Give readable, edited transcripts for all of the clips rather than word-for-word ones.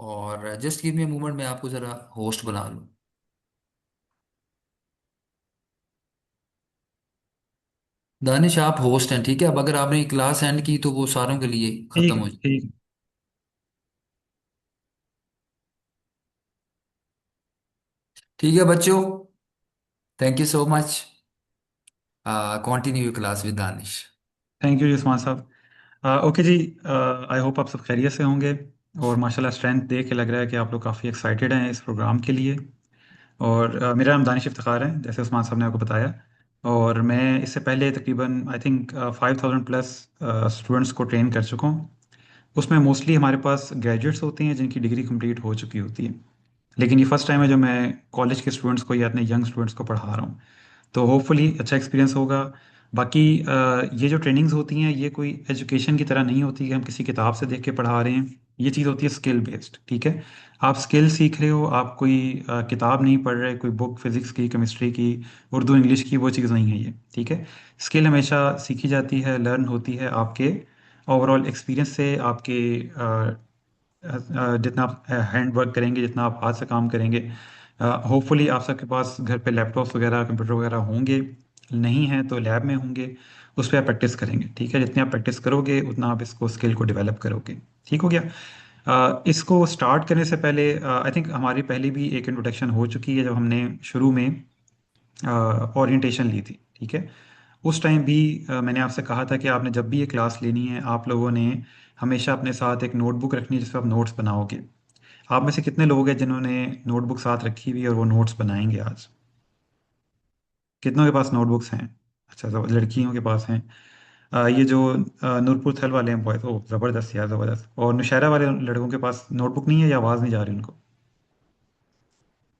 और just give me moment, मैं आपको ज़रा होस्ट बना लूँ। दानिश आप होस्ट हैं, ठीक है। अब अगर आपने क्लास एंड की तो वो सारों के लिए ख़त्म ठीक हो जाए। ठीक। ठीक है बच्चों, thank you so much. Continue class with Danish. Thank you ji Usman साहब। Okay ji. आई होप आप सब खैरियत से होंगे। और माशाल्लाह स्ट्रेंथ देख के लग रहा है कि आप लोग काफ़ी एक्साइटेड हैं इस प्रोग्राम के लिए। और मेरा नाम दानिश इफ्तिखार है, जैसे उस्मान साहब ने आपको बताया। और मैं इससे पहले तकरीबन आई थिंक 5000 प्लस स्टूडेंट्स को ट्रेन कर चुका हूँ। उसमें मोस्टली हमारे पास ग्रेजुएट्स होते हैं जिनकी डिग्री कंप्लीट हो चुकी होती है। लेकिन ये फर्स्ट टाइम है जो मैं कॉलेज के स्टूडेंट्स को या अपने यंग स्टूडेंट्स को पढ़ा रहा हूँ। तो होपफुली अच्छा एक्सपीरियंस होगा। बाकी ये जो ट्रेनिंग्स होती हैं ये कोई एजुकेशन की तरह नहीं होती कि हम किसी किताब से देख के पढ़ा रहे हैं। ये चीज़ होती है स्किल बेस्ड, ठीक है। आप स्किल सीख रहे हो, आप कोई किताब नहीं पढ़ रहे, कोई बुक फिजिक्स की, केमिस्ट्री की, उर्दू इंग्लिश की, वो चीज़ नहीं है ये, ठीक है। स्किल हमेशा सीखी जाती है, लर्न होती है आपके ओवरऑल एक्सपीरियंस से, आपके जितना आप हैंड वर्क करेंगे, जितना आप हाथ से काम करेंगे। होपफुली आप सबके पास घर पे लैपटॉप्स वगैरह, कंप्यूटर वगैरह होंगे। नहीं है तो लैब में होंगे। उस पर आप प्रैक्टिस करेंगे, ठीक है। जितनी आप प्रैक्टिस करोगे उतना आप इसको स्किल को डेवलप करोगे। ठीक हो गया। इसको स्टार्ट करने से पहले आई थिंक हमारी पहले भी एक इंट्रोडक्शन हो चुकी है जब हमने शुरू में ओरिएंटेशन ली थी, ठीक है। उस टाइम भी मैंने आपसे कहा था कि आपने जब भी ये क्लास लेनी है आप लोगों ने हमेशा अपने साथ एक नोटबुक रखनी है जिस पर आप नोट्स बनाओगे। आप में से कितने लोग हैं जिन्होंने नोटबुक साथ रखी हुई है और वो नोट्स बनाएंगे आज? कितनों के पास नोटबुक्स हैं? अच्छा, तो लड़कियों के पास हैं। ये जो नूरपुर थल वाले हैं बॉयज, ओ ज़बरदस्त यार, ज़बरदस्त। और नौशहरा वाले लड़कों के पास नोटबुक नहीं है या आवाज़ नहीं जा रही उनको?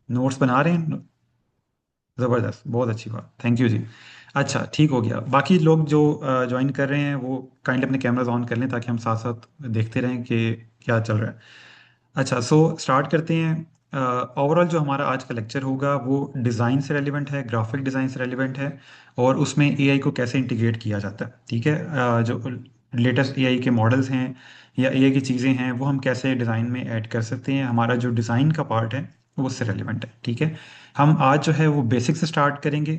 नोट्स बना रहे हैं। ज़बरदस्त, बहुत अच्छी बात, थैंक यू जी। अच्छा, ठीक हो गया। बाकी लोग जो ज्वाइन कर रहे हैं वो काइंडली अपने कैमराज ऑन कर लें ताकि हम साथ साथ देखते रहें कि क्या चल रहा है। अच्छा, सो स्टार्ट करते हैं। ओवरऑल जो हमारा आज का लेक्चर होगा वो डिज़ाइन से रेलिवेंट है, ग्राफिक डिज़ाइन से रेलिवेंट है। और उसमें एआई को कैसे इंटीग्रेट किया जाता है, ठीक है। जो लेटेस्ट एआई के मॉडल्स हैं या एआई की चीज़ें हैं वो हम कैसे डिज़ाइन में ऐड कर सकते हैं, हमारा जो डिज़ाइन का पार्ट है वो उससे रेलिवेंट है, ठीक है। हम आज जो है वो बेसिक से स्टार्ट करेंगे।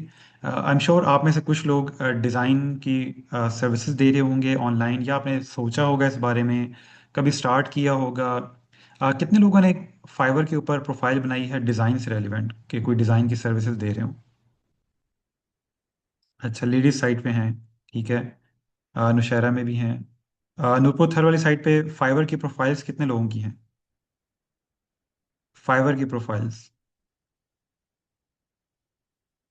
आई एम श्योर आप में से कुछ लोग डिज़ाइन की सर्विसेज दे रहे होंगे ऑनलाइन, या आपने सोचा होगा इस बारे में, कभी स्टार्ट किया होगा। कितने लोगों ने फाइवर के ऊपर प्रोफाइल बनाई है डिज़ाइन से रेलिवेंट, कि कोई डिज़ाइन की सर्विसेज दे रहे हो? अच्छा, लेडीज साइड पे हैं, ठीक है। नौशहरा में भी हैं। नूरपुर थर वाली साइड पे फाइवर की प्रोफाइल्स कितने लोगों की हैं? फाइवर की प्रोफाइल्स,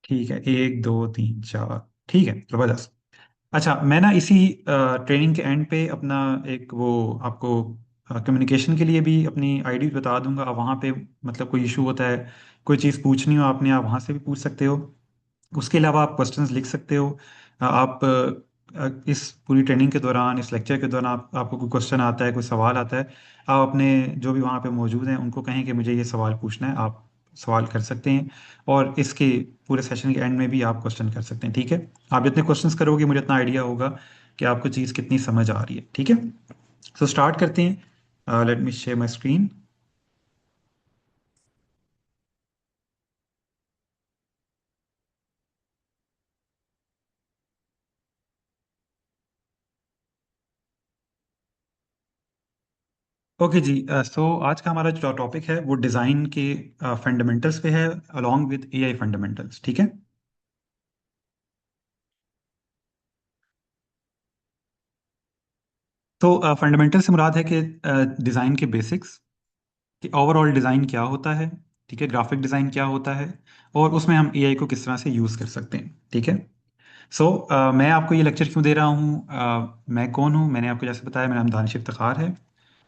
ठीक है, एक दो तीन चार, ठीक है, ज़बरदस्त। अच्छा, मैं ना इसी ट्रेनिंग के एंड पे अपना एक वो आपको कम्युनिकेशन के लिए भी अपनी आईडी बता दूंगा। आप वहाँ पे मतलब कोई इशू होता है, कोई चीज़ पूछनी हो आपने, आप वहाँ से भी पूछ सकते हो। उसके अलावा आप क्वेश्चंस लिख सकते हो। आप इस पूरी ट्रेनिंग के दौरान, इस लेक्चर के दौरान आपको कोई क्वेश्चन आता है, कोई सवाल आता है, आप अपने जो भी वहाँ पे मौजूद हैं उनको कहें कि मुझे ये सवाल पूछना है, आप सवाल कर सकते हैं। और इसके पूरे सेशन के एंड में भी आप क्वेश्चन कर सकते हैं, ठीक है। आप जितने क्वेश्चंस करोगे मुझे इतना आइडिया होगा कि आपको चीज़ कितनी समझ आ रही है, ठीक है। सो स्टार्ट करते हैं। Let me share my screen. Okay ji. So आज का हमारा जो टॉपिक है वो डिज़ाइन के फंडामेंटल्स पे है, अलोंग विद एआई फंडामेंटल्स, ठीक है। तो फंडामेंटल से मुराद है कि डिज़ाइन के बेसिक्स, कि ओवरऑल डिज़ाइन क्या होता है, ठीक है, ग्राफिक डिज़ाइन क्या होता है, और उसमें हम एआई को किस तरह से यूज़ कर सकते हैं, ठीक है। सो मैं आपको ये लेक्चर क्यों दे रहा हूँ, मैं कौन हूँ? मैंने आपको जैसे बताया, मेरा नाम दानिश इफ्तिखार है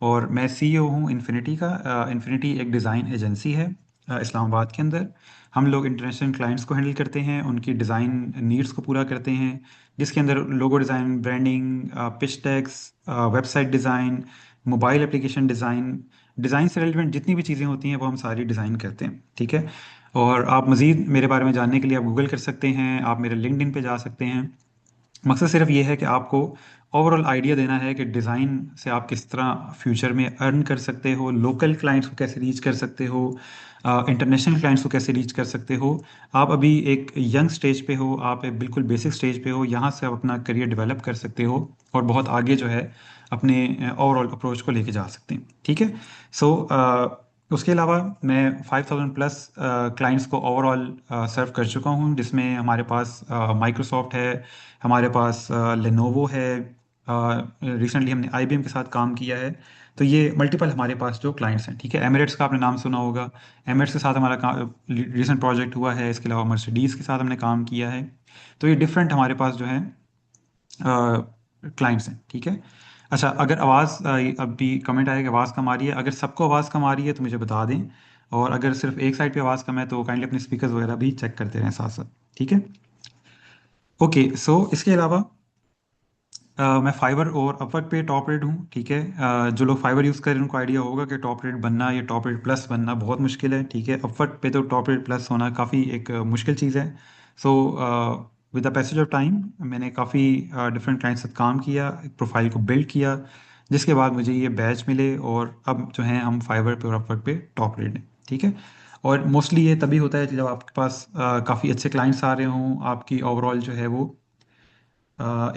और मैं सीईओ हूँ इन्फिनिटी का। इन्फिनिटी एक डिज़ाइन एजेंसी है इस्लामाबाद के अंदर। हम लोग इंटरनेशनल क्लाइंट्स को हैंडल करते हैं, उनकी डिज़ाइन नीड्स को पूरा करते हैं, जिसके अंदर logo design, branding, pitch tax, website design, mobile application design, design से रिलेवेंट जितनी भी चीज़ें होती हैं वो हम सारी डिज़ाइन करते हैं, ठीक है। और आप मज़ीद मेरे बारे में जानने के लिए आप गूगल कर सकते हैं, आप मेरे लिंक्डइन पे जा सकते हैं। मकसद सिर्फ ये है कि आपको ओवरऑल आइडिया देना है कि डिज़ाइन से आप किस तरह फ्यूचर में अर्न कर सकते हो, लोकल क्लाइंट्स को कैसे रीच कर सकते हो, इंटरनेशनल क्लाइंट्स को कैसे रीच कर सकते हो। आप अभी एक यंग स्टेज पे हो, आप एक बिल्कुल बेसिक स्टेज पे हो, यहाँ से आप अपना करियर डेवलप कर सकते हो और बहुत आगे जो है अपने ओवरऑल अप्रोच को लेके जा सकते हैं। ठीक है। सो उसके अलावा मैं 5000 प्लस क्लाइंट्स को ओवरऑल सर्व कर चुका हूँ, जिसमें हमारे पास माइक्रोसॉफ्ट है, हमारे पास लेनोवो है, रिसेंटली हमने आईबीएम के साथ काम किया है। तो ये मल्टीपल हमारे पास जो क्लाइंट्स हैं। ठीक है। एमिरेट्स का आपने नाम सुना होगा, एमिरेट्स के साथ हमारा रिसेंट प्रोजेक्ट हुआ है। इसके अलावा मर्सिडीज़ के साथ हमने काम किया है। तो ये डिफरेंट हमारे पास जो है क्लाइंट्स हैं। ठीक है। अच्छा, अगर आवाज़ अभी कमेंट आया कि आवाज़ कम आ रही है, अगर सबको आवाज़ कम आ रही है तो मुझे बता दें, और अगर सिर्फ एक साइड पे आवाज़ कम है तो काइंडली अपने स्पीकर्स वगैरह भी चेक करते रहें साथ साथ। ठीक है। ओके। सो इसके अलावा मैं फाइवर और अपवर्क पे टॉप रेट हूँ। ठीक है। जो लोग फाइवर यूज़ कर रहे हैं उनको आइडिया होगा कि टॉप रेट बनना या टॉप रेट प्लस बनना बहुत मुश्किल है। ठीक है। अपवर्क पे तो टॉप रेट प्लस होना काफ़ी एक मुश्किल चीज़ है। So with the passage of time मैंने काफ़ी डिफरेंट क्लाइंट से काम किया, एक प्रोफाइल को बिल्ड किया, जिसके बाद मुझे ये बैच मिले, और अब जो है हम फाइवर पे और अपवर्क पे टॉप रेट हैं। ठीक है। और मोस्टली ये तभी होता है कि जब आपके पास काफ़ी अच्छे क्लाइंट्स आ रहे हों, आपकी ओवरऑल जो है वो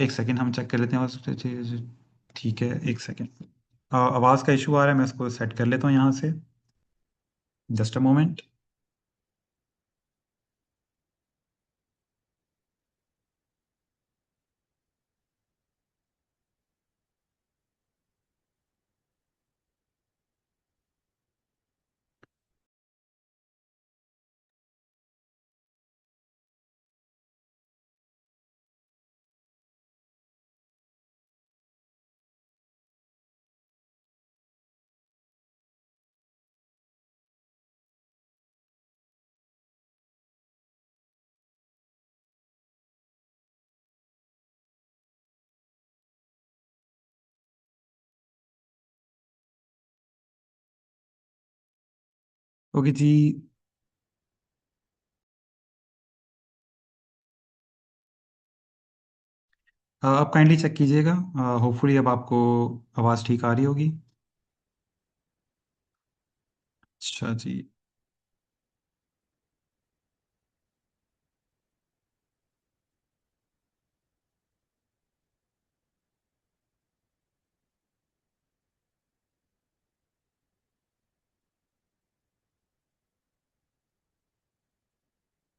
एक सेकेंड हम चेक कर लेते हैं बस। ठीक है, एक सेकेंड। आवाज़ का इशू आ रहा है, मैं इसको सेट कर लेता हूँ यहाँ से। Just a moment. ओके जी। आप काइंडली चेक कीजिएगा। होपफुली अब आपको आवाज़ ठीक आ रही होगी। अच्छा ji.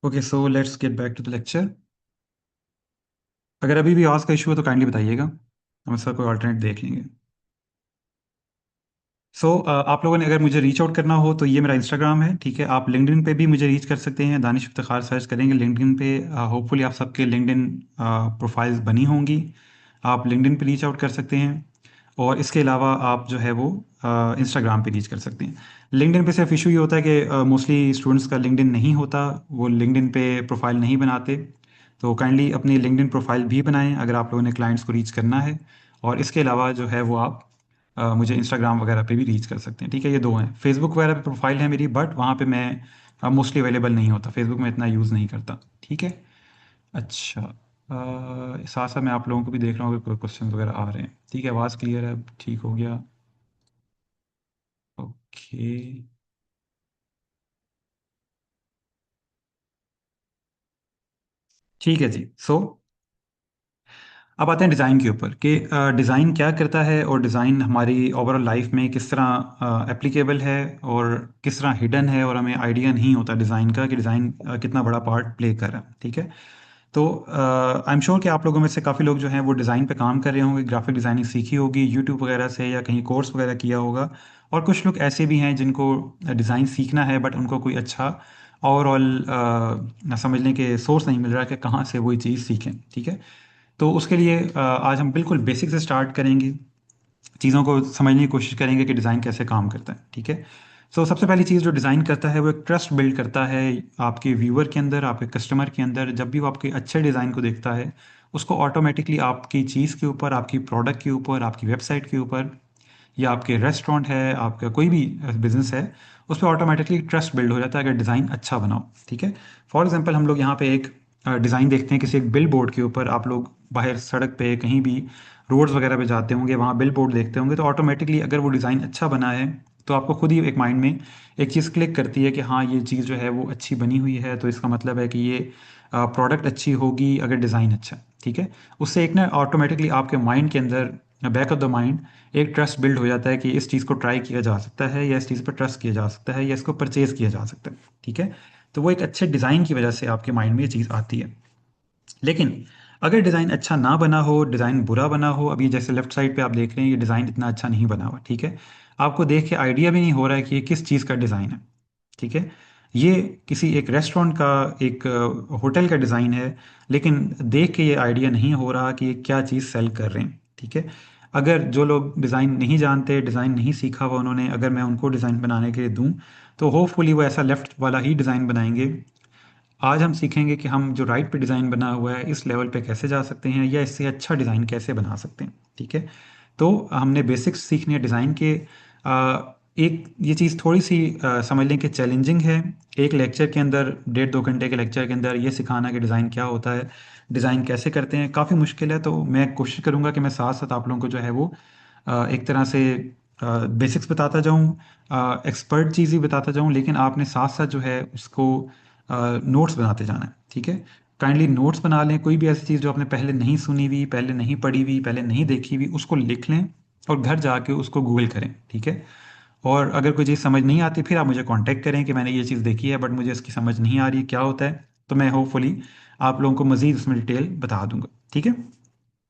Okay, so let's get back to the lecture. अगर अभी भी आवाज़ का इशू है तो काइंडली बताइएगा, हम इसका कोई ऑल्टरनेट देख लेंगे। सो आप लोगों ने अगर मुझे रीच आउट करना हो तो ये मेरा इंस्टाग्राम है। ठीक है। आप लिंक्डइन पे भी मुझे रीच कर सकते हैं, दानिश इफ्तिखार सर्च करेंगे लिंक्डइन पे। होपफुली आप सबके लिंक्डइन प्रोफाइल्स बनी होंगी, आप लिंक्डइन पे रीच आउट कर सकते हैं। और इसके अलावा आप जो है वो इंस्टाग्राम पे रीच कर सकते हैं। लिंक्डइन पे सिर्फ इशू ये होता है कि मोस्टली स्टूडेंट्स का लिंक्डइन नहीं होता, वो लिंक्डइन पे प्रोफाइल नहीं बनाते। तो काइंडली अपनी लिंक्डइन प्रोफाइल भी बनाएं अगर आप लोगों ने क्लाइंट्स को रीच करना है। और इसके अलावा जो है वो आप मुझे इंस्टाग्राम वगैरह पे भी रीच कर सकते हैं। ठीक है। ये दो हैं। फेसबुक वगैरह पे प्रोफाइल है मेरी, बट वहाँ पे मैं मोस्टली अवेलेबल नहीं होता, फेसबुक में इतना यूज़ नहीं करता। ठीक है। अच्छा, साथ साथ मैं आप लोगों को भी देख रहा हूँ कि कोई क्वेश्चन वगैरह आ रहे हैं। ठीक है, आवाज़ क्लियर है, ठीक हो गया। ओके। ठीक है जी। सो अब आते हैं डिज़ाइन के ऊपर कि डिज़ाइन क्या करता है और डिज़ाइन हमारी ओवरऑल लाइफ में किस तरह एप्लीकेबल है और किस तरह हिडन है, और हमें आइडिया नहीं होता डिज़ाइन का कि डिज़ाइन कितना बड़ा पार्ट प्ले कर रहा है। ठीक है। तो आई एम श्योर कि आप लोगों में से काफ़ी लोग जो हैं वो डिज़ाइन पे काम कर रहे होंगे, ग्राफिक डिज़ाइनिंग सीखी होगी यूट्यूब वगैरह से या कहीं कोर्स वगैरह किया होगा। और कुछ लोग ऐसे भी हैं जिनको डिज़ाइन सीखना है बट उनको कोई अच्छा ओवरऑल समझने के सोर्स नहीं मिल रहा कि कहाँ से वही चीज़ सीखें। ठीक है। तो उसके लिए आज हम बिल्कुल बेसिक से स्टार्ट करेंगे, चीज़ों को समझने की कोशिश करेंगे कि डिज़ाइन कैसे काम करता है। ठीक है। सो सबसे पहली चीज़ जो डिज़ाइन करता है वो एक ट्रस्ट बिल्ड करता है आपके व्यूअर के अंदर, आपके कस्टमर के अंदर। जब भी वो आपके अच्छे डिज़ाइन को देखता है, उसको ऑटोमेटिकली आपकी चीज़ के ऊपर, आपकी प्रोडक्ट के ऊपर, आपकी वेबसाइट के ऊपर, या आपके रेस्टोरेंट है, आपका कोई भी बिजनेस है, उस पर ऑटोमेटिकली ट्रस्ट बिल्ड हो जाता है अगर डिज़ाइन अच्छा बनाओ। ठीक है। फॉर एग्जांपल हम लोग यहाँ पे एक डिज़ाइन देखते हैं किसी एक बिल बोर्ड के ऊपर। आप लोग बाहर सड़क पे कहीं भी रोड्स वगैरह पे जाते होंगे, वहाँ बिल बोर्ड देखते होंगे, तो ऑटोमेटिकली अगर वो डिज़ाइन अच्छा बना है तो आपको खुद ही एक माइंड में एक चीज़ क्लिक करती है कि हाँ ये चीज़ जो है वो अच्छी बनी हुई है, तो इसका मतलब है कि ये प्रोडक्ट अच्छी होगी अगर डिज़ाइन अच्छा है, ठीक है। उससे एक ना ऑटोमेटिकली आपके माइंड के अंदर, बैक ऑफ द माइंड, एक ट्रस्ट बिल्ड हो जाता है कि इस चीज़ को ट्राई किया जा सकता है, या इस चीज़ पर ट्रस्ट किया जा सकता है, या इसको परचेज किया जा सकता है, ठीक है। तो वो एक अच्छे डिज़ाइन की वजह से आपके माइंड में ये चीज़ आती है। लेकिन अगर डिज़ाइन अच्छा ना बना हो, डिज़ाइन बुरा बना हो, अभी जैसे लेफ्ट साइड पे आप देख रहे हैं ये डिज़ाइन इतना अच्छा नहीं बना हुआ, ठीक है। आपको देख के आइडिया भी नहीं हो रहा है कि ये किस चीज़ का डिज़ाइन है, ठीक है। ये किसी एक रेस्टोरेंट का, एक होटल का डिज़ाइन है, लेकिन देख के ये आइडिया नहीं हो रहा कि ये क्या चीज़ सेल कर रहे हैं, ठीक है। अगर जो लोग डिज़ाइन नहीं जानते, डिज़ाइन नहीं सीखा हुआ उन्होंने, अगर मैं उनको डिज़ाइन बनाने के लिए दूं, तो होपफुली वो ऐसा लेफ्ट वाला ही डिज़ाइन बनाएंगे। आज हम सीखेंगे कि हम जो राइट पे डिज़ाइन बना हुआ है इस लेवल पे कैसे जा सकते हैं, या इससे अच्छा डिज़ाइन कैसे बना सकते हैं, ठीक है। तो हमने बेसिक्स सीखने हैं डिज़ाइन के। एक ये चीज़ थोड़ी सी समझ लें कि चैलेंजिंग है। एक लेक्चर के अंदर, 1.5-2 घंटे के लेक्चर के अंदर ये सिखाना कि डिज़ाइन क्या होता है, डिज़ाइन कैसे करते हैं, काफ़ी मुश्किल है। तो मैं कोशिश करूँगा कि मैं साथ साथ आप लोगों को जो है वो एक तरह से बेसिक्स बताता जाऊँ, एक्सपर्ट चीज़ ही बताता जाऊँ, लेकिन आपने साथ साथ जो है उसको नोट्स बनाते जाना है, ठीक है। काइंडली नोट्स बना लें, कोई भी ऐसी चीज़ जो आपने पहले नहीं सुनी हुई, पहले नहीं पढ़ी हुई, पहले नहीं देखी हुई, उसको लिख लें और घर जाके उसको गूगल करें, ठीक है। और अगर कोई चीज़ समझ नहीं आती फिर आप मुझे कांटेक्ट करें कि मैंने ये चीज़ देखी है बट मुझे इसकी समझ नहीं आ रही क्या होता है, तो मैं होपफुली आप लोगों को मज़ीद उसमें डिटेल बता दूंगा, ठीक है।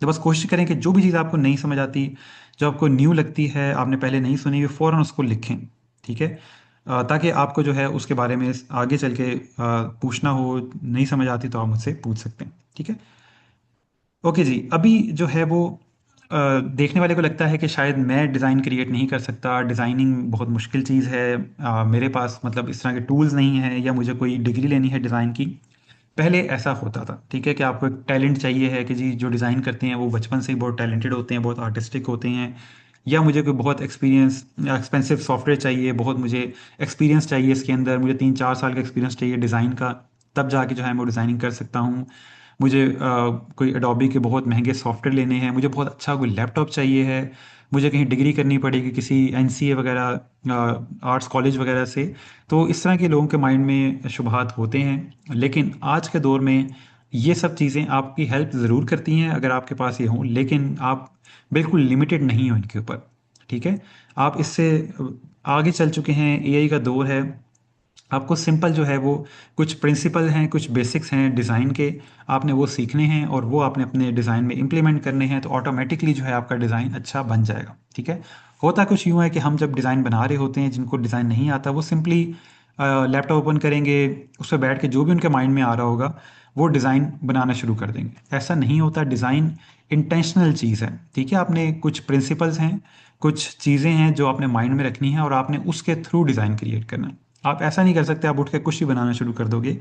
तो बस कोशिश करें कि जो भी चीज़ आपको नहीं समझ आती, जो आपको न्यू लगती है, आपने पहले नहीं सुनी हुई, फ़ौरन उसको लिखें, ठीक है। ताकि आपको जो है उसके बारे में आगे चल के पूछना हो, नहीं समझ आती तो आप मुझसे पूछ सकते हैं, ठीक है। ओके जी, अभी जो है वो देखने वाले को लगता है कि शायद मैं डिज़ाइन क्रिएट नहीं कर सकता, डिज़ाइनिंग बहुत मुश्किल चीज़ है, मेरे पास मतलब इस तरह के टूल्स नहीं हैं, या मुझे कोई डिग्री लेनी है डिज़ाइन की। पहले ऐसा होता था, ठीक है, कि आपको एक टैलेंट चाहिए है कि जी जो डिज़ाइन करते हैं वो बचपन से ही बहुत टैलेंटेड होते हैं, बहुत आर्टिस्टिक होते हैं, या मुझे कोई बहुत एक्सपेंसिव सॉफ्टवेयर चाहिए, बहुत मुझे एक्सपीरियंस चाहिए इसके अंदर, मुझे 3-4 साल का एक्सपीरियंस चाहिए डिज़ाइन का, तब जाके जो है मैं डिज़ाइनिंग कर सकता हूँ। मुझे कोई एडोबी के बहुत महंगे सॉफ्टवेयर लेने हैं, मुझे बहुत अच्छा कोई लैपटॉप चाहिए है, मुझे कहीं डिग्री करनी पड़ेगी किसी एनसीए वगैरह, आर्ट्स कॉलेज वगैरह से। तो इस तरह के लोगों के माइंड में शुबहात होते हैं, लेकिन आज के दौर में ये सब चीज़ें आपकी हेल्प ज़रूर करती हैं अगर आपके पास ये हों, लेकिन आप बिल्कुल लिमिटेड नहीं हो इनके ऊपर, ठीक है। आप इससे आगे चल चुके हैं, एआई का दौर है। आपको सिंपल जो है वो कुछ प्रिंसिपल हैं, कुछ बेसिक्स हैं डिज़ाइन के, आपने वो सीखने हैं और वो आपने अपने डिज़ाइन में इम्प्लीमेंट करने हैं, तो ऑटोमेटिकली जो है आपका डिज़ाइन अच्छा बन जाएगा, ठीक है। होता कुछ यूँ है कि हम जब डिज़ाइन बना रहे होते हैं, जिनको डिज़ाइन नहीं आता वो सिंपली लैपटॉप ओपन करेंगे, उस पर बैठ के जो भी उनके माइंड में आ रहा होगा वो डिज़ाइन बनाना शुरू कर देंगे। ऐसा नहीं होता, डिज़ाइन इंटेंशनल चीज़ है, ठीक है। आपने कुछ प्रिंसिपल्स हैं, कुछ चीज़ें हैं जो आपने माइंड में रखनी है और आपने उसके थ्रू डिज़ाइन क्रिएट करना है। आप ऐसा नहीं कर सकते आप उठ के कुछ भी बनाना शुरू कर दोगे।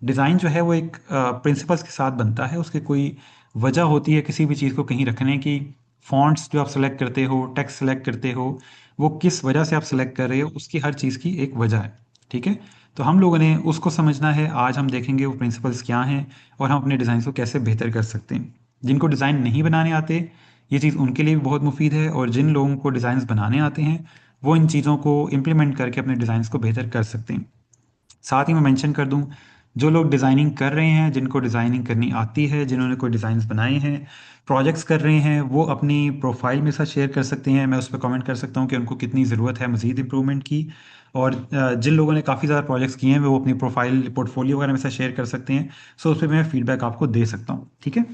डिज़ाइन जो है वो एक प्रिंसिपल्स के साथ बनता है, उसकी कोई वजह होती है किसी भी चीज़ को कहीं रखने की। फॉन्ट्स जो आप सेलेक्ट करते हो, टेक्स्ट सेलेक्ट करते हो, वो किस वजह से आप सेलेक्ट कर रहे हो, उसकी हर चीज़ की एक वजह है, ठीक है। तो हम लोगों ने उसको समझना है, आज हम देखेंगे वो प्रिंसिपल्स क्या हैं और हम अपने डिज़ाइन को कैसे बेहतर कर सकते हैं। जिनको डिज़ाइन नहीं बनाने आते, ये चीज़ उनके लिए भी बहुत मुफीद है, और जिन लोगों को डिज़ाइंस बनाने आते हैं वो इन चीज़ों को इम्प्लीमेंट करके अपने डिज़ाइंस को बेहतर कर सकते हैं। साथ ही मैं मेंशन कर दूं, जो लोग डिज़ाइनिंग कर रहे हैं, जिनको डिज़ाइनिंग करनी आती है, जिन्होंने कोई डिज़ाइंस बनाए हैं, प्रोजेक्ट्स कर रहे हैं, वो अपनी प्रोफाइल में साथ शेयर कर सकते हैं। मैं उस पर कमेंट कर सकता हूँ कि उनको कितनी ज़रूरत है मज़ीद इम्प्रूवमेंट की। और जिन लोगों ने काफ़ी ज़्यादा प्रोजेक्ट्स किए हैं वो अपनी प्रोफाइल पोर्टफोलियो वगैरह में साथ शेयर कर सकते हैं। सो उस पर मैं फीडबैक आपको दे सकता हूँ, ठीक है।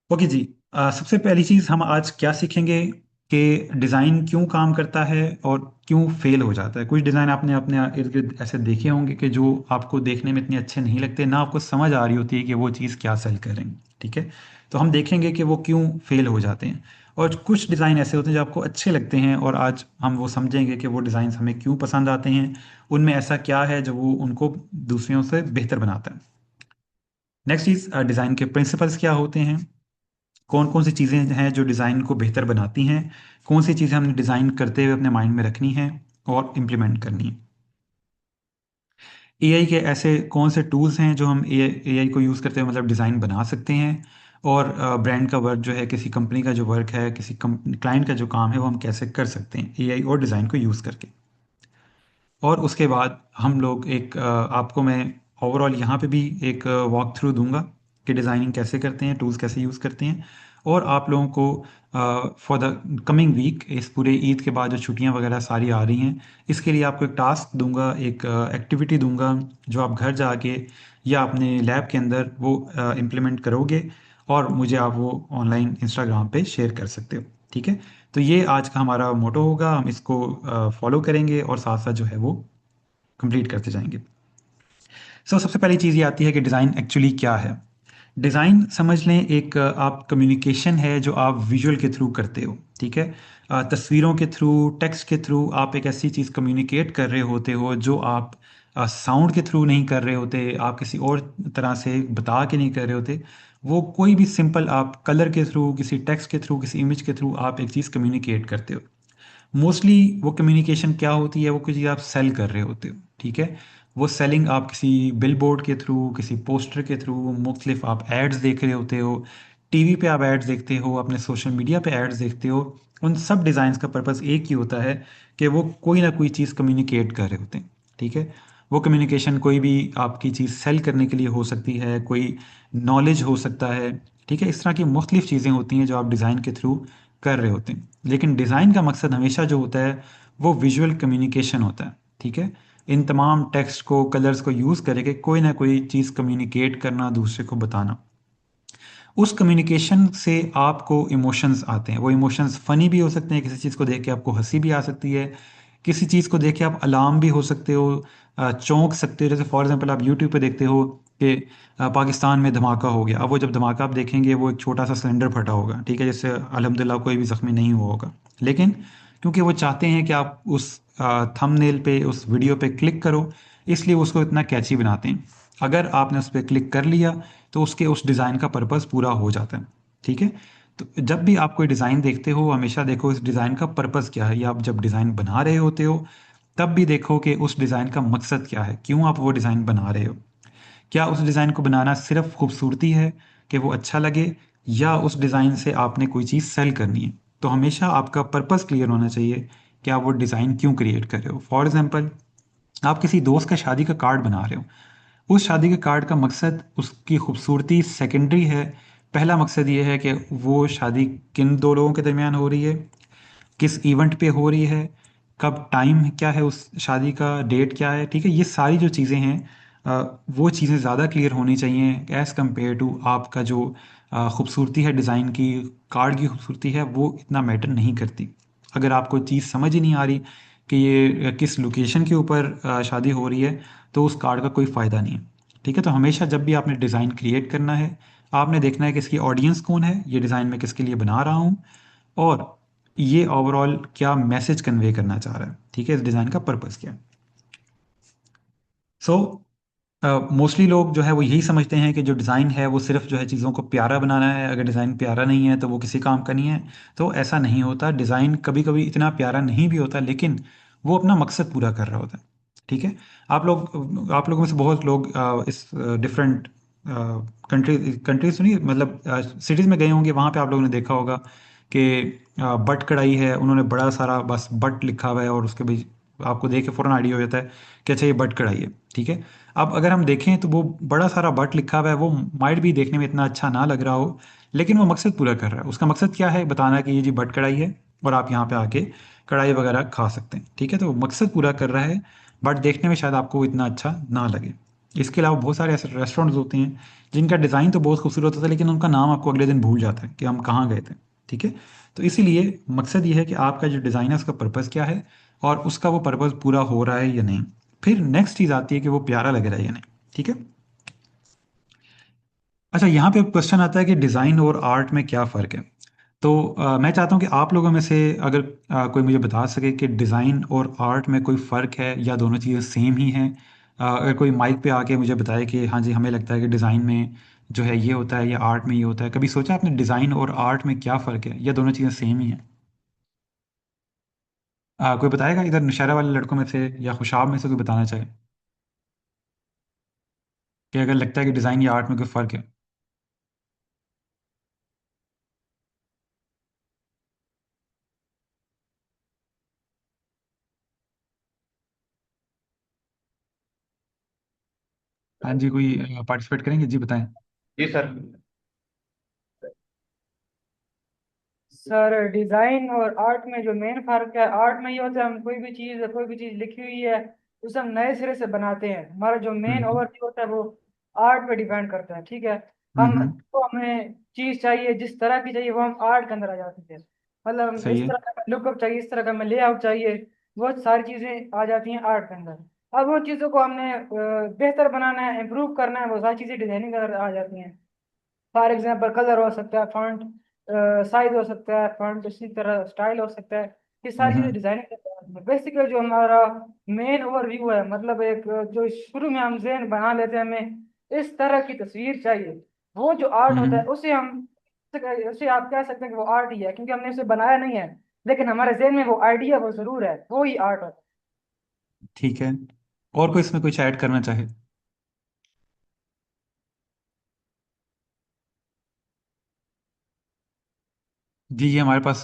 ओके जी, सबसे पहली चीज़ हम आज क्या सीखेंगे कि डिज़ाइन क्यों काम करता है और क्यों फेल हो जाता है। कुछ डिज़ाइन आपने अपने इर्द गिर्द ऐसे देखे होंगे कि जो आपको देखने में इतने अच्छे नहीं लगते, ना आपको समझ आ रही होती है कि वो चीज़ क्या सेल करेंगे, ठीक है। तो हम देखेंगे कि वो क्यों फेल हो जाते हैं। और कुछ डिज़ाइन ऐसे होते हैं जो आपको अच्छे लगते हैं, और आज हम वो समझेंगे कि वो डिज़ाइन हमें क्यों पसंद आते हैं, उनमें ऐसा क्या है जो वो उनको दूसरों से बेहतर बनाता है। नेक्स्ट चीज़, डिज़ाइन के प्रिंसिपल्स क्या होते हैं, कौन कौन सी चीज़ें हैं जो डिज़ाइन को बेहतर बनाती हैं, कौन सी चीज़ें हमने डिज़ाइन करते हुए अपने माइंड में रखनी है और इम्प्लीमेंट करनी है। एआई के ऐसे कौन से टूल्स हैं जो हम एआई को यूज़ करते हुए मतलब डिज़ाइन बना सकते हैं, और ब्रांड का वर्क जो है, किसी कंपनी का जो वर्क है, किसी क्लाइंट का जो काम है, वो हम कैसे कर सकते हैं एआई और डिज़ाइन को यूज़ करके। और उसके बाद हम लोग आपको मैं ओवरऑल यहाँ पे भी एक वॉक थ्रू दूंगा कि डिज़ाइनिंग कैसे करते हैं, टूल्स कैसे यूज़ करते हैं। और आप लोगों को फॉर द कमिंग वीक, इस पूरे ईद के बाद जो छुट्टियां वगैरह सारी आ रही हैं, इसके लिए आपको एक टास्क दूंगा, एक एक्टिविटी दूंगा, जो आप घर जाके या अपने लैब के अंदर वो इम्प्लीमेंट करोगे, और मुझे आप वो ऑनलाइन इंस्टाग्राम पे शेयर कर सकते हो। ठीक है। तो ये आज का हमारा मोटो होगा, हम इसको फॉलो करेंगे और साथ साथ जो है वो कंप्लीट करते जाएंगे। सबसे पहली चीज़ ये आती है कि डिज़ाइन एक्चुअली क्या है। डिज़ाइन समझ लें एक आप कम्युनिकेशन है जो आप विजुअल के थ्रू करते हो। ठीक है। तस्वीरों के थ्रू, टेक्स्ट के थ्रू आप एक ऐसी चीज़ कम्युनिकेट कर रहे होते हो जो आप साउंड के थ्रू नहीं कर रहे होते, आप किसी और तरह से बता के नहीं कर रहे होते। वो कोई भी सिंपल आप कलर के थ्रू, किसी टेक्स्ट के थ्रू, किसी इमेज के थ्रू आप एक चीज़ कम्युनिकेट करते हो। मोस्टली वो कम्युनिकेशन क्या होती है, वो कोई चीज़ आप सेल कर रहे होते हो। ठीक है। वो सेलिंग आप किसी बिल बोर्ड के थ्रू, किसी पोस्टर के थ्रू, मुख्तलिफ आप एड्स देख रहे होते हो, टीवी पे आप एड्स देखते हो, अपने सोशल मीडिया पे एड्स देखते हो। उन सब डिज़ाइंस का पर्पस एक ही होता है कि वो कोई ना कोई चीज़ कम्युनिकेट कर रहे होते हैं। ठीक है। वो कम्युनिकेशन कोई भी आपकी चीज़ सेल करने के लिए हो सकती है, कोई नॉलेज हो सकता है। ठीक है। इस तरह की मुख्तलिफ चीज़ें होती हैं जो आप डिज़ाइन के थ्रू कर रहे होते हैं। लेकिन डिज़ाइन का मकसद हमेशा जो होता है वो विजुअल कम्युनिकेशन होता है। ठीक है। इन तमाम टेक्स्ट को, कलर्स को यूज़ करके कोई ना कोई चीज़ कम्युनिकेट करना, दूसरे को बताना। उस कम्युनिकेशन से आपको इमोशंस आते हैं। वो इमोशंस फ़नी भी हो सकते हैं, किसी चीज़ को देख के आपको हंसी भी आ सकती है, किसी चीज़ को देख के आप अलार्म भी हो सकते हो, चौंक सकते हो। जैसे फॉर एग्जांपल आप यूट्यूब पे देखते हो कि पाकिस्तान में धमाका हो गया। अब वो जब धमाका आप देखेंगे, वो एक छोटा सा सिलेंडर फटा होगा, ठीक है, जिससे अल्हम्दुलिल्लाह कोई भी ज़ख्मी नहीं हुआ होगा। लेकिन क्योंकि वो चाहते हैं कि आप उस थंबनेल पे, उस वीडियो पे क्लिक करो, इसलिए वो उसको इतना कैची बनाते हैं। अगर आपने उस पर क्लिक कर लिया तो उसके उस डिज़ाइन का पर्पस पूरा हो जाता है। ठीक है। तो जब भी आप कोई डिज़ाइन देखते हो, हमेशा देखो इस डिज़ाइन का पर्पस क्या है, या आप जब डिज़ाइन बना रहे होते हो तब भी देखो कि उस डिज़ाइन का मकसद क्या है, क्यों आप वो डिज़ाइन बना रहे हो। क्या उस डिज़ाइन को बनाना सिर्फ खूबसूरती है कि वो अच्छा लगे, या उस डिज़ाइन से आपने कोई चीज़ सेल करनी है। तो हमेशा आपका पर्पस क्लियर होना चाहिए कि आप वो डिज़ाइन क्यों क्रिएट कर रहे हो। फॉर एग्जाम्पल, आप किसी दोस्त का शादी का कार्ड बना रहे हो। उस शादी के कार्ड का मकसद, उसकी खूबसूरती सेकेंडरी है। पहला मकसद ये है कि वो शादी किन दो लोगों के दरमियान हो रही है, किस इवेंट पे हो रही है, कब टाइम क्या है उस शादी का, डेट क्या है। ठीक है। ये सारी जो चीज़ें हैं, वो चीज़ें ज़्यादा क्लियर होनी चाहिए एज़ कम्पेयर टू आपका जो खूबसूरती है डिज़ाइन की, कार्ड की खूबसूरती है वो इतना मैटर नहीं करती। अगर आपको चीज़ समझ ही नहीं आ रही कि ये किस लोकेशन के ऊपर शादी हो रही है, तो उस कार्ड का कोई फ़ायदा नहीं है। ठीक है। तो हमेशा जब भी आपने डिज़ाइन क्रिएट करना है, आपने देखना है कि इसकी ऑडियंस कौन है, ये डिज़ाइन मैं किसके लिए बना रहा हूँ, और ये ओवरऑल क्या मैसेज कन्वे करना चाह रहा है। ठीक है। इस डिज़ाइन का पर्पस क्या है। सो मोस्टली लोग जो है वो यही समझते हैं कि जो डिज़ाइन है वो सिर्फ जो है चीज़ों को प्यारा बनाना है, अगर डिज़ाइन प्यारा नहीं है तो वो किसी काम का नहीं है। तो ऐसा नहीं होता। डिज़ाइन कभी कभी इतना प्यारा नहीं भी होता, लेकिन वो अपना मकसद पूरा कर रहा होता है। ठीक है। आप लोगों में से बहुत लोग इस डिफरेंट कंट्रीज सुनिए, मतलब सिटीज़ में गए होंगे, वहाँ पे आप लोगों ने देखा होगा कि बट कढ़ाई है, उन्होंने बड़ा सारा बस बट लिखा हुआ है, और उसके बीच आपको देख के फ़ौरन आइडिया हो जाता है कि अच्छा ये बट कढ़ाई है। ठीक है। अब अगर हम देखें तो वो बड़ा सारा बट लिखा हुआ है, वो माइट भी देखने में इतना अच्छा ना लग रहा हो, लेकिन वो मकसद पूरा कर रहा है। उसका मकसद क्या है, बताना कि ये जी बट कढ़ाई है, और आप यहाँ पे आके कढ़ाई वगैरह खा सकते हैं। ठीक है। तो वो मकसद पूरा कर रहा है, बट देखने में शायद आपको इतना अच्छा ना लगे। इसके अलावा बहुत सारे ऐसे रेस्टोरेंट्स होते हैं जिनका डिज़ाइन तो बहुत खूबसूरत होता है, लेकिन उनका नाम आपको अगले दिन भूल जाता है कि हम कहाँ गए थे। ठीक है। तो इसीलिए मकसद ये है कि आपका जो डिज़ाइन है उसका पर्पज़ क्या है, और उसका वो पर्पज़ पूरा हो रहा है या नहीं। फिर नेक्स्ट चीज़ आती है कि वो प्यारा लग रहा है या नहीं। ठीक है। अच्छा, यहाँ पे क्वेश्चन आता है कि डिज़ाइन और आर्ट में क्या फ़र्क है। तो मैं चाहता हूँ कि आप लोगों में से अगर कोई मुझे बता सके कि डिज़ाइन और आर्ट में कोई फ़र्क है या दोनों चीज़ें सेम ही हैं। अगर कोई माइक पे आके मुझे बताए कि हाँ जी, हमें लगता है कि डिज़ाइन में जो है ये होता है या आर्ट में ये होता है। कभी सोचा आपने डिज़ाइन और आर्ट में क्या फ़र्क है, या दोनों चीज़ें सेम ही हैं? कोई बताएगा इधर नौशहरा वाले लड़कों में से या खुशाब में से, कोई बताना चाहे कि अगर लगता है कि डिज़ाइन या आर्ट में कोई फ़र्क है। हाँ जी, कोई पार्टिसिपेट करेंगे? जी बताएं। जी सर। सर डिजाइन और आर्ट में जो मेन फर्क है, आर्ट में ये होता है हम कोई भी चीज लिखी हुई है उसे हम नए सिरे से बनाते हैं। हमारा जो मेन हम्म ओवरव्यू होता है वो आर्ट पे डिपेंड करता है, ठीक है। हम्म हम हम्म, तो हमें चीज चाहिए जिस तरह की चाहिए वो हम आर्ट के अंदर आ जाती है। मतलब सही इस है। तरह का लुकअप चाहिए, इस तरह का हमें लेआउट चाहिए, वो सारी चीजें आ जाती हैं आर्ट के अंदर। अब वो चीज़ों को हमने बेहतर बनाना है, इम्प्रूव करना है, वो सारी चीजें डिजाइनिंग के अंदर आ जाती हैं। फॉर एग्जाम्पल कलर हो सकता है, फॉन्ट साइज हो सकता है, फॉन्ट इसी तरह स्टाइल हो सकता है। ये सारी चीजें हम्म, डिजाइनिंग बेसिकली जो हमारा मेन ओवरव्यू है, मतलब एक जो शुरू में हम जहन बना लेते हैं हमें इस तरह की तस्वीर चाहिए, वो जो आर्ट होता है हम्म, उसे आप कह सकते हैं कि वो आर्ट ही है, क्योंकि हमने उसे बनाया नहीं है लेकिन हमारे जहन में वो आइडिया वो जरूर है, वो ही आर्ट होता है। ठीक है। और कोई इसमें कुछ ऐड करना चाहे? जी, ये हमारे पास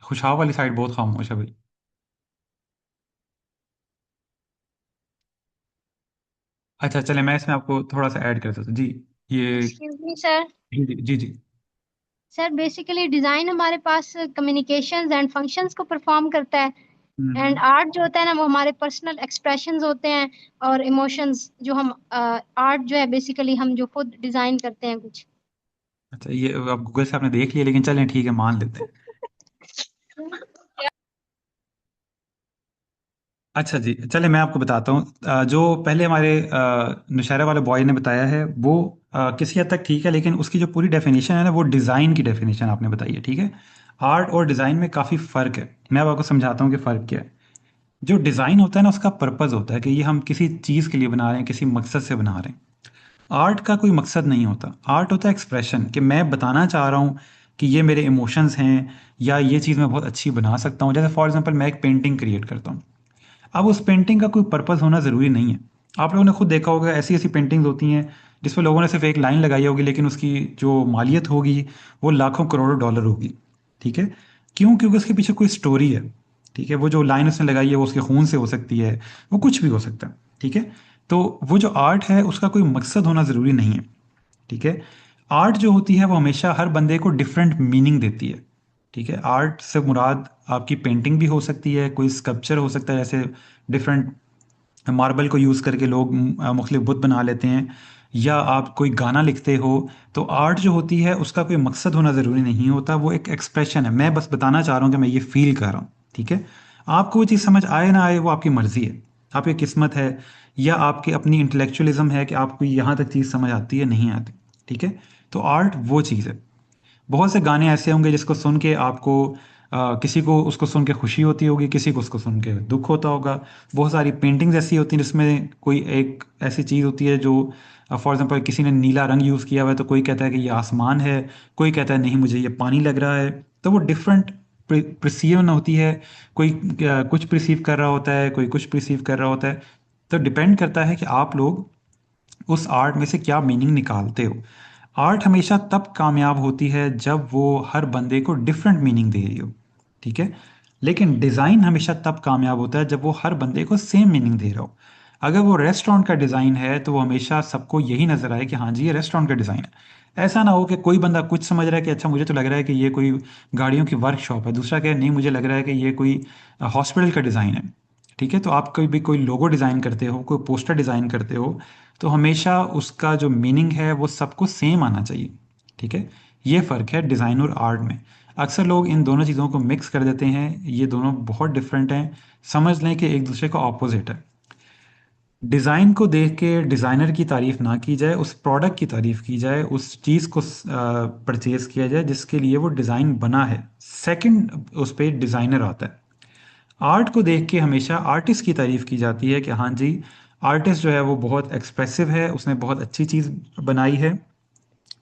खुशहाल वाली साइड बहुत खामोश है भाई। अच्छा, चले मैं इसमें आपको थोड़ा सा ऐड कर देता हूँ जी। ये एक्सक्यूज मी सर। जी जी जी जी। सर बेसिकली डिजाइन हमारे पास कम्युनिकेशंस एंड फंक्शंस को परफॉर्म करता है। And hmm. आर्ट जो होता है ना वो हमारे पर्सनल एक्सप्रेशंस होते हैं और इमोशंस जो हम आर्ट जो है बेसिकली हम जो खुद डिजाइन करते हैं कुछ। अच्छा, ये अब गूगल से आपने देख लिया, लेकिन चलें ठीक है, मान लेते हैं। अच्छा जी, चले मैं आपको बताता हूँ। जो पहले हमारे नौशहरा वाले बॉय ने बताया है वो किसी हद तक ठीक है, लेकिन उसकी जो पूरी डेफिनेशन है ना, वो डिज़ाइन की डेफिनेशन आपने बताई है, ठीक है। आर्ट और डिज़ाइन में काफ़ी फ़र्क है। मैं अब आपको समझाता हूँ कि फ़र्क क्या है। जो डिज़ाइन होता है ना, उसका पर्पज़ होता है कि ये हम किसी चीज़ के लिए बना रहे हैं, किसी मकसद से बना रहे हैं। आर्ट का कोई मकसद नहीं होता। आर्ट होता है एक्सप्रेशन, कि मैं बताना चाह रहा हूँ कि ये मेरे इमोशंस हैं, या ये चीज़ मैं बहुत अच्छी बना सकता हूँ। जैसे फॉर एग्जांपल मैं एक पेंटिंग क्रिएट करता हूँ। अब उस पेंटिंग का कोई पर्पस होना ज़रूरी नहीं है। आप लोगों ने खुद देखा होगा, ऐसी ऐसी पेंटिंग्स होती हैं जिसमें लोगों ने सिर्फ एक लाइन लगाई होगी, लेकिन उसकी जो मालियत होगी वो लाखों करोड़ों डॉलर होगी। ठीक है। क्यों? क्योंकि उसके पीछे कोई स्टोरी है। ठीक है। वो जो लाइन उसने लगाई है वो उसके खून से हो सकती है, वो कुछ भी हो सकता है। ठीक है। तो वो जो आर्ट है उसका कोई मकसद होना ज़रूरी नहीं है। ठीक है। आर्ट जो होती है वो हमेशा हर बंदे को डिफरेंट मीनिंग देती है। ठीक है। आर्ट से मुराद आपकी पेंटिंग भी हो सकती है, कोई स्कल्पचर हो सकता है, जैसे डिफरेंट मार्बल को यूज़ करके लोग मुख्तलिफ बुत बना लेते हैं, या आप कोई गाना लिखते हो। तो आर्ट जो होती है उसका कोई मकसद होना ज़रूरी नहीं होता, वो एक एक्सप्रेशन है। मैं बस बताना चाह रहा हूँ कि मैं ये फील कर रहा हूँ। ठीक है। आपको वो चीज़ समझ आए ना आए वो आपकी मर्ज़ी है, आपकी किस्मत है, या आपकी अपनी इंटेलेक्चुअलिज्म है कि आपको यहाँ तक चीज़ समझ आती है नहीं आती। ठीक है। तो आर्ट वो चीज़ है। बहुत से गाने ऐसे होंगे जिसको सुन के आपको किसी को उसको सुन के खुशी होती होगी, किसी को उसको सुन के दुख होता होगा। बहुत सारी पेंटिंग्स ऐसी होती हैं जिसमें कोई एक ऐसी चीज़ होती है जो फॉर एग्जांपल किसी ने नीला रंग यूज़ किया हुआ है, तो कोई कहता है कि ये आसमान है, कोई कहता है नहीं मुझे ये पानी लग रहा है। तो वो डिफरेंट प्रिसीवन होती है। कोई कुछ प्रिसीव कर रहा होता है, कोई कुछ प्रिसीव कर रहा होता है। तो डिपेंड करता है कि आप लोग उस आर्ट में से क्या मीनिंग निकालते हो। आर्ट हमेशा तब कामयाब होती है जब वो हर बंदे को डिफरेंट मीनिंग दे रही हो। ठीक है। लेकिन डिज़ाइन हमेशा तब कामयाब होता है जब वो हर बंदे को सेम मीनिंग दे रहा हो। अगर वो रेस्टोरेंट का डिज़ाइन है तो वो हमेशा सबको यही नज़र आए कि हाँ जी ये रेस्टोरेंट का डिज़ाइन है। ऐसा ना हो कि कोई बंदा कुछ समझ रहा है कि अच्छा मुझे तो लग रहा है कि ये कोई गाड़ियों की वर्कशॉप है, दूसरा कहे नहीं मुझे लग रहा है कि ये कोई हॉस्पिटल का डिज़ाइन है। ठीक है। तो आप कोई भी कोई लोगो डिज़ाइन करते हो, कोई पोस्टर डिज़ाइन करते हो, तो हमेशा उसका जो मीनिंग है वो सबको सेम आना चाहिए। ठीक है। ये फ़र्क है डिज़ाइन और आर्ट में। अक्सर लोग इन दोनों चीज़ों को मिक्स कर देते हैं, ये दोनों बहुत डिफरेंट हैं। समझ लें कि एक दूसरे का ऑपोजिट है। डिज़ाइन को देख के डिज़ाइनर की तारीफ़ ना की जाए, उस प्रोडक्ट की तारीफ़ की जाए, उस चीज़ को परचेज़ किया जाए जिसके लिए वो डिज़ाइन बना है। सेकंड उस पे डिज़ाइनर आता है। आर्ट को देख के हमेशा आर्टिस्ट की तारीफ़ की जाती है कि हाँ जी आर्टिस्ट जो है वो बहुत एक्सप्रेसिव है, उसने बहुत अच्छी चीज़ बनाई है।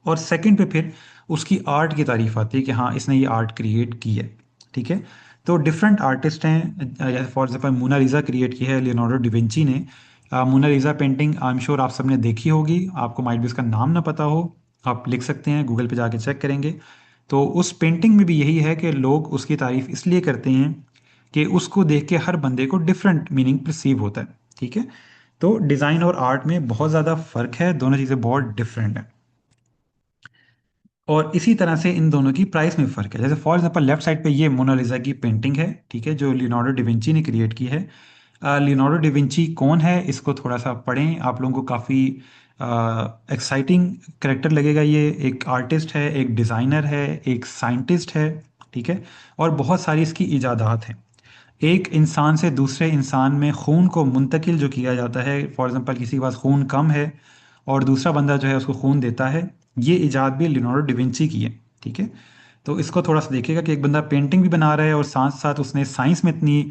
और सेकंड पे फिर उसकी आर्ट की तारीफ आती है कि हाँ इसने ये आर्ट क्रिएट की है। ठीक है। तो डिफरेंट आर्टिस्ट हैं, जैसे फॉर एग्जांपल मोनालिसा क्रिएट की है लियोनार्डो डिविंची ने। Mona Lisa painting I am sure आप सबने देखी होगी, आपको माइट भी उसका नाम ना पता हो, आप लिख सकते हैं गूगल पे जाके चेक करेंगे। तो उस पेंटिंग में भी यही है कि लोग उसकी तारीफ इसलिए करते हैं कि उसको देख के हर बंदे को डिफरेंट मीनिंग परसीव होता है। ठीक है। तो डिज़ाइन और आर्ट में बहुत ज़्यादा फ़र्क है, दोनों चीज़ें बहुत डिफरेंट हैं। और इसी तरह से इन दोनों की प्राइस में फ़र्क है। जैसे फॉर एग्जांपल लेफ्ट साइड पे ये मोनालिसा की पेंटिंग है, ठीक है, जो लियोनार्डो डिविंची ने क्रिएट की है। लियोनार्डो डिविंची कौन है, इसको थोड़ा सा पढ़ें, आप लोगों को काफ़ी एक्साइटिंग करेक्टर लगेगा। ये एक आर्टिस्ट है, एक डिज़ाइनर है, एक साइंटिस्ट है, ठीक है, और बहुत सारी इसकी इजादात हैं। एक इंसान से दूसरे इंसान में खून को मुंतकिल जो किया जाता है, फॉर एग्जांपल किसी के पास खून कम है और दूसरा बंदा जो है उसको खून देता है, ये इजाद भी लियोनार्डो डिविंची की है, ठीक है। तो इसको थोड़ा सा देखिएगा कि एक बंदा पेंटिंग भी बना रहा है और साथ साथ उसने साइंस में इतनी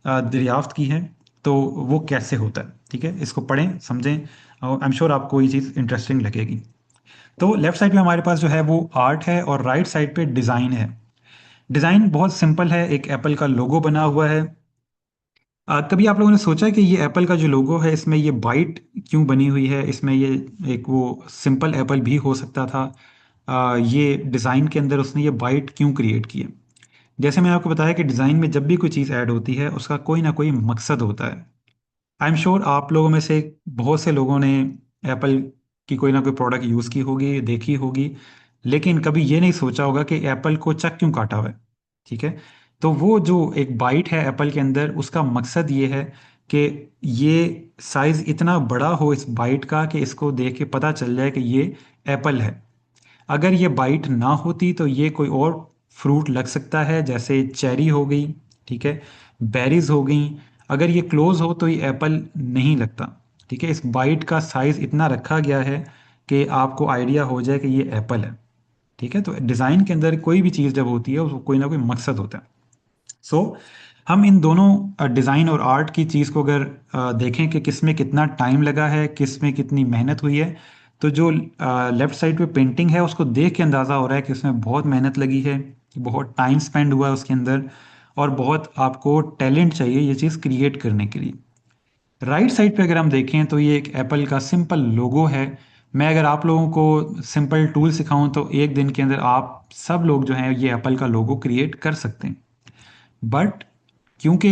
दरियाफ्त की है, तो वो कैसे होता है, ठीक है। इसको पढ़ें, समझें, और आई एम श्योर आपको ये चीज़ इंटरेस्टिंग लगेगी। तो लेफ्ट साइड पे हमारे पास जो है वो आर्ट है और राइट साइड पे डिज़ाइन है। डिज़ाइन बहुत सिंपल है, एक एप्पल का लोगो बना हुआ है। कभी आप लोगों ने सोचा है कि ये एप्पल का जो लोगो है इसमें ये बाइट क्यों बनी हुई है? इसमें ये एक वो सिंपल एप्पल भी हो सकता था। ये डिज़ाइन के अंदर उसने ये बाइट क्यों क्रिएट की है? जैसे मैंने आपको बताया कि डिज़ाइन में जब भी कोई चीज़ ऐड होती है उसका कोई ना कोई मकसद होता है। आई एम श्योर आप लोगों में से बहुत से लोगों ने एप्पल की कोई ना कोई प्रोडक्ट यूज़ की होगी, देखी होगी, लेकिन कभी ये नहीं सोचा होगा कि एप्पल को चक क्यों काटा हुआ है, ठीक है। तो वो जो एक बाइट है एप्पल के अंदर, उसका मकसद ये है कि ये साइज़ इतना बड़ा हो इस बाइट का कि इसको देख के पता चल जाए कि ये एप्पल है। अगर ये बाइट ना होती तो ये कोई और फ्रूट लग सकता है, जैसे चेरी हो गई, ठीक है, बेरीज हो गई। अगर ये क्लोज हो तो ये एप्पल नहीं लगता, ठीक है। इस बाइट का साइज इतना रखा गया है कि आपको आइडिया हो जाए कि ये एप्पल है, ठीक है। तो डिज़ाइन के अंदर कोई भी चीज़ जब होती है उसको कोई ना कोई मकसद होता है। सो हम इन दोनों डिज़ाइन और आर्ट की चीज़ को अगर देखें कि किस में कितना टाइम लगा है, किस में कितनी मेहनत हुई है, तो जो लेफ़्ट साइड पे पेंटिंग है उसको देख के अंदाज़ा हो रहा है कि उसमें बहुत मेहनत लगी है, बहुत टाइम स्पेंड हुआ है उसके अंदर, और बहुत आपको टैलेंट चाहिए ये चीज़ क्रिएट करने के लिए। राइट साइड पे अगर हम देखें तो ये एक एप्पल का सिंपल लोगो है। मैं अगर आप लोगों को सिंपल टूल सिखाऊं तो एक दिन के अंदर आप सब लोग जो हैं ये एप्पल का लोगो क्रिएट कर सकते हैं। बट क्योंकि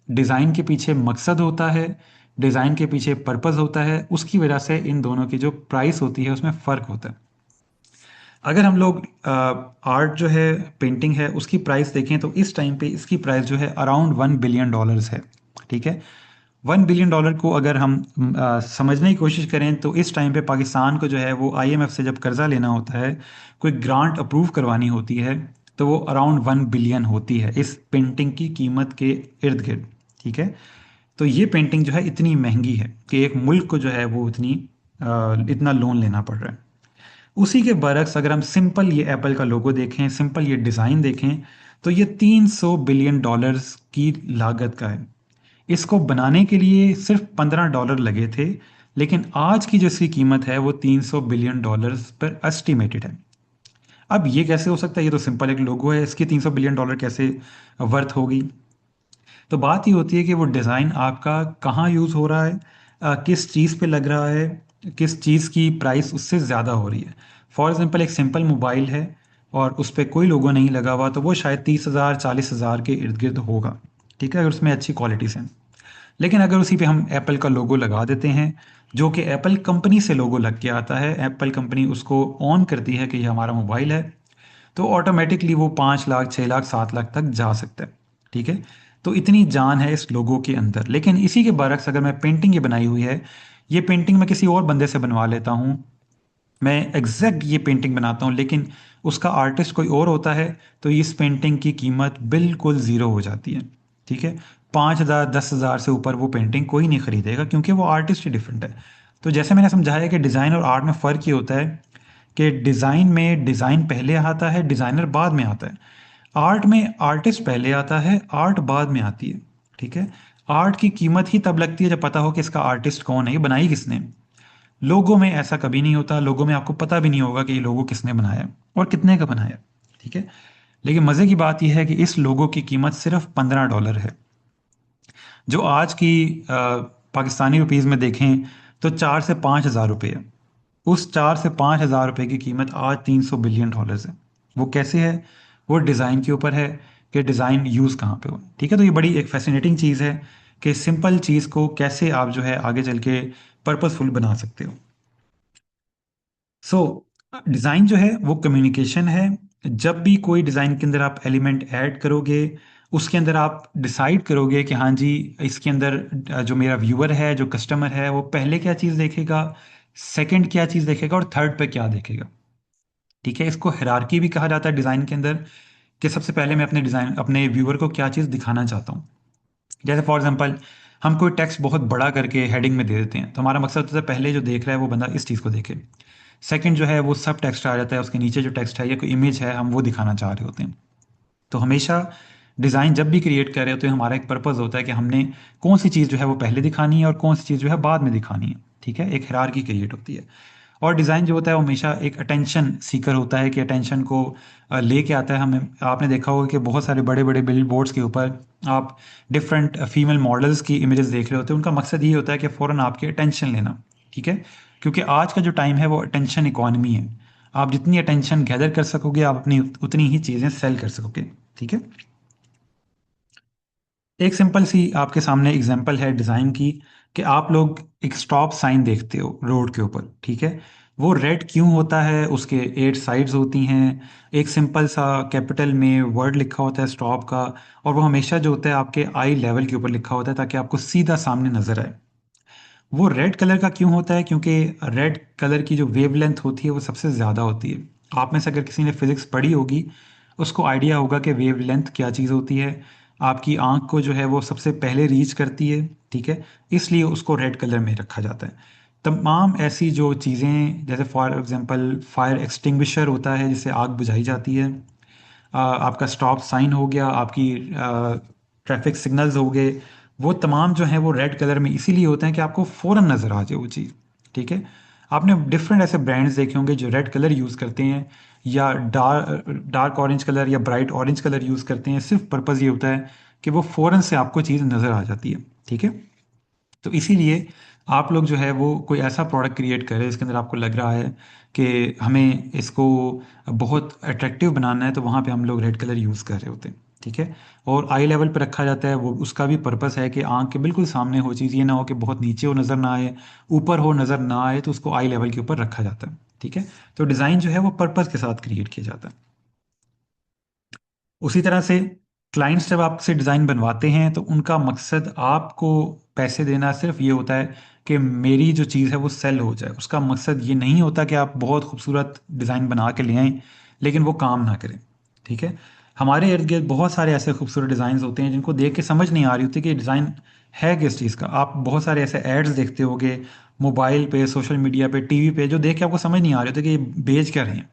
डिज़ाइन के पीछे मकसद होता है, डिज़ाइन के पीछे पर्पस होता है, उसकी वजह से इन दोनों की जो प्राइस होती है उसमें फ़र्क होता है। अगर हम लोग आर्ट जो है, पेंटिंग है, उसकी प्राइस देखें तो इस टाइम पे इसकी प्राइस जो है अराउंड $1 बिलियन है, ठीक है। $1 बिलियन को अगर हम समझने की कोशिश करें तो इस टाइम पे पाकिस्तान को जो है वो IMF से जब कर्जा लेना होता है, कोई ग्रांट अप्रूव करवानी होती है, तो वो अराउंड 1 बिलियन होती है इस पेंटिंग की कीमत के इर्द गिर्द, ठीक है। तो ये पेंटिंग जो है इतनी महंगी है कि एक मुल्क को जो है वो इतना लोन लेना पड़ रहा है। उसी के बरक्स अगर हम सिंपल ये एप्पल का लोगो देखें, सिंपल ये डिज़ाइन देखें, तो ये $300 बिलियन की लागत का है। इसको बनाने के लिए सिर्फ $15 लगे थे, लेकिन आज की जो इसकी कीमत है वो $300 बिलियन पर एस्टिमेटेड है। अब ये कैसे हो सकता है? ये तो सिंपल एक लोगो है, इसकी $300 बिलियन कैसे वर्थ होगी? तो बात ये होती है कि वो डिज़ाइन आपका कहाँ यूज़ हो रहा है, किस चीज़ पे लग रहा है, किस चीज़ की प्राइस उससे ज़्यादा हो रही है। फॉर एग्जांपल एक सिंपल मोबाइल है और उस पर कोई लोगो नहीं लगा हुआ, तो वो शायद 30,000 40,000 के इर्द गिर्द होगा, ठीक है, अगर उसमें अच्छी क्वालिटी से। लेकिन अगर उसी पे हम एप्पल का लोगो लगा देते हैं, जो कि एप्पल कंपनी से लोगो लग के आता है, एप्पल कंपनी उसको ऑन करती है कि ये हमारा मोबाइल है, तो ऑटोमेटिकली वो 5 लाख 6 लाख 7 लाख तक जा सकता है, ठीक है। तो इतनी जान है इस लोगो के अंदर। लेकिन इसी के बरक्स अगर मैं पेंटिंग ये बनाई हुई है, ये पेंटिंग मैं किसी और बंदे से बनवा लेता हूँ, मैं एग्जैक्ट ये पेंटिंग बनाता हूँ, लेकिन उसका आर्टिस्ट कोई और होता है, तो इस पेंटिंग की कीमत बिल्कुल ज़ीरो हो जाती है, ठीक है। 5,000 10,000 से ऊपर वो पेंटिंग कोई नहीं खरीदेगा, क्योंकि वो आर्टिस्ट ही डिफरेंट है। तो जैसे मैंने समझाया कि डिज़ाइन और आर्ट में फ़र्क ये होता है कि डिज़ाइन में डिज़ाइन पहले आता है, डिज़ाइनर बाद में आता है। आर्ट में आर्टिस्ट पहले आता है, आर्ट बाद में आती है, ठीक है। आर्ट की कीमत ही तब लगती है जब पता हो कि इसका आर्टिस्ट कौन है, ये बनाई किसने। लोगो में ऐसा कभी नहीं होता, लोगो में आपको पता भी नहीं होगा कि ये लोगो किसने बनाया और कितने का बनाया, ठीक है। लेकिन मज़े की बात यह है कि इस लोगो की कीमत सिर्फ $15 है, जो आज की पाकिस्तानी रुपीज़ में देखें तो 4 से 5 हज़ार रुपये है। उस 4 से 5 हज़ार रुपये की कीमत आज $300 बिलियन है। वो कैसे है? वो डिज़ाइन के ऊपर है कि डिज़ाइन यूज़ कहाँ पे हो, ठीक है। तो ये बड़ी एक फैसिनेटिंग चीज़ है कि सिंपल चीज़ को कैसे आप जो है आगे चल के पर्पसफुल बना सकते हो। सो डिज़ाइन जो है वो कम्युनिकेशन है। जब भी कोई डिज़ाइन के अंदर आप एलिमेंट ऐड करोगे, उसके अंदर आप डिसाइड करोगे कि हाँ जी, इसके अंदर जो मेरा व्यूअर है, जो कस्टमर है, वो पहले क्या चीज़ देखेगा, सेकंड क्या चीज़ देखेगा और थर्ड पे क्या देखेगा। ठीक है, इसको हायरार्की भी कहा जाता है डिज़ाइन के अंदर, कि सबसे पहले मैं अपने व्यूअर को क्या चीज़ दिखाना चाहता हूँ। जैसे फॉर एग्जांपल हम कोई टेक्स्ट बहुत बड़ा करके हेडिंग में दे देते हैं, तो हमारा मकसद होता है पहले जो देख रहा है वो बंदा इस चीज़ को देखे। सेकंड जो है वो सब टेक्स्ट आ जाता है, उसके नीचे जो टेक्स्ट है या कोई इमेज है हम वो दिखाना चाह रहे होते हैं। तो हमेशा डिज़ाइन जब भी क्रिएट कर रहे होते हैं, हमारा एक पर्पज़ होता है कि हमने कौन सी चीज़ जो है वो पहले दिखानी है और कौन सी चीज़ जो है बाद में दिखानी है। ठीक है, एक हायरार्की क्रिएट होती है। और डिज़ाइन जो होता है वो हमेशा एक अटेंशन सीकर होता है, कि अटेंशन को लेके आता है। हमें आपने देखा होगा कि बहुत सारे बड़े बड़े बिल बोर्ड्स के ऊपर आप डिफरेंट फीमेल मॉडल्स की इमेजेस देख रहे होते हैं। उनका मकसद ये होता है कि फ़ौरन आपकी अटेंशन लेना। ठीक है, क्योंकि आज का जो टाइम है वो अटेंशन इकॉनमी है। आप जितनी अटेंशन गैदर कर सकोगे, आप अपनी उतनी ही चीज़ें सेल कर सकोगे। ठीक है, एक सिंपल सी आपके सामने एग्जांपल है डिज़ाइन की, कि आप लोग एक स्टॉप साइन देखते हो रोड के ऊपर। ठीक है, वो रेड क्यों होता है, उसके 8 साइड्स होती हैं, एक सिंपल सा कैपिटल में वर्ड लिखा होता है स्टॉप का, और वो हमेशा जो होता है आपके आई लेवल के ऊपर लिखा होता है, ताकि आपको सीधा सामने नजर आए। वो रेड कलर का क्यों होता है, क्योंकि रेड कलर की जो वेवलेंथ होती है वो सबसे ज़्यादा होती है। आप में से अगर किसी ने फिजिक्स पढ़ी होगी, उसको आइडिया होगा कि वेवलेंथ क्या चीज़ होती है। आपकी आंख को जो है वो सबसे पहले रीच करती है। ठीक है, इसलिए उसको रेड कलर में रखा जाता है। तमाम ऐसी जो चीज़ें, जैसे फॉर एग्जांपल फायर एक्सटिंग्विशर होता है जिससे आग बुझाई जाती है, आपका स्टॉप साइन हो गया, आपकी ट्रैफिक सिग्नल्स हो गए, वो तमाम जो हैं वो रेड कलर में इसीलिए होते हैं कि आपको फ़ौरन नज़र आ जाए वो चीज़। ठीक है, आपने डिफरेंट ऐसे ब्रांड्स देखे होंगे जो रेड कलर यूज़ करते हैं, या डार्क ऑरेंज कलर या ब्राइट ऑरेंज कलर यूज़ करते हैं। सिर्फ पर्पज़ ये होता है कि वो फ़ौरन से आपको चीज़ नज़र आ जाती है। ठीक है, तो इसीलिए आप लोग जो है वो कोई ऐसा प्रोडक्ट क्रिएट करें इसके अंदर आपको लग रहा है कि हमें इसको बहुत अट्रैक्टिव बनाना है, तो वहाँ पे हम लोग रेड कलर यूज़ कर रहे होते हैं। ठीक है, और आई लेवल पे रखा जाता है, वो उसका भी पर्पस है कि आंख के बिल्कुल सामने हो चीज़, ये ना हो कि बहुत नीचे हो नज़र ना आए, ऊपर हो नज़र ना आए, तो उसको आई लेवल के ऊपर रखा जाता है। ठीक है, तो डिज़ाइन जो है वो पर्पस के साथ क्रिएट किया जाता है। उसी तरह से क्लाइंट्स जब आपसे डिज़ाइन बनवाते हैं, तो उनका मकसद आपको पैसे देना सिर्फ ये होता है कि मेरी जो चीज़ है वो सेल हो जाए। उसका मकसद ये नहीं होता कि आप बहुत खूबसूरत डिज़ाइन बना के ले आएँ लेकिन वो काम ना करें। ठीक है, हमारे इर्द गिर्द बहुत सारे ऐसे खूबसूरत डिज़ाइन होते हैं जिनको देख के समझ नहीं आ रही होती कि डिज़ाइन है किस चीज़ का। आप बहुत सारे ऐसे एड्स देखते होगे मोबाइल पे, सोशल मीडिया पे, टीवी पे, जो देख के आपको समझ नहीं आ रही होती कि ये बेच क्या रहे हैं।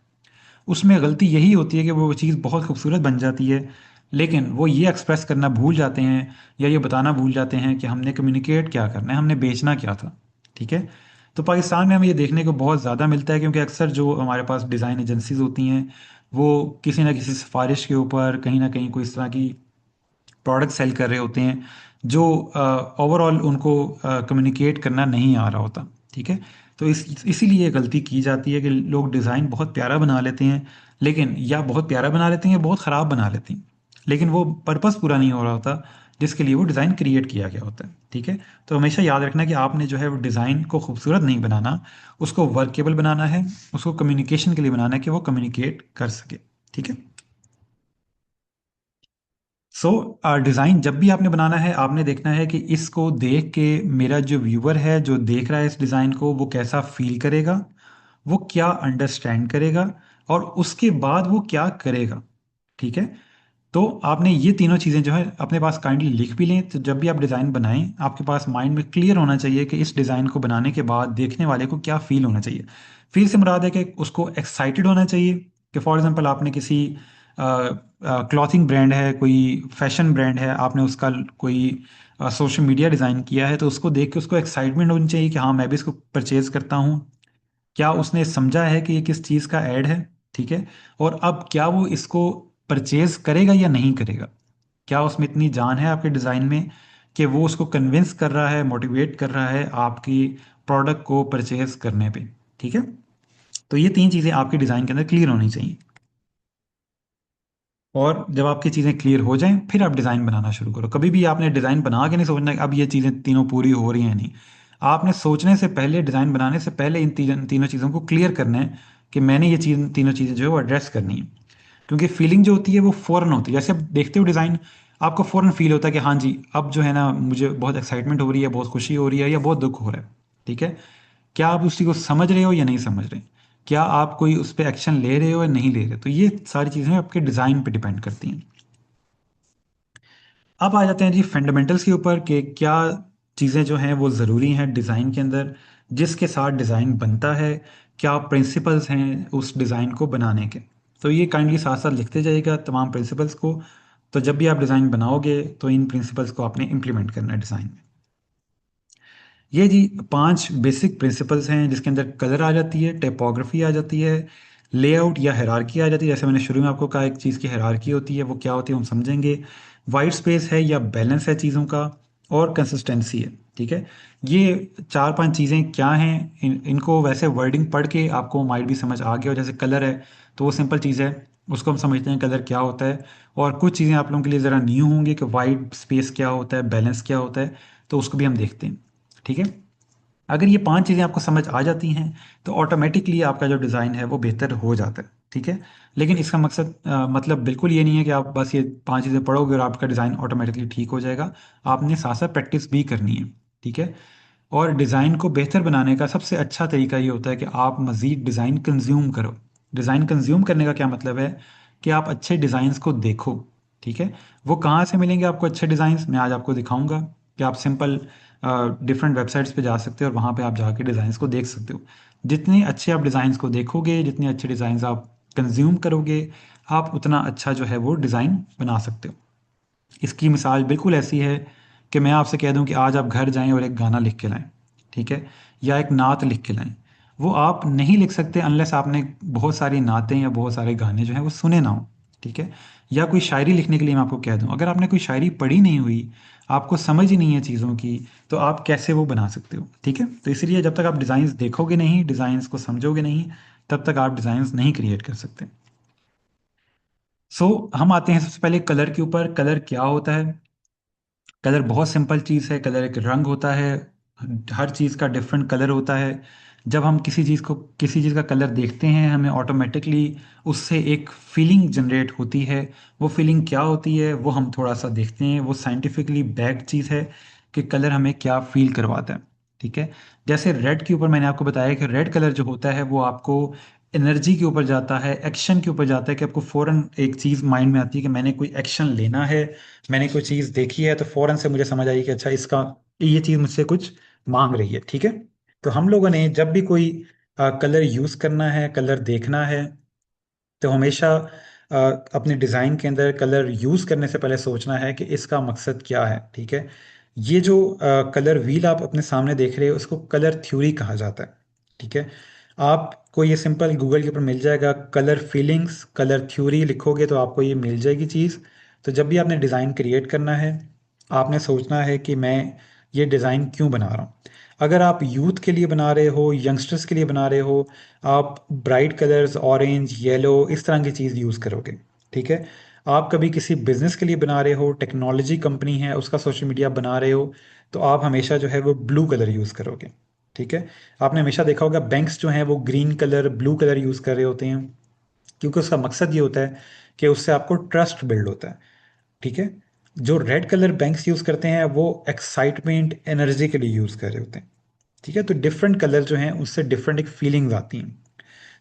उसमें गलती यही होती है कि वो चीज़ बहुत खूबसूरत बन जाती है, लेकिन वो ये एक्सप्रेस करना भूल जाते हैं या ये बताना भूल जाते हैं कि हमने कम्युनिकेट क्या करना है, हमने बेचना क्या था। ठीक है, तो पाकिस्तान में हमें ये देखने को बहुत ज़्यादा मिलता है, क्योंकि अक्सर जो हमारे पास डिज़ाइन एजेंसीज होती हैं वो किसी ना किसी सिफारिश के ऊपर कहीं ना कहीं कोई इस तरह की प्रोडक्ट सेल कर रहे होते हैं जो ओवरऑल उनको कम्युनिकेट करना नहीं आ रहा होता। ठीक है, तो इसीलिए गलती की जाती है कि लोग डिज़ाइन बहुत प्यारा बना लेते हैं, लेकिन या बहुत प्यारा बना लेते हैं या बहुत ख़राब बना लेते हैं, लेकिन वो पर्पस पूरा नहीं हो रहा होता जिसके लिए वो डिज़ाइन क्रिएट किया गया होता है। ठीक है, तो हमेशा याद रखना कि आपने जो है वो डिज़ाइन को खूबसूरत नहीं बनाना, उसको वर्केबल बनाना है, उसको कम्युनिकेशन के लिए बनाना है कि वो कम्युनिकेट कर सके। ठीक है, सो डिज़ाइन जब भी आपने बनाना है, आपने देखना है कि इसको देख के मेरा जो व्यूअर है जो देख रहा है इस डिज़ाइन को, वो कैसा फील करेगा, वो क्या अंडरस्टैंड करेगा, और उसके बाद वो क्या करेगा। ठीक है, तो आपने ये तीनों चीज़ें जो है अपने पास काइंडली लिख भी लें। तो जब भी आप डिज़ाइन बनाएं, आपके पास माइंड में क्लियर होना चाहिए कि इस डिज़ाइन को बनाने के बाद देखने वाले को क्या फील होना चाहिए। फील से मुराद है कि उसको एक्साइटेड होना चाहिए, कि फॉर एग्जांपल आपने किसी क्लॉथिंग ब्रांड है, कोई फैशन ब्रांड है, आपने उसका कोई सोशल मीडिया डिज़ाइन किया है, तो उसको देख के उसको एक्साइटमेंट होनी चाहिए कि हाँ मैं भी इसको परचेज करता हूँ। क्या उसने समझा है कि ये किस चीज़ का ऐड है। ठीक है, और अब क्या वो इसको परचेज करेगा या नहीं करेगा। क्या उसमें इतनी जान है आपके डिज़ाइन में कि वो उसको कन्विंस कर रहा है, मोटिवेट कर रहा है आपकी प्रोडक्ट को परचेज करने पे। ठीक है, तो ये तीन चीज़ें आपके डिज़ाइन के अंदर क्लियर होनी चाहिए। और जब आपकी चीज़ें क्लियर हो जाएं फिर आप डिज़ाइन बनाना शुरू करो। कभी भी आपने डिज़ाइन बना के नहीं सोचना कि अब ये चीज़ें तीनों पूरी हो रही हैं, नहीं। आपने सोचने से पहले, डिज़ाइन बनाने से पहले इन तीनों चीज़ों को क्लियर करना है कि मैंने ये तीनों चीज़ें जो है वो एड्रेस करनी है। क्योंकि फीलिंग जो होती है वो फ़ौरन होती है। जैसे आप देखते हो डिज़ाइन, आपको फ़ौरन फील होता है कि हाँ जी, अब जो है ना मुझे बहुत एक्साइटमेंट हो रही है, बहुत खुशी हो रही है या बहुत दुख हो रहा है। ठीक है, क्या आप उसी को समझ रहे हो या नहीं समझ रहे? क्या आप कोई उस पर एक्शन ले रहे हो या नहीं ले रहे? तो ये सारी चीज़ें आपके डिज़ाइन पे डिपेंड करती हैं। अब आ जाते हैं जी फंडामेंटल्स के ऊपर कि क्या चीज़ें जो हैं वो ज़रूरी हैं डिज़ाइन के अंदर, जिसके साथ डिज़ाइन बनता है। क्या प्रिंसिपल्स हैं उस डिज़ाइन को बनाने के? तो ये काइंडली साथ साथ लिखते जाइएगा तमाम प्रिंसिपल्स को। तो जब भी आप डिज़ाइन बनाओगे तो इन प्रिंसिपल्स को आपने इम्प्लीमेंट करना है डिज़ाइन में। ये जी 5 बेसिक प्रिंसिपल्स हैं, जिसके अंदर कलर आ जाती है, टाइपोग्राफी आ जाती है, लेआउट या हायरार्की आ जाती है। जैसे मैंने शुरू में आपको कहा एक चीज़ की हायरार्की होती है, वो क्या होती है हम समझेंगे। वाइट स्पेस है या बैलेंस है चीज़ों का, और कंसिस्टेंसी है। ठीक है, ये 4-5 चीज़ें क्या हैं, इनको वैसे वर्डिंग पढ़ के आपको माइट भी समझ आ गया हो। जैसे कलर है तो वो सिंपल चीज़ है, उसको हम समझते हैं कलर क्या होता है। और कुछ चीज़ें आप लोगों के लिए ज़रा न्यू होंगी कि वाइट स्पेस क्या होता है, बैलेंस क्या होता है, तो उसको भी हम देखते हैं। ठीक है, अगर ये 5 चीज़ें आपको समझ आ जाती हैं तो ऑटोमेटिकली आपका जो डिज़ाइन है वो बेहतर हो जाता है। ठीक है, लेकिन इसका मकसद मतलब बिल्कुल ये नहीं है कि आप बस ये 5 चीज़ें पढ़ोगे और आपका डिज़ाइन ऑटोमेटिकली ठीक हो जाएगा। आपने साथ साथ प्रैक्टिस भी करनी है। ठीक है, और डिज़ाइन को बेहतर बनाने का सबसे अच्छा तरीका ये होता है कि आप मज़ीद डिज़ाइन कंज्यूम करो। डिज़ाइन कंज्यूम करने का क्या मतलब है कि आप अच्छे डिज़ाइंस को देखो। ठीक है, वो कहाँ से मिलेंगे आपको अच्छे डिज़ाइंस, मैं आज आपको दिखाऊंगा कि आप सिंपल डिफरेंट वेबसाइट्स पे जा सकते हो और वहाँ पे आप जाके डिज़ाइंस को देख सकते हो। जितने अच्छे आप डिज़ाइंस को देखोगे, जितने अच्छे डिज़ाइंस आप कंज्यूम करोगे, आप उतना अच्छा जो है वो डिज़ाइन बना सकते हो। इसकी मिसाल बिल्कुल ऐसी है कि मैं आपसे कह दूं कि आज आप घर जाएं और एक गाना लिख के लाएं। ठीक है, या एक नात लिख के लाएं। वो आप नहीं लिख सकते अनलेस आपने बहुत सारी नातें या बहुत सारे गाने जो हैं वो सुने ना हो। ठीक है, या कोई शायरी लिखने के लिए मैं आपको कह दूं, अगर आपने कोई शायरी पढ़ी नहीं हुई, आपको समझ ही नहीं है चीज़ों की, तो आप कैसे वो बना सकते हो? ठीक है, तो इसलिए जब तक आप डिज़ाइंस देखोगे नहीं, डिज़ाइंस को समझोगे नहीं, तब तक आप डिज़ाइंस नहीं क्रिएट कर सकते। हम आते हैं सबसे पहले कलर के ऊपर। कलर क्या होता है? कलर बहुत सिंपल चीज़ है। कलर एक रंग होता है। हर चीज़ का डिफरेंट कलर होता है। जब हम किसी चीज़ का कलर देखते हैं, हमें ऑटोमेटिकली उससे एक फीलिंग जनरेट होती है। वो फीलिंग क्या होती है वो हम थोड़ा सा देखते हैं। वो साइंटिफिकली बैक्ड चीज़ है कि कलर हमें क्या फील करवाता है। ठीक है, जैसे रेड के ऊपर मैंने आपको बताया कि रेड कलर जो होता है वो आपको एनर्जी के ऊपर जाता है, एक्शन के ऊपर जाता है, कि आपको फौरन एक चीज़ माइंड में आती है कि मैंने कोई एक्शन लेना है। मैंने कोई चीज़ देखी है तो फौरन से मुझे समझ आई कि अच्छा इसका ये चीज़ मुझसे कुछ मांग रही है। ठीक है, तो हम लोगों ने जब भी कोई कलर यूज़ करना है, कलर देखना है, तो हमेशा अपने डिज़ाइन के अंदर कलर यूज़ करने से पहले सोचना है कि इसका मकसद क्या है। ठीक है, ये जो कलर व्हील आप अपने सामने देख रहे हो उसको कलर थ्योरी कहा जाता है। ठीक है, आपको ये सिंपल गूगल के ऊपर मिल जाएगा, कलर फीलिंग्स कलर थ्योरी लिखोगे तो आपको ये मिल जाएगी चीज़। तो जब भी आपने डिज़ाइन क्रिएट करना है, आपने सोचना है कि मैं ये डिज़ाइन क्यों बना रहा हूँ। अगर आप यूथ के लिए बना रहे हो, यंगस्टर्स के लिए बना रहे हो, आप ब्राइट कलर्स ऑरेंज येलो इस तरह की चीज़ यूज़ करोगे। ठीक है, आप कभी किसी बिजनेस के लिए बना रहे हो, टेक्नोलॉजी कंपनी है उसका सोशल मीडिया बना रहे हो, तो आप हमेशा जो है वो ब्लू कलर यूज़ करोगे। ठीक है, आपने हमेशा देखा होगा बैंक्स जो हैं वो green colour blue colour use कर रहे होते हैं, क्योंकि उसका मकसद ये होता है कि उससे आपको ट्रस्ट बिल्ड होता है। ठीक है, जो रेड कलर बैंक्स यूज़ करते हैं वो एक्साइटमेंट एनर्जी के लिए यूज़ कर रहे होते हैं। ठीक है, तो डिफरेंट कलर जो हैं उससे डिफरेंट एक फीलिंग्स आती हैं।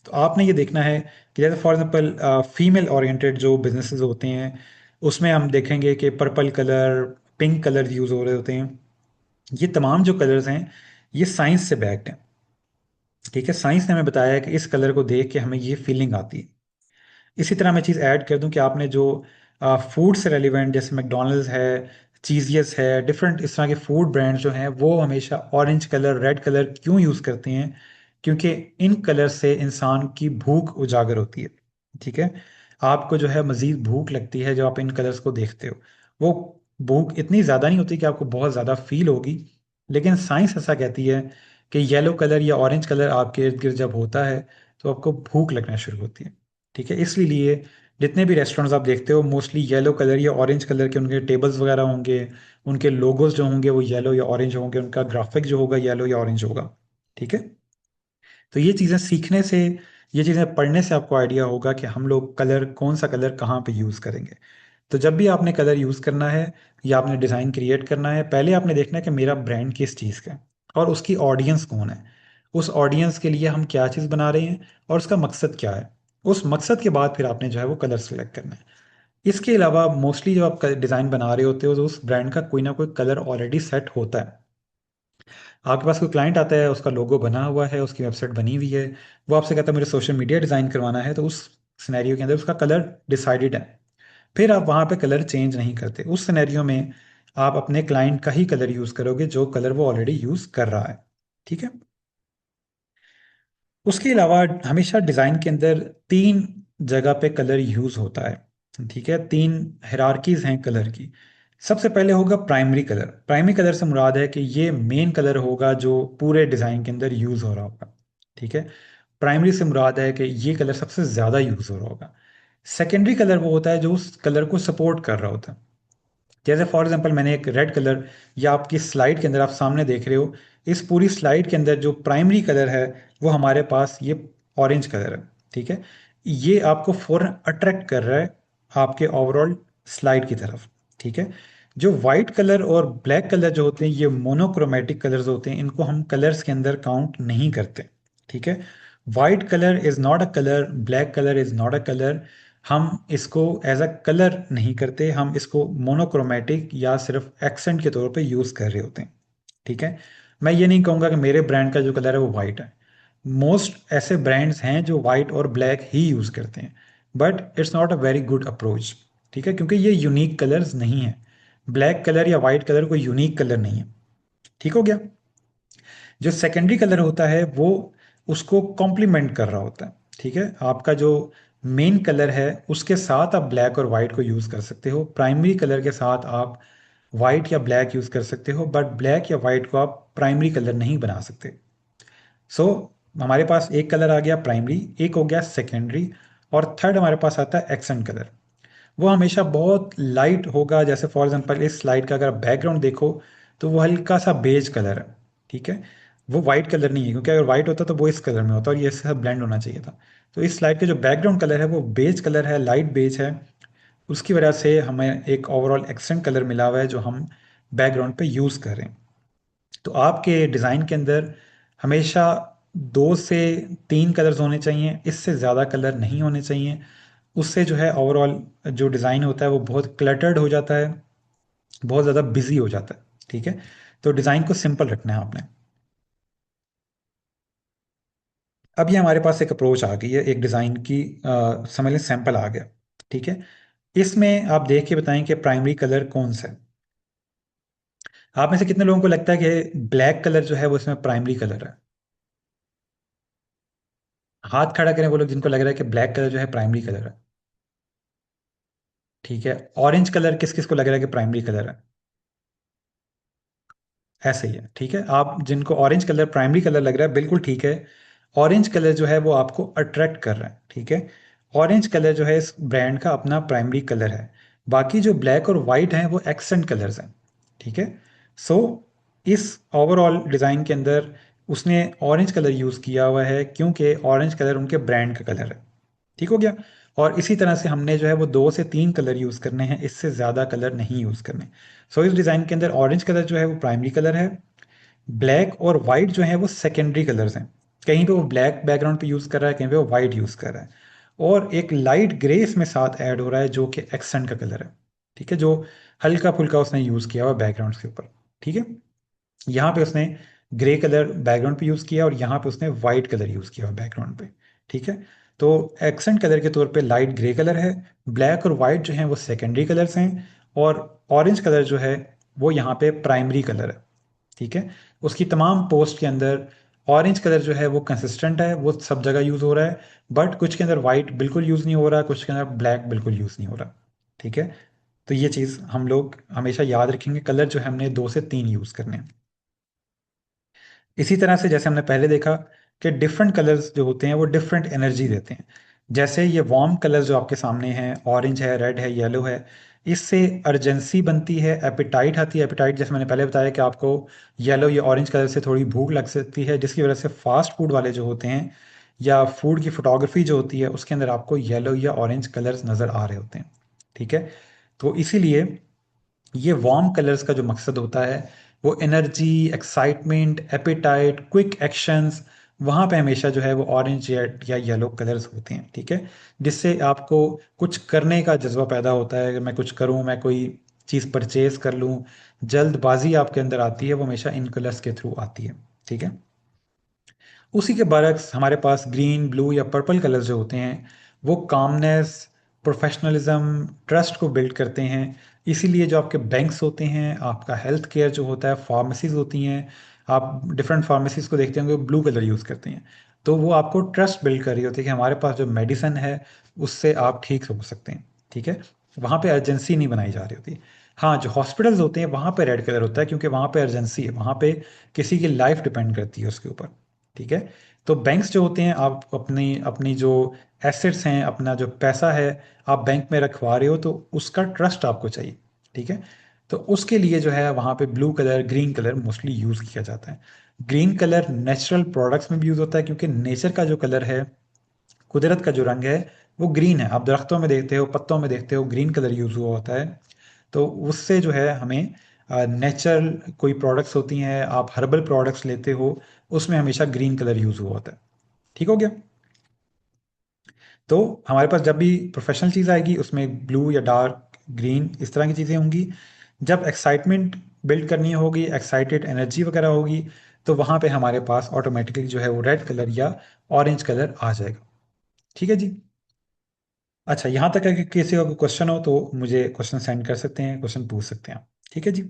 तो आपने ये देखना है कि जैसे फॉर एग्जांपल फीमेल ओरिएंटेड जो बिजनेसेस होते हैं उसमें हम देखेंगे कि purple colour pink colour use हो रहे होते हैं। ये तमाम जो कलर्स हैं ये साइंस से बैक्ड हैं। ठीक है, साइंस ने हमें बताया है कि इस कलर को देख के हमें ये फीलिंग आती है। इसी तरह मैं चीज़ ऐड कर दूं कि आपने जो फूड से रेलिवेंट जैसे मैकडोनल्ड्स है, चीज़ियस है, डिफरेंट इस तरह के फूड ब्रांड्स जो हैं वो हमेशा ऑरेंज कलर रेड कलर क्यों यूज़ करते हैं? क्योंकि इन कलर से इंसान की भूख उजागर होती है। ठीक है, आपको जो है मज़ीद भूख लगती है जब आप इन कलर्स को देखते हो। वो भूख इतनी ज़्यादा नहीं होती कि आपको बहुत ज़्यादा फील होगी, लेकिन साइंस ऐसा कहती है कि येलो कलर या ऑरेंज कलर आपके इर्द गिर्द जब होता है तो आपको भूख लगना शुरू होती है। ठीक है, इसलिए जितने भी रेस्टोरेंट्स आप देखते हो मोस्टली येलो कलर या ऑरेंज कलर के उनके टेबल्स वगैरह होंगे, उनके लोगोज जो होंगे वो येलो या ऑरेंज होंगे, उनका ग्राफिक जो होगा येलो या ऑरेंज होगा। ठीक है। तो ये चीज़ें सीखने से, ये चीज़ें पढ़ने से आपको आइडिया होगा कि हम लोग कलर, कौन सा कलर कहाँ पे यूज़ करेंगे। तो जब भी आपने कलर यूज़ करना है या आपने डिज़ाइन क्रिएट करना है, पहले आपने देखना है कि मेरा ब्रांड किस चीज़ का है और उसकी ऑडियंस कौन है, उस ऑडियंस के लिए हम क्या चीज़ बना रहे हैं और उसका मकसद क्या है। उस मकसद के बाद फिर आपने जो है वो कलर सेलेक्ट करना है। इसके अलावा मोस्टली जब आप डिज़ाइन बना रहे होते हो तो उस ब्रांड का कोई ना कोई कलर ऑलरेडी सेट होता है। आपके पास कोई क्लाइंट आता है, उसका लोगो बना हुआ है, उसकी वेबसाइट बनी हुई है, वो आपसे कहता है मुझे सोशल मीडिया डिज़ाइन करवाना है, तो उस सिनेरियो के अंदर उसका कलर डिसाइडेड है। फिर आप वहाँ पे कलर चेंज नहीं करते। उस सिनेरियो में आप अपने क्लाइंट का ही कलर यूज़ करोगे जो कलर वो ऑलरेडी यूज़ कर रहा है। ठीक है। उसके अलावा हमेशा डिज़ाइन के अंदर तीन जगह पे कलर यूज़ होता है। ठीक है। तीन हायरार्कीज हैं कलर की। सबसे पहले होगा प्राइमरी कलर। प्राइमरी कलर से मुराद है कि ये मेन कलर होगा जो पूरे डिज़ाइन के अंदर यूज़ हो रहा होगा। ठीक है। प्राइमरी से मुराद है कि ये कलर सबसे ज़्यादा यूज़ हो रहा होगा। सेकेंडरी कलर वो होता है जो उस कलर को सपोर्ट कर रहा होता है। जैसे फॉर एग्जांपल मैंने एक रेड कलर, या आपकी स्लाइड के अंदर आप सामने देख रहे हो, इस पूरी स्लाइड के अंदर जो प्राइमरी कलर है वो हमारे पास ये ऑरेंज कलर है। ठीक है। ये आपको फौरन अट्रैक्ट कर रहा है आपके ओवरऑल स्लाइड की तरफ। ठीक है। जो वाइट कलर और ब्लैक कलर जो होते हैं ये मोनोक्रोमेटिक कलर्स होते हैं, इनको हम कलर्स के अंदर काउंट नहीं करते। ठीक है। White colour is not a colour, black colour is not a colour. हम इसको एज अ कलर नहीं करते, हम इसको मोनोक्रोमेटिक या सिर्फ एक्सेंट के तौर पे यूज़ कर रहे होते हैं। ठीक है। मैं ये नहीं कहूँगा कि मेरे ब्रांड का जो कलर है वो वाइट है। मोस्ट ऐसे ब्रांड्स हैं जो वाइट और ब्लैक ही यूज़ करते हैं, but it's not a very good approach. ठीक है। क्योंकि ये यूनिक कलर्स नहीं है। ब्लैक कलर या वाइट कलर कोई यूनिक कलर नहीं है। ठीक हो गया। जो सेकेंडरी कलर होता है वो उसको कॉम्प्लीमेंट कर रहा होता है। ठीक है। आपका जो मेन कलर है उसके साथ आप ब्लैक और वाइट को यूज़ कर सकते हो, प्राइमरी कलर के साथ आप वाइट या ब्लैक यूज़ कर सकते हो, बट ब्लैक या वाइट को आप प्राइमरी कलर नहीं बना सकते। सो हमारे पास एक कलर आ गया प्राइमरी, एक हो गया सेकेंडरी, और थर्ड हमारे पास आता है एक्सेंट कलर। वो हमेशा बहुत लाइट होगा। जैसे फॉर एग्जांपल इस स्लाइड का अगर आप बैकग्राउंड देखो तो वो हल्का सा बेज कलर है। ठीक है। वो वाइट कलर नहीं है, क्योंकि अगर वाइट होता तो वो इस कलर में होता और ये इसके साथ ब्लेंड होना चाहिए था। तो इस स्लाइड का जो बैकग्राउंड कलर है वो बेज कलर है, लाइट बेज है। उसकी वजह से हमें एक ओवरऑल एक्सेंट कलर मिला हुआ है जो हम बैकग्राउंड पे यूज़ कर रहे हैं। तो आपके डिज़ाइन के अंदर हमेशा 2 से 3 कलर्स होने चाहिए, इससे ज़्यादा कलर नहीं होने चाहिए। उससे जो है ओवरऑल जो डिज़ाइन होता है वो बहुत क्लटर्ड हो जाता है, बहुत ज़्यादा बिजी हो जाता है। ठीक है। तो डिज़ाइन को सिंपल रखना है आपने। अब ये हमारे पास एक अप्रोच आ गई है एक डिज़ाइन की, समझ लें सैंपल आ गया। ठीक है। इसमें आप देख के बताएं कि प्राइमरी कलर कौन सा है। आप में से कितने लोगों को लगता है कि ब्लैक कलर जो है वो इसमें प्राइमरी कलर है? हाथ खड़ा करें वो लोग जिनको लग रहा है कि ब्लैक कलर जो है प्राइमरी कलर है। ठीक है। ऑरेंज कलर किस किस को लग रहा है कि प्राइमरी कलर है? ऐसे ही है। ठीक है। आप जिनको ऑरेंज कलर प्राइमरी कलर लग रहा है बिल्कुल ठीक है। ऑरेंज कलर जो है वो आपको अट्रैक्ट कर रहा है। ठीक है। ऑरेंज कलर जो है इस ब्रांड का अपना प्राइमरी कलर है। बाकी जो ब्लैक और वाइट हैं वो एक्सेंट कलर्स हैं। ठीक है। सो इस ओवरऑल डिज़ाइन के अंदर उसने ऑरेंज कलर यूज़ किया हुआ है क्योंकि ऑरेंज कलर उनके ब्रांड का कलर है। ठीक हो गया। और इसी तरह से हमने जो है वो 2 से 3 कलर यूज़ करने हैं, इससे ज़्यादा कलर नहीं यूज़ करने। सो इस डिज़ाइन के अंदर ऑरेंज कलर जो है वो प्राइमरी कलर है, ब्लैक और वाइट जो है वो सेकेंडरी कलर्स हैं। कहीं पे वो ब्लैक बैकग्राउंड पे यूज़ कर रहा है, कहीं पे वो वाइट यूज़ कर रहा है, और एक लाइट ग्रे इसमें साथ ऐड हो रहा है जो कि एक्सेंट का कलर है। ठीक है। जो हल्का फुल्का उसने यूज़ किया हुआ बैकग्राउंड के ऊपर। ठीक है। यहाँ पे उसने ग्रे कलर बैकग्राउंड पे यूज़ किया और यहाँ पे उसने वाइट कलर यूज़ किया हुआ बैकग्राउंड पे। ठीक है। तो एक्सेंट कलर के तौर पे लाइट ग्रे कलर है, ब्लैक और वाइट जो हैं वो सेकेंडरी कलर्स हैं, और ऑरेंज कलर जो है वो यहाँ पे प्राइमरी कलर है। ठीक है। उसकी तमाम पोस्ट के अंदर ऑरेंज कलर जो है वो कंसिस्टेंट है, वो सब जगह यूज़ हो रहा है, बट कुछ के अंदर वाइट बिल्कुल यूज़ नहीं हो रहा, कुछ के अंदर ब्लैक बिल्कुल यूज़ नहीं हो रहा। ठीक है। तो ये चीज़ हम लोग हमेशा याद रखेंगे, कलर जो है हमने 2 से 3 यूज़ करने हैं। इसी तरह से जैसे हमने पहले देखा कि डिफरेंट कलर्स जो होते हैं वो डिफरेंट एनर्जी देते हैं। जैसे ये वार्म कलर जो आपके सामने हैं, ऑरेंज है, रेड है, येलो है, इससे अर्जेंसी बनती है, एपिटाइट आती है। एपिटाइट जैसे मैंने पहले बताया कि आपको येलो या ऑरेंज कलर से थोड़ी भूख लग सकती है, जिसकी वजह से फास्ट फूड वाले जो होते हैं या फूड की फोटोग्राफी जो होती है उसके अंदर आपको येलो या ऑरेंज कलर्स नज़र आ रहे होते हैं। ठीक है, तो इसीलिए ये वार्म कलर्स का जो मकसद होता है वो energy, excitement, appetite, quick actions, वहाँ पे हमेशा जो है वो ऑरेंज या येलो कलर्स होते हैं। ठीक है, जिससे आपको कुछ करने का जज्बा पैदा होता है कि मैं कुछ करूँ, मैं कोई चीज़ परचेज कर लूँ, जल्दबाजी आपके अंदर आती है, वो हमेशा इन कलर्स के थ्रू आती है। ठीक है, उसी के बरक्स हमारे पास ग्रीन, ब्लू या पर्पल कलर्स जो होते हैं वो कामनेस, प्रोफेशनलिज्म, ट्रस्ट को बिल्ड करते हैं। इसीलिए जो आपके बैंक्स होते हैं, आपका हेल्थ केयर जो होता है, फार्मेसीज होती हैं, आप डिफरेंट फार्मेसीज को देखते होंगे ब्लू कलर यूज़ करते हैं, तो वो आपको ट्रस्ट बिल्ड कर रही होती है कि हमारे पास जो मेडिसिन है उससे आप ठीक हो सकते हैं। ठीक है, वहाँ पे अर्जेंसी नहीं बनाई जा रही होती। हाँ, जो हॉस्पिटल्स होते हैं वहाँ पे रेड कलर होता है क्योंकि वहाँ पे अर्जेंसी है, वहाँ पे किसी की लाइफ डिपेंड करती है उसके ऊपर। ठीक है, तो बैंक्स जो होते हैं, आप अपनी अपनी जो एसेट्स हैं, अपना जो पैसा है आप बैंक में रखवा रहे हो, तो उसका ट्रस्ट आपको चाहिए। ठीक है, तो उसके लिए जो है वहाँ पे blue colour, green colour mostly use किया जाता है। ग्रीन कलर नेचुरल प्रोडक्ट्स में भी यूज़ होता है क्योंकि नेचर का जो कलर है, कुदरत का जो रंग है वो ग्रीन है। आप दरख्तों में देखते हो, पत्तों में देखते हो ग्रीन कलर यूज़ हुआ होता है। तो उससे जो है हमें नेचुरल कोई प्रोडक्ट्स होती हैं, आप हर्बल प्रोडक्ट्स लेते हो, उसमें हमेशा ग्रीन कलर यूज़ हुआ होता है। ठीक हो गया, तो हमारे पास जब भी प्रोफेशनल चीज़ आएगी उसमें ब्लू या डार्क ग्रीन इस तरह की चीज़ें होंगी। जब एक्साइटमेंट बिल्ड करनी होगी, एक्साइटेड एनर्जी वगैरह होगी, तो वहाँ पे हमारे पास ऑटोमेटिकली जो है वो रेड कलर या ऑरेंज कलर आ जाएगा। ठीक है जी। अच्छा, यहाँ तक है कि किसी का कोई क्वेश्चन हो तो मुझे क्वेश्चन सेंड कर सकते हैं, क्वेश्चन पूछ सकते हैं आप। ठीक है जी।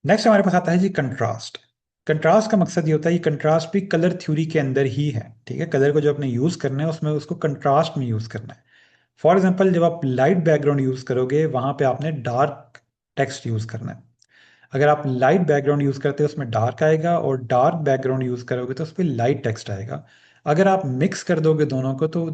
नेक्स्ट हमारे पास आता है जी कंट्रास्ट। कंट्रास्ट का मकसद ये होता है, ये कंट्रास्ट भी कलर थ्योरी के अंदर ही है। ठीक है, कलर को जो अपने यूज़ करना है उसमें उसको कंट्रास्ट में यूज़ करना है। फॉर एग्जाम्पल, जब आप लाइट बैकग्राउंड यूज़ करोगे वहाँ पे आपने डार्क टेक्स्ट यूज़ करना है। अगर आप लाइट बैकग्राउंड यूज़ करते हो उसमें डार्क आएगा, और डार्क बैकग्राउंड यूज़ करोगे तो उस पर लाइट टेक्स्ट आएगा। अगर आप मिक्स कर दोगे दोनों को तो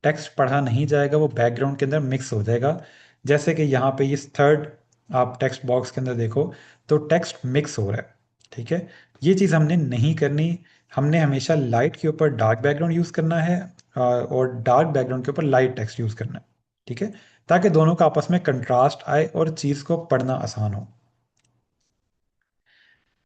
टेक्स्ट पढ़ा नहीं जाएगा, वो बैकग्राउंड के अंदर मिक्स हो जाएगा। जैसे कि यहाँ पे इस थर्ड आप टेक्स्ट बॉक्स के अंदर देखो तो टेक्स्ट मिक्स हो रहा है। ठीक है, ये चीज़ हमने नहीं करनी। हमने हमेशा लाइट के ऊपर डार्क बैकग्राउंड यूज़ करना है, और डार्क बैकग्राउंड के ऊपर लाइट टेक्स्ट यूज़ करना है। ठीक है, ताकि दोनों का आपस में कंट्रास्ट आए और चीज़ को पढ़ना आसान हो।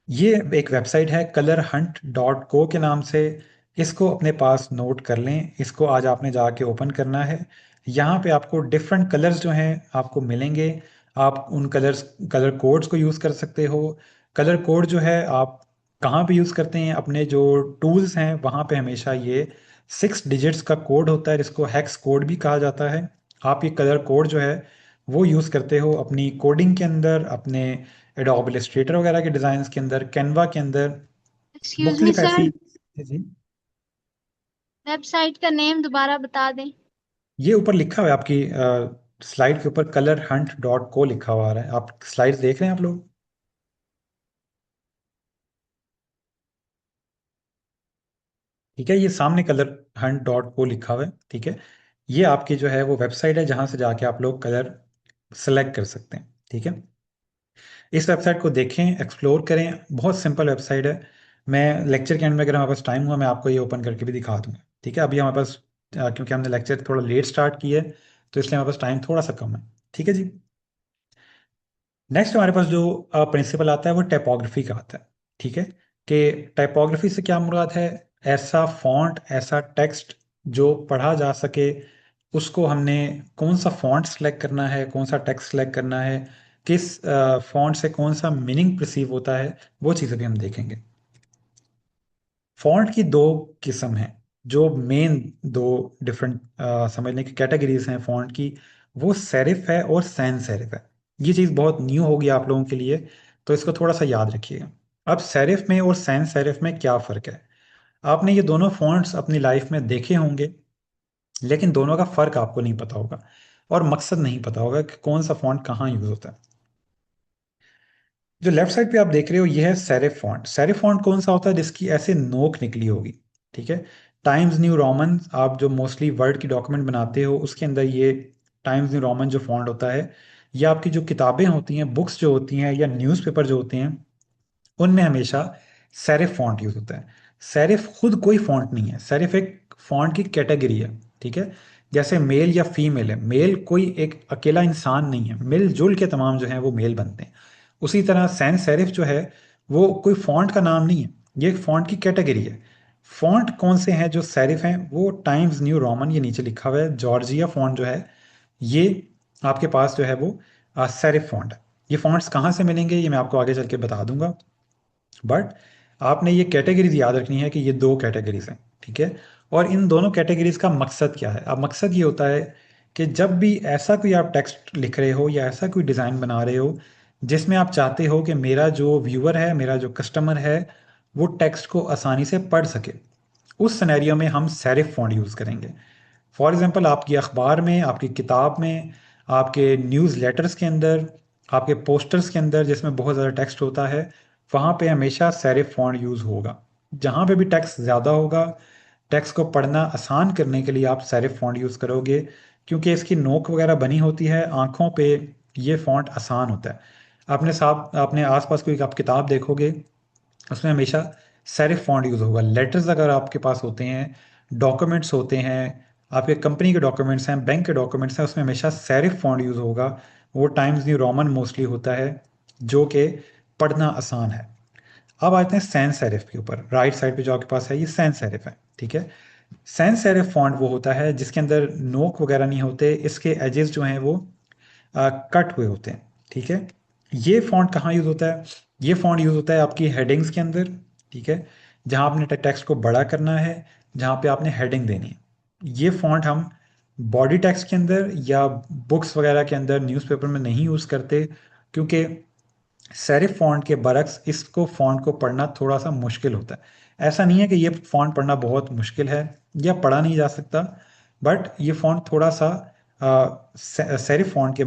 ये एक वेबसाइट है colorhunt.co के नाम से, इसको अपने पास नोट कर लें। इसको आज आपने जाके ओपन करना है। यहाँ पे आपको डिफरेंट कलर्स जो हैं आपको मिलेंगे। आप उन कलर कोड्स को यूज़ कर सकते हो। कलर कोड जो है आप कहाँ पे यूज़ करते हैं, अपने जो टूल्स हैं वहाँ पे हमेशा ये 6 डिजिट्स का कोड होता है जिसको हेक्स कोड भी कहा जाता है। आप ये कलर कोड जो है वो यूज़ करते हो अपनी कोडिंग के अंदर, अपने एडोब इलस्ट्रेटर वगैरह के डिज़ाइंस के अंदर, कैनवा के अंदर, एक्सक्यूज मी मुख्तलिफ सर, ऐसी। जी, वेबसाइट का नेम दोबारा बता दें। ये ऊपर लिखा हुआ है आपकी स्लाइड के ऊपर colorhunt.co लिखा हुआ आ रहा है। आप स्लाइड्स देख रहे हैं आप लोग? ठीक है, ये सामने colorhunt.co लिखा हुआ है। ठीक है, ये आपकी जो है वो वेबसाइट है जहाँ से जाके आप लोग कलर सेलेक्ट कर सकते हैं। ठीक है, इस वेबसाइट को देखें, एक्सप्लोर करें, बहुत सिंपल वेबसाइट है। मैं लेक्चर के एंड में अगर हमारे पास टाइम हुआ मैं आपको ये ओपन करके भी दिखा दूंगा। ठीक है, अभी हमारे पास क्योंकि हमने लेक्चर थोड़ा लेट स्टार्ट किया है तो इसलिए हमारे पास टाइम थोड़ा सा कम है। ठीक है जी। नेक्स्ट हमारे पास जो प्रिंसिपल आता है वो टाइपोग्राफी का आता है। ठीक है, कि टाइपोग्राफी से क्या मुराद है, ऐसा फॉन्ट, ऐसा टेक्स्ट जो पढ़ा जा सके, उसको हमने कौन सा फॉन्ट सेलेक्ट करना है, कौन सा टेक्स्ट सेलेक्ट करना है, किस फॉन्ट से कौन सा मीनिंग परसीव होता है, वो चीज़ अभी हम देखेंगे। फॉन्ट की दो किस्म हैं, जो मेन दो डिफरेंट समझने की कैटेगरीज हैं फॉन्ट की, वो सेरिफ है और सैन सेरिफ है। ये चीज़ बहुत न्यू होगी आप लोगों के लिए, तो इसको थोड़ा सा याद रखिएगा। अब सेरिफ में और सैन सेरिफ में क्या फ़र्क है, आपने ये दोनों फॉन्ट्स अपनी लाइफ में देखे होंगे, लेकिन दोनों का फ़र्क आपको नहीं पता होगा और मकसद नहीं पता होगा कि कौन सा फॉन्ट कहाँ यूज़ होता है। जो लेफ्ट साइड पे आप देख रहे हो ये है सेरिफ फॉन्ट। सेरिफ फॉन्ट कौन सा होता है, जिसकी ऐसे नोक निकली होगी। ठीक है, टाइम्स न्यू रोमन, आप जो मोस्टली वर्ड की डॉक्यूमेंट बनाते हो उसके अंदर ये टाइम्स न्यू रोमन जो फॉन्ट होता है, ये आपकी जो किताबें होती हैं, बुक्स जो होती हैं या न्यूज़पेपर जो होते हैं, उनमें हमेशा सेरिफ फॉन्ट यूज होता है। सेरिफ खुद कोई फॉन्ट नहीं है, सेरिफ एक फॉन्ट की कैटेगरी है, ठीक है। जैसे मेल या फीमेल है, मेल कोई एक अकेला इंसान नहीं है, मिलजुल के तमाम जो है वो मेल बनते हैं। उसी तरह सैन सेरिफ जो है वो कोई फॉन्ट का नाम नहीं है, ये एक फॉन्ट की कैटेगरी है। फॉन्ट कौन से हैं जो सेरिफ हैं? वो टाइम्स न्यू रोमन, ये नीचे लिखा हुआ है, जॉर्जिया फॉन्ट जो है ये आपके पास जो है वो सेरिफ फॉन्ट है। ये फॉन्ट्स कहाँ से मिलेंगे ये मैं आपको आगे चल के बता दूंगा, बट आपने ये कैटेगरीज याद रखनी है कि ये दो कैटेगरीज हैं, ठीक है। और इन दोनों कैटेगरीज का मकसद क्या है? अब मकसद ये होता है कि जब भी ऐसा कोई आप टेक्स्ट लिख रहे हो या ऐसा कोई डिज़ाइन बना रहे हो जिसमें आप चाहते हो कि मेरा जो व्यूअर है, मेरा जो कस्टमर है, वो टेक्स्ट को आसानी से पढ़ सके, उस सिनेरियो में हम सेरिफ फॉन्ट यूज़ करेंगे। फॉर एग्जांपल आपकी अखबार में, आपकी किताब में, आपके न्यूज़ लेटर्स के अंदर, आपके पोस्टर्स के अंदर जिसमें बहुत ज़्यादा टेक्स्ट होता है, वहाँ पे हमेशा सेरिफ फॉन्ट यूज़ होगा। जहाँ पे भी टेक्स्ट ज़्यादा होगा, टेक्स्ट को पढ़ना आसान करने के लिए आप सेरिफ फॉन्ट यूज़ करोगे, क्योंकि इसकी नोक वगैरह बनी होती है आँखों पे, ये फॉन्ट आसान होता है। आपने आसपास कोई आप किताब देखोगे, उसमें हमेशा सेरिफ फॉन्ट यूज़ होगा। लेटर्स अगर आपके पास होते हैं, डॉक्यूमेंट्स होते हैं, आपके कंपनी के डॉक्यूमेंट्स हैं, बैंक के डॉक्यूमेंट्स हैं, उसमें हमेशा सेरिफ फॉन्ट यूज़ होगा। वो टाइम्स न्यू रोमन मोस्टली होता है, जो कि पढ़ना आसान है। अब आते हैं सैंस सेरिफ के ऊपर। राइट साइड पे जो आपके पास है ये सैंस सेरिफ है, ठीक है। सैंस सेरिफ फॉन्ट वो होता है जिसके अंदर नोक वगैरह नहीं होते, इसके एजेस जो हैं वो कट हुए होते हैं, ठीक है। ये फॉन्ट कहाँ यूज़ होता है? ये फॉन्ट यूज़ होता है आपकी हेडिंग्स के अंदर, ठीक है। जहाँ आपने टेक्स्ट को बड़ा करना है, जहाँ पे आपने हेडिंग देनी है, ये फॉन्ट हम बॉडी टेक्स्ट के अंदर या बुक्स वगैरह के अंदर, न्यूज़पेपर में नहीं यूज़ करते, क्योंकि सेरिफ फॉन्ट के बरक्स इसको फॉन्ट को पढ़ना थोड़ा सा मुश्किल होता है। ऐसा नहीं है कि ये फॉन्ट पढ़ना बहुत मुश्किल है या पढ़ा नहीं जा सकता, बट ये फॉन्ट थोड़ा सा सेरिफ फॉन्ट के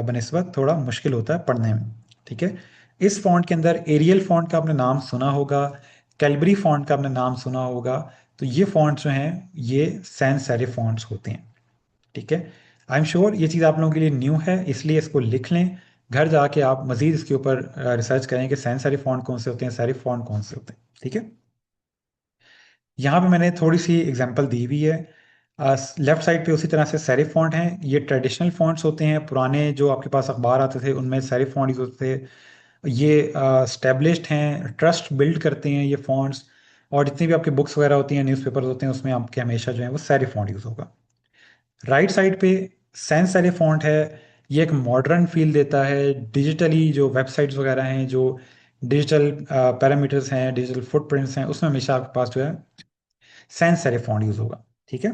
बनिस्बत थोड़ा मुश्किल होता है पढ़ने में, ठीक है। इस फॉन्ट के अंदर एरियल फॉन्ट का आपने नाम सुना होगा, कैलबरी फॉन्ट का आपने नाम सुना होगा। तो ये फॉन्ट जो हैं ये सैंस सेरिफ फॉन्ट्स होते हैं, ठीक है। आई एम श्योर ये चीज़ आप लोगों के लिए न्यू है, इसलिए इसको लिख लें। घर जाके आप मजीद इसके ऊपर रिसर्च करें कि सैंस सेरिफ फॉन्ट कौन से होते हैं, सेरिफ फॉन्ट कौन से होते हैं, ठीक है। यहाँ पे मैंने थोड़ी सी एग्जांपल दी हुई है। लेफ्ट साइड पे उसी तरह से सेरिफ फॉन्ट हैं, ये ट्रेडिशनल फॉन्ट्स होते हैं, पुराने जो आपके पास अखबार आते थे उनमें सेरिफ फॉन्ट यूज होते थे। ये स्टेब्लिश्ड हैं, ट्रस्ट बिल्ड करते हैं ये फॉन्ट्स, और जितनी भी आपकी बुक्स वगैरह होती हैं, न्यूज़पेपर होते हैं, उसमें आपके हमेशा जो है वो सेरिफ फॉन्ट यूज़ होगा। राइट साइड पे सैंस सेरिफ फॉन्ट है, ये एक मॉडर्न फील देता है। डिजिटली जो वेबसाइट्स वगैरह हैं, जो डिजिटल पैरामीटर्स हैं, डिजिटल फुटप्रिंट्स हैं, उसमें हमेशा आपके पास जो है सैंस सेरिफ फॉन्ट यूज़ होगा, ठीक है।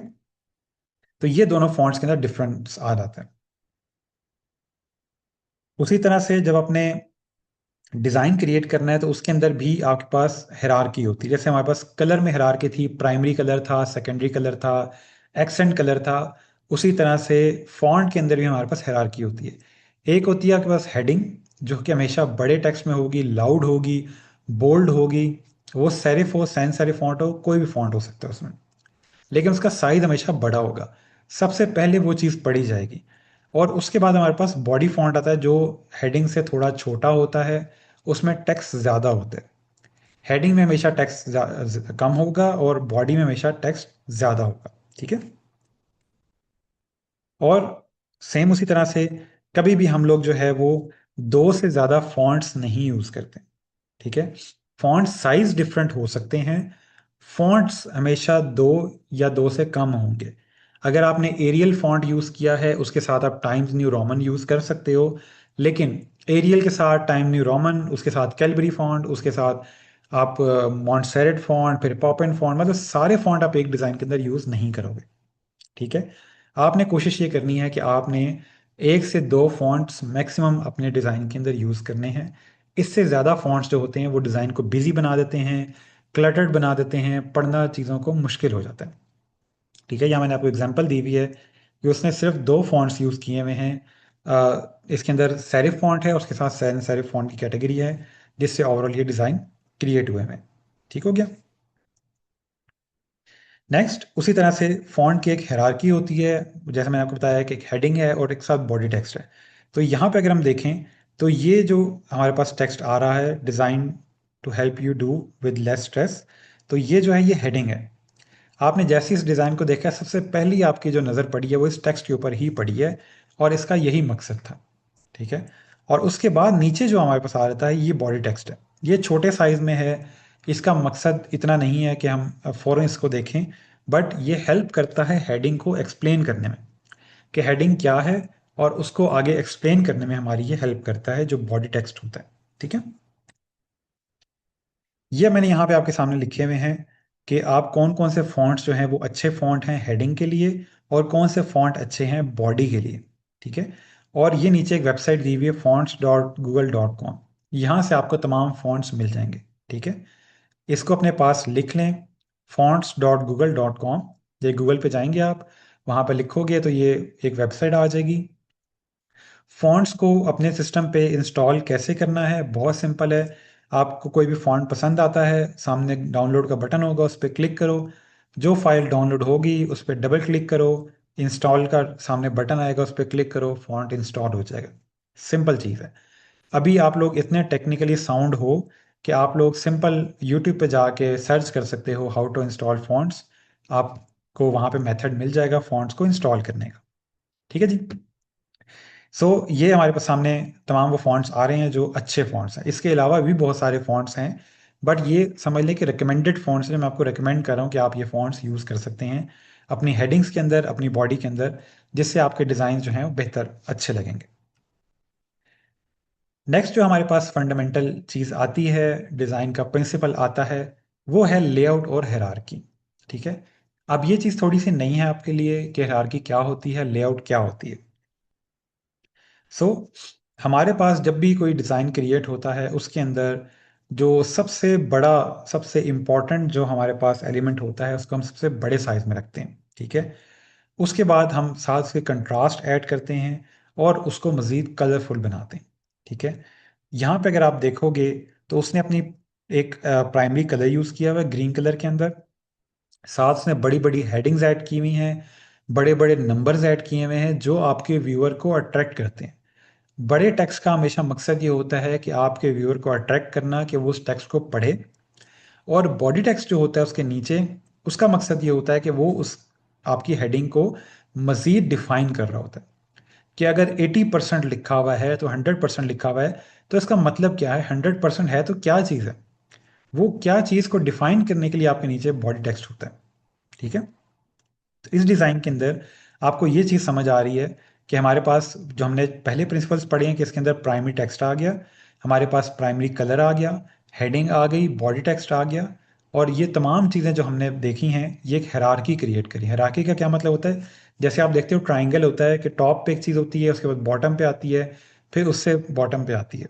तो ये दोनों फॉन्ट्स के अंदर डिफरेंस आ जाता है। उसी तरह से जब आपने डिज़ाइन क्रिएट करना है तो उसके अंदर भी आपके पास हायरार्की होती है। जैसे हमारे पास कलर में हायरार्की थी, प्राइमरी कलर था, सेकेंडरी कलर था, एक्सेंट कलर था, उसी तरह से फॉन्ट के अंदर भी हमारे पास हायरार्की होती है। एक होती है आपके पास हेडिंग, जो कि हमेशा बड़े टेक्स्ट में होगी, लाउड होगी, बोल्ड होगी। वो सेरिफ हो, सैंस सेरिफ फॉन्ट हो, कोई भी फॉन्ट हो सकता है उसमें, लेकिन उसका साइज हमेशा बड़ा होगा। सबसे पहले वो चीज़ पढ़ी जाएगी। और उसके बाद हमारे पास बॉडी फॉन्ट आता है, जो हेडिंग से थोड़ा छोटा होता है, उसमें टेक्स्ट ज़्यादा होता है। हेडिंग में हमेशा टेक्स्ट कम होगा और बॉडी में हमेशा टेक्स्ट ज़्यादा होगा, ठीक है। और सेम उसी तरह से कभी भी हम लोग जो है वो दो से ज़्यादा फॉन्ट्स नहीं यूज़ करते, ठीक है। फॉन्ट साइज डिफरेंट हो सकते हैं, फॉन्ट्स हमेशा दो या दो से कम होंगे। अगर आपने एरियल फॉन्ट यूज़ किया है उसके साथ आप टाइम्स न्यू रोमन यूज़ कर सकते हो, लेकिन एरियल के साथ टाइम न्यू रोमन, उसके साथ कैलबरी फॉन्ट, उसके साथ आप मॉन्टसेरेट फॉन्ट, फिर पॉपिन फॉन्ट, मतलब सारे फॉन्ट आप एक डिज़ाइन के अंदर यूज़ नहीं करोगे, ठीक है। आपने कोशिश ये करनी है कि आपने एक से दो फॉन्ट्स मैक्सिमम अपने डिज़ाइन के अंदर यूज़ करने हैं। इससे ज़्यादा फॉन्ट्स जो होते हैं वो डिज़ाइन को बिजी बना देते हैं, क्लटर्ड बना देते हैं, पढ़ना चीज़ों को मुश्किल हो जाता है, ठीक है। यहाँ मैंने आपको एग्जांपल दी हुई है कि उसने सिर्फ दो फॉन्ट्स यूज़ किए हुए हैं। इसके अंदर सेरिफ फॉन्ट है, उसके साथ सैन सेरिफ फॉन्ट की कैटेगरी है, जिससे ओवरऑल ये डिज़ाइन क्रिएट हुए हैं। ठीक हो गया। नेक्स्ट उसी तरह से फॉन्ट की एक हायरार्की होती है, जैसे मैंने आपको बताया कि एक हेडिंग है और एक साथ बॉडी टेक्स्ट है। तो यहाँ पे अगर हम देखें तो ये जो हमारे पास टेक्स्ट आ रहा है, design to help you do with less stress, तो ये जो है ये हेडिंग है। आपने जैसे इस डिज़ाइन को देखा, सबसे पहली आपकी जो नज़र पड़ी है वो इस टेक्स्ट के ऊपर ही पड़ी है, और इसका यही मकसद था। ठीक है, और उसके बाद नीचे जो हमारे पास आ रहा है ये बॉडी टेक्स्ट है। ये छोटे साइज में है, इसका मकसद इतना नहीं है कि हम फ़ौरन इसको देखें, बट ये हेल्प करता है हेडिंग को एक्सप्लेन करने में कि हेडिंग क्या है, और उसको आगे एक्सप्लेन करने में हमारी ये हेल्प करता है जो बॉडी टेक्स्ट होता है। ठीक है, ये मैंने यहाँ पे आपके सामने लिखे हुए हैं कि आप कौन कौन से फॉन्ट्स जो हैं वो अच्छे फॉन्ट हैं हेडिंग के लिए, और कौन से फॉन्ट अच्छे हैं बॉडी के लिए। ठीक है, और ये नीचे एक वेबसाइट दी हुई है fonts.google.com, यहाँ से आपको तमाम फॉन्ट्स मिल जाएंगे। ठीक है, इसको अपने पास लिख लें, fonts.google.com। ये गूगल पे जाएंगे आप, वहाँ पे लिखोगे तो ये एक वेबसाइट आ जाएगी। फॉन्ट्स को अपने सिस्टम पे इंस्टॉल कैसे करना है, बहुत सिंपल है। आपको कोई भी फॉन्ट पसंद आता है, सामने डाउनलोड का बटन होगा, उस पर क्लिक करो, जो फाइल डाउनलोड होगी उस पर डबल क्लिक करो, इंस्टॉल का सामने बटन आएगा, उस पर क्लिक करो, फॉन्ट इंस्टॉल हो जाएगा। सिंपल चीज़ है। अभी आप लोग इतने टेक्निकली साउंड हो कि आप लोग सिंपल यूट्यूब पे जाके सर्च कर सकते हो हाउ टू इंस्टॉल फॉन्ट्स, आपको वहाँ पे मेथड मिल जाएगा फॉन्ट्स को इंस्टॉल करने का। ठीक है जी। ये हमारे पास सामने तमाम वो फॉन्ट्स आ रहे हैं जो अच्छे फॉन्ट्स हैं। इसके अलावा भी बहुत सारे फॉन्ट्स हैं, बट ये समझ लें कि रिकमेंडेड फॉन्ट्स हैं, मैं आपको रिकमेंड कर रहा हूँ कि आप ये फॉन्ट्स यूज़ कर सकते हैं अपनी हेडिंग्स के अंदर, अपनी बॉडी के अंदर, जिससे आपके डिज़ाइन जो हैं वो बेहतर अच्छे लगेंगे। नेक्स्ट जो हमारे पास फंडामेंटल चीज़ आती है, डिज़ाइन का प्रिंसिपल आता है, वो है लेआउट और हायरार्की। ठीक है, अब ये चीज़ थोड़ी सी नई है आपके लिए कि हायरार्की क्या होती है, लेआउट क्या होती है। सो हमारे पास जब भी कोई डिज़ाइन क्रिएट होता है उसके अंदर जो सबसे बड़ा, सबसे इम्पॉर्टेंट जो हमारे पास एलिमेंट होता है उसको हम सबसे बड़े साइज में रखते हैं। ठीक है, उसके बाद हम साथ उसके कंट्रास्ट ऐड करते हैं और उसको मज़ीद कलरफुल बनाते हैं। ठीक है, यहाँ पे अगर आप देखोगे तो उसने अपनी एक प्राइमरी कलर यूज़ किया हुआ है ग्रीन कलर के अंदर, साथ उसने बड़ी बड़ी हेडिंग्स ऐड की हुई हैं, बड़े बड़े नंबर्स ऐड किए हुए हैं जो आपके व्यूअर को अट्रैक्ट करते हैं। बड़े टेक्स्ट का हमेशा मकसद ये होता है कि आपके व्यूअर को अट्रैक्ट करना, कि वो उस टेक्स्ट को पढ़े। और बॉडी टेक्स्ट जो होता है उसके नीचे, उसका मकसद ये होता है कि वो उस आपकी हेडिंग को मज़ीद डिफाइन कर रहा होता है। कि अगर 80% लिखा हुआ है तो 100% लिखा हुआ है, तो इसका मतलब क्या है, 100% है तो क्या चीज़ है, वो क्या चीज़ को डिफाइन करने के लिए आपके नीचे बॉडी टेक्स्ट होता है। ठीक है, तो इस डिज़ाइन के अंदर आपको ये चीज़ समझ आ रही है कि हमारे पास जो हमने पहले प्रिंसिपल्स पढ़े हैं कि इसके अंदर प्राइमरी टेक्स्ट आ गया, हमारे पास प्राइमरी कलर आ गया, हेडिंग आ गई, बॉडी टेक्स्ट आ गया, और ये तमाम चीज़ें जो हमने देखी हैं ये एक हायरार्की क्रिएट करी। हायरार्की का क्या मतलब होता है, जैसे आप देखते हो ट्राइंगल होता है कि टॉप पे एक चीज़ होती है, उसके बाद बॉटम पे आती है, फिर उससे बॉटम पे आती है।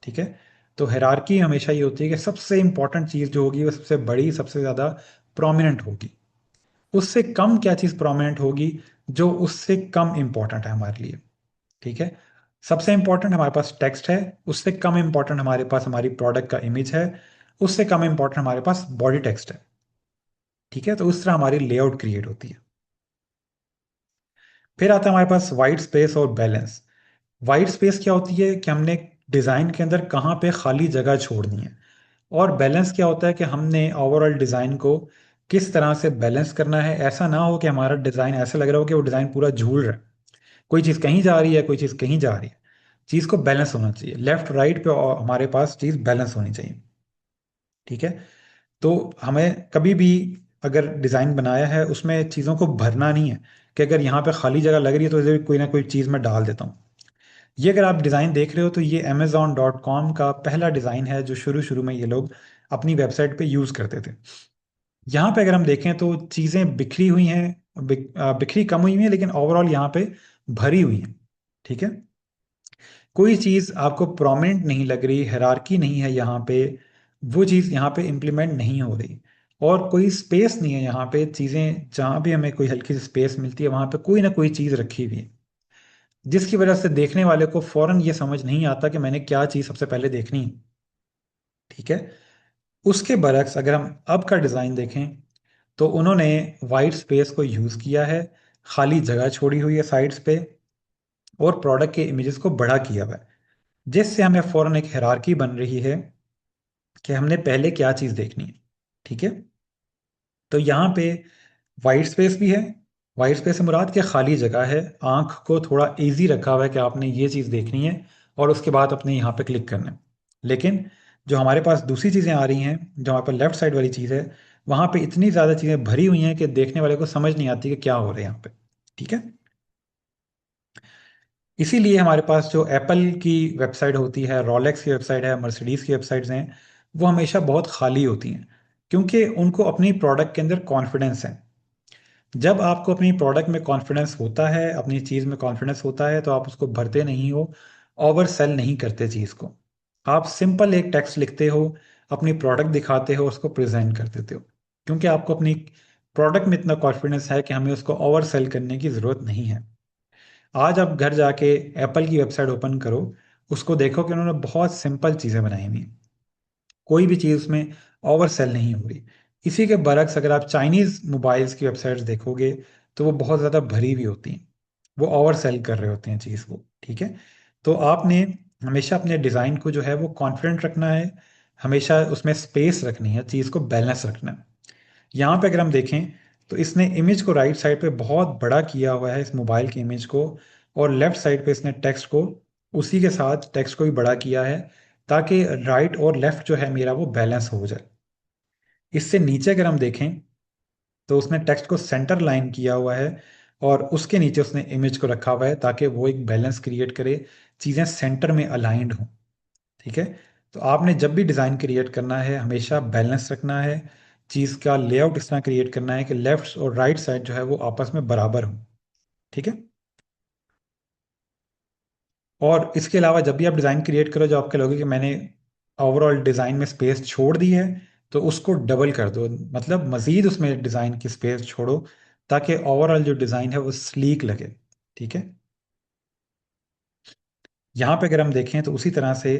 ठीक है, तो हायरार्की हमेशा ये होती है कि सबसे इंपॉर्टेंट चीज़ जो होगी वो सबसे बड़ी, सबसे ज़्यादा प्रोमिनेंट होगी, उससे कम क्या चीज़ प्रोमिनेंट होगी जो उससे कम इंपॉर्टेंट है हमारे लिए। ठीक है, सबसे इंपॉर्टेंट हमारे पास टेक्स्ट है, उससे कम इंपॉर्टेंट हमारे पास हमारी प्रोडक्ट का इमेज है, उससे कम इंपॉर्टेंट हमारे पास बॉडी टेक्स्ट है। ठीक है, तो उस तरह हमारी लेआउट क्रिएट होती है। फिर आता है हमारे पास वाइट स्पेस और बैलेंस। वाइट स्पेस क्या होती है कि हमने डिज़ाइन के अंदर कहाँ पे खाली जगह छोड़नी है, और बैलेंस क्या होता है कि हमने ओवरऑल डिज़ाइन को किस तरह से बैलेंस करना है। ऐसा ना हो कि हमारा डिज़ाइन ऐसा लग रहा हो कि वो डिज़ाइन पूरा झूल रहा है, कोई चीज़ कहीं जा रही है, कोई चीज़ कहीं जा रही है। चीज़ को बैलेंस होना चाहिए, लेफ्ट राइट पे हमारे पास चीज़ बैलेंस होनी चाहिए। ठीक है, तो हमें कभी भी अगर डिज़ाइन बनाया है उसमें चीज़ों को भरना नहीं है कि अगर यहाँ पे खाली जगह लग रही है तो इधर कोई ना कोई चीज़ मैं डाल देता हूँ। ये अगर आप डिज़ाइन देख रहे हो तो ये Amazon.com का पहला डिज़ाइन है जो शुरू शुरू में ये लोग अपनी वेबसाइट पे यूज़ करते थे। यहाँ पे अगर हम देखें तो चीज़ें बिखरी हुई हैं, बिखरी कम हुई हैं, लेकिन ओवरऑल यहाँ पे भरी हुई हैं। ठीक है, कोई चीज़ आपको प्रोमिनेंट नहीं लग रही, हायरार्की नहीं है यहाँ पे, वो चीज़ यहाँ पे इम्प्लीमेंट नहीं हो रही, और कोई स्पेस नहीं है यहाँ पे। चीज़ें जहाँ भी हमें कोई हल्की सी स्पेस मिलती है वहाँ पे कोई ना कोई चीज़ रखी हुई है, जिसकी वजह से देखने वाले को फौरन ये समझ नहीं आता कि मैंने क्या चीज़ सबसे पहले देखनी है। ठीक है, उसके बरक्स अगर हम अब का डिज़ाइन देखें तो उन्होंने वाइट स्पेस को यूज़ किया है, खाली जगह छोड़ी हुई है साइड्स पे, और प्रोडक्ट के इमेजेस को बड़ा किया हुआ है, जिससे हमें फौरन एक हायरार्की बन रही है कि हमने पहले क्या चीज़ देखनी है। ठीक है, तो यहाँ पे वाइट स्पेस भी है। वाइट स्पेस से मुराद क्या, खाली जगह है, आंख को थोड़ा इजी रखा हुआ है कि आपने ये चीज़ देखनी है और उसके बाद अपने यहाँ पे क्लिक करना है। लेकिन जो हमारे पास दूसरी चीज़ें आ रही हैं, जो हमारे पास लेफ्ट साइड वाली चीज़ है, वहाँ पे इतनी ज़्यादा चीज़ें भरी हुई हैं कि देखने वाले को समझ नहीं आती कि क्या हो रहा है यहाँ पे। ठीक है, इसीलिए हमारे पास जो एप्पल की वेबसाइट होती है, रोलेक्स की वेबसाइट है, मर्सिडीज़ की वेबसाइट्स हैं, वो हमेशा बहुत खाली होती हैं, क्योंकि उनको अपनी प्रोडक्ट के अंदर कॉन्फिडेंस है। जब आपको अपनी प्रोडक्ट में कॉन्फिडेंस होता है, अपनी चीज़ में कॉन्फिडेंस होता है, तो आप उसको भरते नहीं हो, ओवर सेल नहीं करते चीज़ को। आप सिंपल एक टेक्स्ट लिखते हो, अपनी प्रोडक्ट दिखाते हो, उसको प्रेजेंट कर देते हो, क्योंकि आपको अपनी प्रोडक्ट में इतना कॉन्फिडेंस है कि हमें उसको ओवर सेल करने की ज़रूरत नहीं है। आज आप घर जाके एप्पल की वेबसाइट ओपन करो, उसको देखो कि उन्होंने बहुत सिंपल चीज़ें बनाई हुई हैं, कोई भी चीज़ उसमें ओवर सेल नहीं हो रही। इसी के बरक्स अगर आप चाइनीज़ मोबाइल्स की वेबसाइट्स देखोगे, तो वो बहुत ज़्यादा भरी हुई होती हैं, वो ओवर सेल कर रहे होते हैं चीज़ को। ठीक है, तो आपने हमेशा अपने डिज़ाइन को जो है वो कॉन्फिडेंट रखना है, हमेशा उसमें स्पेस रखनी है, चीज़ को बैलेंस रखना है। यहाँ पे अगर हम देखें, तो इसने इमेज को राइट साइड पे बहुत बड़ा किया हुआ है, इस मोबाइल की इमेज को, और लेफ्ट साइड पे इसने टेक्स्ट को, उसी के साथ टेक्स्ट को भी बड़ा किया है, ताकि राइट और लेफ्ट जो है मेरा वो बैलेंस हो जाए। इससे नीचे अगर हम देखें, तो उसने टेक्स्ट को सेंटर लाइन किया हुआ है, और उसके नीचे उसने इमेज को रखा हुआ है ताकि वो एक बैलेंस क्रिएट करे, चीज़ें सेंटर में अलाइंड हों। ठीक है, तो आपने जब भी डिज़ाइन क्रिएट करना है, हमेशा बैलेंस रखना है, चीज़ का लेआउट इस तरह क्रिएट करना है कि लेफ्ट और राइट साइड जो है वो आपस में बराबर हो। ठीक है, और इसके अलावा जब भी आप डिज़ाइन क्रिएट करो, जो आपके लोगे कि मैंने ओवरऑल डिज़ाइन में स्पेस छोड़ दी है, तो उसको डबल कर दो, मतलब मज़ीद उसमें डिज़ाइन की स्पेस छोड़ो, ताकि ओवरऑल जो डिज़ाइन है वो स्लीक लगे। ठीक है, यहाँ पे अगर हम देखें, तो उसी तरह से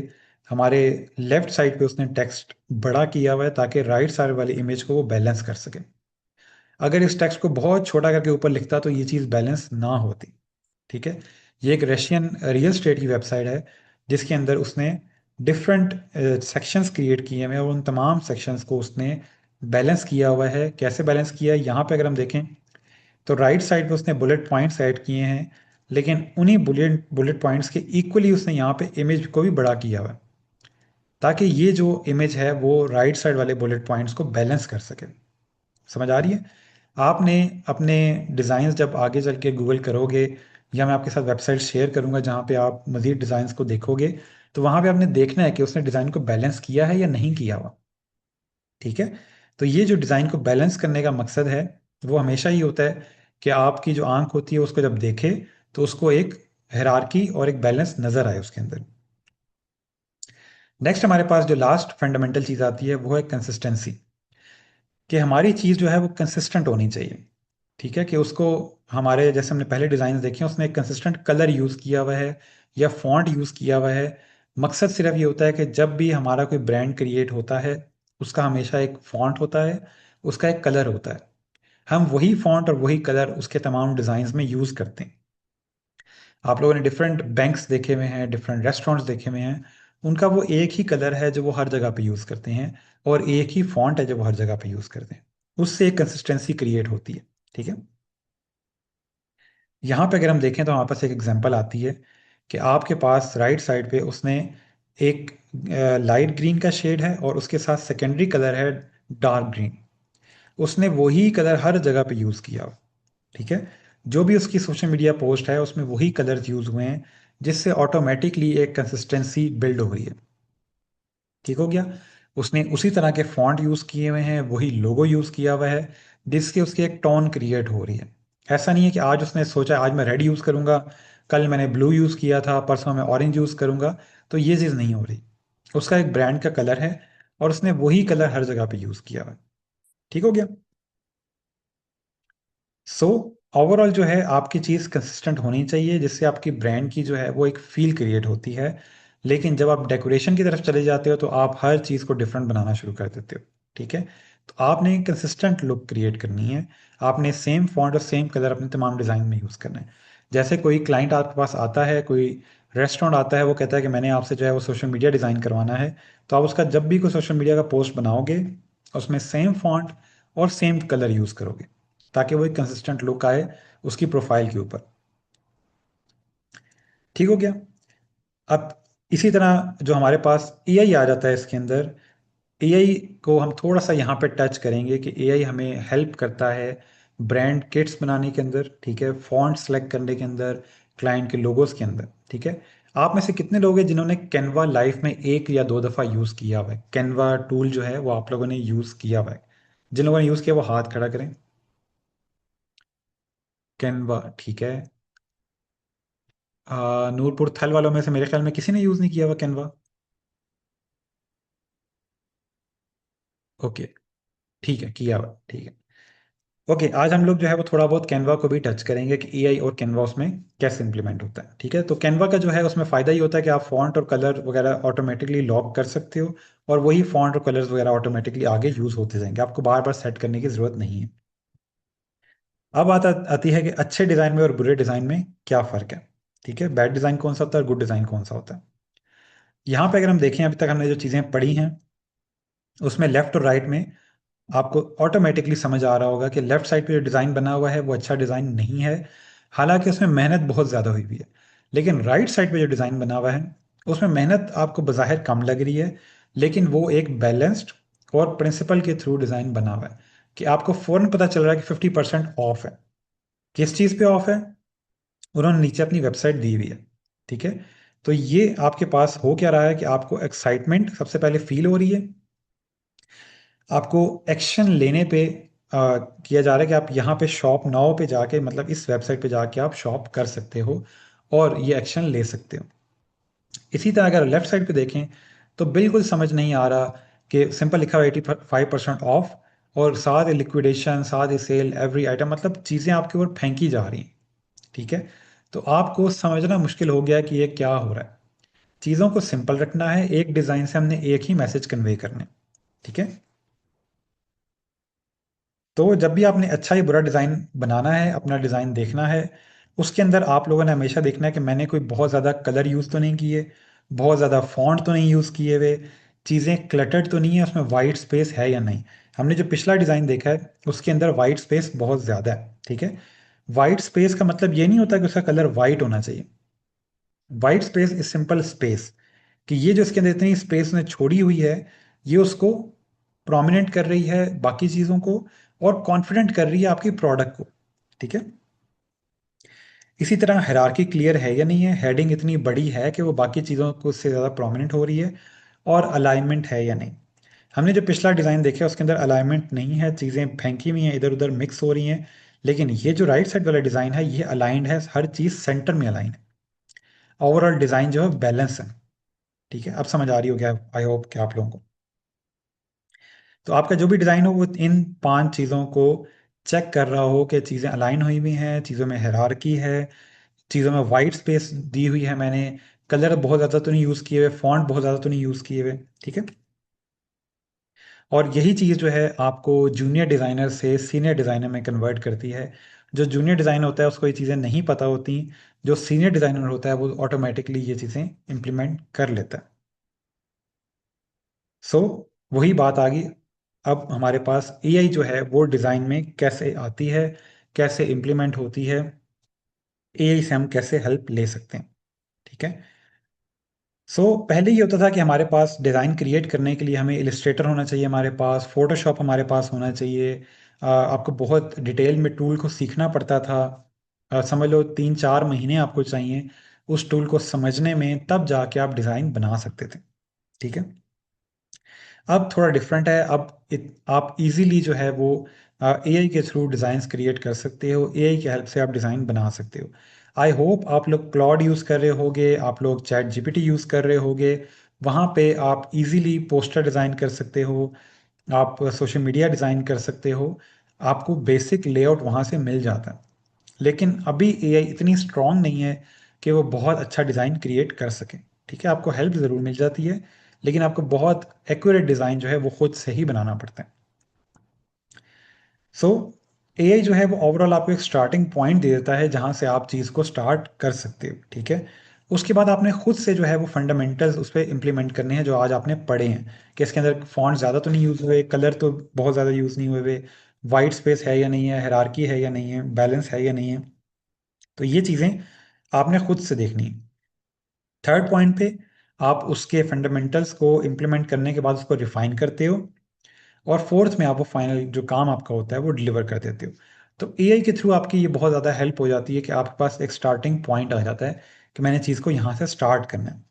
हमारे लेफ्ट साइड पे उसने टेक्स्ट बड़ा किया हुआ है ताकि राइट साइड वाली इमेज को वो बैलेंस कर सके। अगर इस टेक्स्ट को बहुत छोटा करके ऊपर लिखता तो ये चीज़ बैलेंस ना होती। ठीक है, ये एक रशियन रियल स्टेट की वेबसाइट है, जिसके अंदर उसने डिफरेंट सेक्शंस क्रिएट किए हैं, और उन तमाम सेक्शंस को उसने बैलेंस किया हुआ है। कैसे बैलेंस किया है, यहाँ पे अगर हम देखें, तो राइट साइड पे उसने बुलेट पॉइंट्स ऐड किए हैं, लेकिन उन्हीं बुलेट बुलेट पॉइंट्स के इक्वली उसने यहाँ पे इमेज को भी बड़ा किया हुआ है, ताकि ये जो इमेज है वो राइट साइड वाले बुलेट पॉइंट्स को बैलेंस कर सके। समझ आ रही है? आपने अपने डिज़ाइंस जब आगे चल के गूगल करोगे, या मैं आपके साथ वेबसाइट शेयर करूंगा जहाँ पे आप मज़ीद डिज़ाइंस को देखोगे, तो वहाँ पे आपने देखना है कि उसने डिज़ाइन को बैलेंस किया है या नहीं किया हुआ। ठीक है, तो ये जो डिज़ाइन को बैलेंस करने का मकसद है, वो हमेशा ही होता है कि आपकी जो आंख होती है उसको जब देखे, तो उसको एक हायरार्की और एक बैलेंस नज़र आए उसके अंदर। नेक्स्ट हमारे पास जो लास्ट फंडामेंटल चीज़ आती है, वो है कंसिस्टेंसी, कि हमारी चीज़ जो है वो कंसिस्टेंट होनी चाहिए। ठीक है, कि उसको, हमारे जैसे हमने पहले डिज़ाइन देखे हैं, उसने एक कंसिस्टेंट कलर यूज़ किया हुआ है या फॉन्ट यूज़ किया हुआ है। मकसद सिर्फ ये होता है कि जब भी हमारा कोई ब्रांड क्रिएट होता है, उसका हमेशा एक फॉन्ट होता है, उसका एक कलर होता है, हम वही फॉन्ट और वही कलर उसके तमाम डिज़ाइंस में यूज़ करते हैं। आप लोगों ने डिफरेंट बैंक्स देखे हुए हैं, डिफरेंट रेस्टोरेंट्स देखे हुए हैं, उनका वो एक ही कलर है जो वो हर जगह पे यूज़ करते हैं, और एक ही फॉन्ट है जो वो हर जगह पे यूज़ करते हैं। उससे एक कंसिस्टेंसी क्रिएट होती है। ठीक है, यहाँ पे अगर हम देखें, तो हमारे पास एक एग्जांपल आती है कि आपके पास राइट साइड पे उसने एक लाइट ग्रीन का शेड है, और उसके साथ सेकेंडरी कलर है डार्क ग्रीन। उसने वही कलर हर जगह पे यूज़ किया हो। ठीक है, जो भी उसकी सोशल मीडिया पोस्ट है उसमें वही कलर्स यूज़ हुए हैं, जिससे ऑटोमेटिकली एक कंसिस्टेंसी बिल्ड हो गई है। ठीक हो गया, उसने उसी तरह के फॉन्ट यूज़ किए हुए हैं, वही लोगो यूज़ किया हुआ है, जिसके उसकी एक टोन क्रिएट हो रही है। ऐसा नहीं है कि आज उसने सोचा आज मैं रेड यूज़ करूँगा, कल मैंने ब्लू यूज़ किया था, परसों मैं ऑरेंज यूज़ करूँगा, तो ये चीज़ नहीं हो रही। उसका एक ब्रांड का कलर है, और उसने वही कलर हर जगह पे यूज़ किया हुआ है। ठीक हो गया। सो ओवरऑल जो है आपकी चीज़ कंसिस्टेंट होनी चाहिए, जिससे आपकी ब्रांड की जो है वो एक फील क्रिएट होती है। लेकिन जब आप डेकोरेशन की तरफ चले जाते हो, तो आप हर चीज़ को डिफरेंट बनाना शुरू कर देते हो। ठीक है, तो आपने कंसिस्टेंट लुक क्रिएट करनी है। आपने सेम फॉन्ट और सेम कलर अपने तमाम डिज़ाइन में यूज़ करना है। जैसे कोई क्लाइंट आपके पास आता है, कोई रेस्टोरेंट आता है, वो कहता है कि मैंने आपसे जो है वो सोशल मीडिया डिज़ाइन करवाना है, तो आप उसका जब भी कोई सोशल मीडिया का पोस्ट बनाओगे उसमें सेम फॉन्ट और सेम कलर यूज़ करोगे, ताकि वो एक कंसिस्टेंट लुक आए उसकी प्रोफाइल के ऊपर। ठीक हो गया। अब इसी तरह जो हमारे पास एआई आ जाता है इसके अंदर, एआई को हम थोड़ा सा यहाँ पे टच करेंगे कि एआई हमें हेल्प करता है ब्रांड किट्स बनाने के अंदर, ठीक है, फॉन्ट सेलेक्ट करने के अंदर, क्लाइंट के लोगोस के अंदर, ठीक है। आप में से कितने लोग हैं जिन्होंने कैनवा लाइफ में एक या दो दफ़ा यूज़ किया हुआ है? कैनवा टूल जो है वो आप लोगों ने यूज़ किया हुआ है? जिन लोगों ने यूज़ किया वो हाथ खड़ा करें। कैनवा, ठीक है। नूरपुर थल वालों में से मेरे ख्याल में किसी ने यूज़ नहीं किया हुआ कैनवा। ओके, ठीक है, किया हुआ, ठीक है। ओके, आज हम लोग जो है वो थोड़ा बहुत कैनवा को भी टच करेंगे कि एआई और कैनवा उसमें कैसे इंप्लीमेंट होता है, ठीक है। तो कैनवा का जो है उसमें फ़ायदा ये होता है कि आप फॉन्ट और कलर वगैरह ऑटोमेटिकली लॉक कर सकते हो, और वही फॉन्ट और कलर्स वगैरह ऑटोमेटिकली आगे यूज़ होते जाएंगे, आपको बार बार सेट करने की ज़रूरत नहीं है। अब आती है कि अच्छे डिज़ाइन में और बुरे डिज़ाइन में क्या फ़र्क है, ठीक है। बैड डिज़ाइन कौन सा होता है और गुड डिज़ाइन कौन सा होता है। यहाँ पे अगर हम देखें, अभी तक हमने जो चीज़ें पढ़ी हैं उसमें लेफ्ट और राइट में आपको ऑटोमेटिकली समझ आ रहा होगा कि लेफ्ट साइड पे जो डिज़ाइन बना हुआ है वो अच्छा डिज़ाइन नहीं है, हालांकि उसमें मेहनत बहुत ज़्यादा हुई हुई है। लेकिन राइट साइड पे जो डिज़ाइन बना हुआ है उसमें मेहनत आपको बज़ाहिर कम लग रही है, लेकिन वो एक बैलेंस्ड और प्रिंसिपल के थ्रू डिज़ाइन बना हुआ है कि आपको फ़ौरन पता चल रहा है कि 50% ऑफ है। किस चीज़ पे ऑफ है? उन्होंने नीचे अपनी वेबसाइट दी हुई है, ठीक है। तो ये आपके पास हो क्या रहा है कि आपको एक्साइटमेंट सबसे पहले फील हो रही है, आपको एक्शन लेने पे किया जा रहा है कि आप यहाँ पे शॉप नाउ पे जाके, मतलब इस वेबसाइट पे जाके आप शॉप कर सकते हो और ये एक्शन ले सकते हो। इसी तरह अगर लेफ्ट साइड पे देखें तो बिल्कुल समझ नहीं आ रहा कि सिंपल लिखा हुआ 85% ऑफ और साथ ही लिक्विडेशन, साथ ही सेल एवरी आइटम, मतलब चीज़ें आपके ऊपर फेंकी जा रही हैं, ठीक है। तो आपको समझना मुश्किल हो गया कि ये क्या हो रहा है। चीज़ों को सिंपल रखना है, एक डिज़ाइन से हमने एक ही मैसेज कन्वे करना है, ठीक है। तो जब भी आपने अच्छा या बुरा डिज़ाइन बनाना है, अपना डिज़ाइन देखना है, उसके अंदर आप लोगों ने हमेशा देखना है कि मैंने कोई बहुत ज़्यादा कलर यूज़ तो नहीं किए, बहुत ज़्यादा फॉन्ट तो नहीं यूज़ किए हुए, चीज़ें क्लटर्ड तो नहीं है, उसमें वाइट स्पेस है या नहीं। हमने जो पिछला डिज़ाइन देखा है उसके अंदर वाइट स्पेस बहुत ज़्यादा है, ठीक है। वाइट स्पेस का मतलब ये नहीं होता कि उसका कलर वाइट होना चाहिए। White space is simple space, कि ये जो इसके अंदर इतनी स्पेस ने छोड़ी हुई है, ये उसको प्रोमिनेंट कर रही है बाकी चीज़ों को, और कॉन्फिडेंट कर रही है आपकी प्रोडक्ट को, ठीक है। इसी तरह हायरार्की क्लियर है या नहीं है, हेडिंग इतनी बड़ी है कि वो बाकी चीज़ों को उससे ज़्यादा प्रोमिनेंट हो रही है, और अलाइनमेंट है या नहीं। हमने जो पिछला डिज़ाइन देखा उसके अंदर अलाइनमेंट नहीं है, चीज़ें फेंकी हुई हैं, इधर उधर मिक्स हो रही हैं। लेकिन ये जो राइट साइड वाला डिज़ाइन है ये अलाइंड है, हर चीज़ सेंटर में अलाइन है, ओवरऑल डिज़ाइन जो है बैलेंस है, ठीक है। अब समझ आ रही हो क्या, आई होप कि आप लोगों को। तो आपका जो भी डिज़ाइन हो वो इन 5 चीज़ों को चेक कर रहा हो कि चीज़ें अलाइन हुई हुई हैं, चीज़ों में हायरार्की है, चीज़ों में वाइट स्पेस दी हुई है, मैंने कलर बहुत ज़्यादा तो नहीं यूज़ किए हुए, फॉन्ट बहुत ज़्यादा तो नहीं यूज़ किए हुए, ठीक है। और यही चीज़ जो है आपको जूनियर डिज़ाइनर से सीनियर डिज़ाइनर में कन्वर्ट करती है। जो जूनियर डिज़ाइनर होता है उसको ये चीज़ें नहीं पता होती, जो सीनियर डिज़ाइनर होता है वो ऑटोमेटिकली ये चीज़ें इम्प्लीमेंट कर लेता है। सो वही बात आ गई। अब हमारे पास एआई जो है वो डिज़ाइन में कैसे आती है, कैसे इम्प्लीमेंट होती है, एआई से हम कैसे हेल्प ले सकते हैं, ठीक है। पहले ये होता था कि हमारे पास डिज़ाइन क्रिएट करने के लिए हमें इलिस्ट्रेटर होना चाहिए, हमारे पास फोटोशॉप हमारे पास होना चाहिए। आपको बहुत डिटेल में टूल को सीखना पड़ता था। समझ लो 3-4 महीने आपको चाहिए उस टूल को समझने में, तब जाके आप डिज़ाइन बना सकते थे, ठीक है। अब थोड़ा डिफरेंट है, अब आप इजीली जो है वो एआई के थ्रू डिज़ाइंस क्रिएट कर सकते हो, एआई की हेल्प से आप डिज़ाइन बना सकते हो। आई होप आप लोग क्लॉड यूज़ कर रहे होगे, आप लोग चैट जीपीटी यूज़ कर रहे होगे, वहाँ पे आप इजीली पोस्टर डिज़ाइन कर सकते हो, आप सोशल मीडिया डिज़ाइन कर सकते हो, आपको बेसिक लेआउट वहाँ से मिल जाता है। लेकिन अभी एआई इतनी स्ट्रांग नहीं है कि वो बहुत अच्छा डिज़ाइन क्रिएट कर सके, ठीक है। आपको हेल्प ज़रूर मिल जाती है, लेकिन आपको बहुत एक्यूरेट डिज़ाइन जो है वो खुद से ही बनाना पड़ता है। सो एआई जो है वो ओवरऑल आपको एक स्टार्टिंग पॉइंट दे देता है जहाँ से आप चीज़ को स्टार्ट कर सकते हो, ठीक है। उसके बाद आपने खुद से जो है वो फंडामेंटल्स उस पर इम्प्लीमेंट करने हैं जो आज आपने पढ़े हैं, कि इसके अंदर फॉन्ट ज़्यादा तो नहीं यूज़ हुए, कलर तो बहुत ज़्यादा यूज़ नहीं हुए, वाइट स्पेस है या नहीं है, हायरार्की है या नहीं है, बैलेंस है या नहीं है। तो ये चीज़ें आपने खुद से देखनी है। थर्ड पॉइंट पे आप उसके फंडामेंटल्स को इम्प्लीमेंट करने के बाद उसको रिफाइन करते हो, और फोर्थ में आप वो फाइनल जो काम आपका होता है वो डिलीवर कर देते हो। तो एआई के थ्रू आपकी ये बहुत ज़्यादा हेल्प हो जाती है कि आपके पास एक स्टार्टिंग पॉइंट आ जाता है कि मैंने चीज़ को यहाँ से स्टार्ट करना है।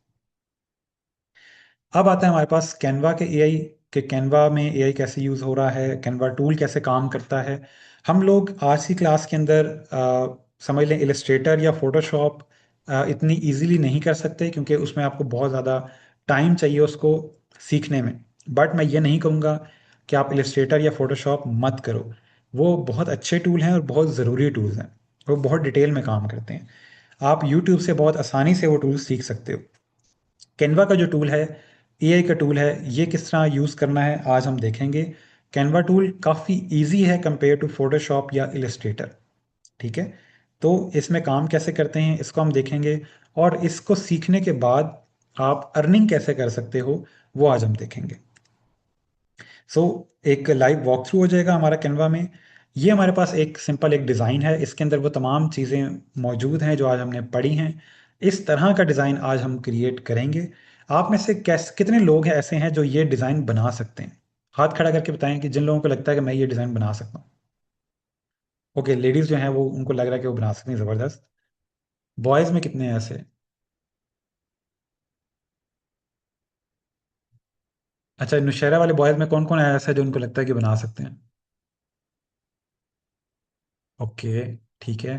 अब आता है हमारे पास कैनवा के एआई, के कैनवा में एआई कैसे यूज़ हो रहा है, कैनवा टूल कैसे काम करता है। हम लोग आज की क्लास के अंदर समझ लें इलस्ट्रेटर या फोटोशॉप इतनी इजीली नहीं कर सकते, क्योंकि उसमें आपको बहुत ज़्यादा टाइम चाहिए उसको सीखने में। बट मैं ये नहीं कहूँगा कि आप इलस्ट्रेटर या फोटोशॉप मत करो, वो बहुत अच्छे टूल हैं और बहुत ज़रूरी टूल्स हैं, वो बहुत डिटेल में काम करते हैं। आप यूट्यूब से बहुत आसानी से वो टूल सीख सकते हो। कैनवा का जो टूल है, एआई का टूल है, ये किस तरह यूज़ करना है आज हम देखेंगे। कैनवा टूल काफ़ी इजी है कंपेयर टू फोटोशॉप या इलस्ट्रेटर, ठीक है। तो इसमें काम कैसे करते हैं इसको हम देखेंगे, और इसको सीखने के बाद आप अर्निंग कैसे कर सकते हो वो आज हम देखेंगे। सो एक लाइव वॉक थ्रू हो जाएगा हमारा कैनवा में। ये हमारे पास एक सिंपल एक डिज़ाइन है, इसके अंदर वो तमाम चीज़ें मौजूद हैं जो आज हमने पढ़ी हैं। इस तरह का डिज़ाइन आज हम क्रिएट करेंगे। आप में से कितने लोग हैं ऐसे हैं जो ये डिज़ाइन बना सकते हैं? हाथ खड़ा करके बताएं कि जिन लोगों को लगता है कि मैं ये डिज़ाइन बना सकता हूँ। ओके, लेडीज़ जो हैं वो उनको लग रहा है कि वो बना सकती हैं, ज़बरदस्त। बॉयज़ में कितने हैं ऐसे? अच्छा, नुशहरा वाले बॉयज़ में कौन कौन है ऐसा जो उनको लगता है कि बना सकते हैं? ओके, ठीक है।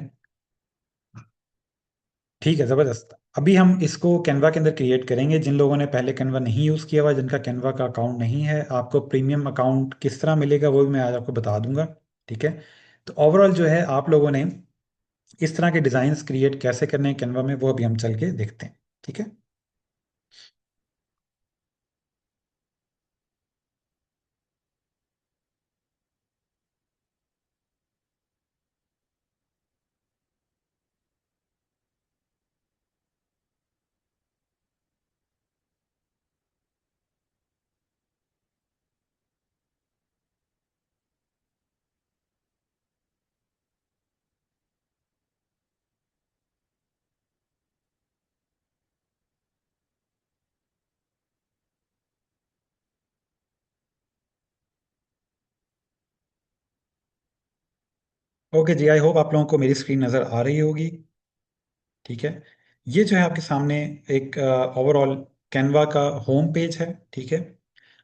ठीक है, ज़बरदस्त। अभी हम इसको कैनवा के अंदर क्रिएट करेंगे। जिन लोगों ने पहले कैनवा नहीं यूज़ किया हुआ, जिनका कैनवा का अकाउंट नहीं है, आपको प्रीमियम अकाउंट किस तरह मिलेगा वो भी मैं आज आपको बता दूंगा, ठीक है। तो ओवरऑल जो है आप लोगों ने इस तरह के डिज़ाइंस क्रिएट कैसे करने हैं कैनवा में, वो अभी हम चल के देखते हैं, ठीक है। ओके जी, आई होप आप लोगों को मेरी स्क्रीन नज़र आ रही होगी, ठीक है। ये जो है आपके सामने एक ओवरऑल कैनवा का होम पेज है, ठीक है।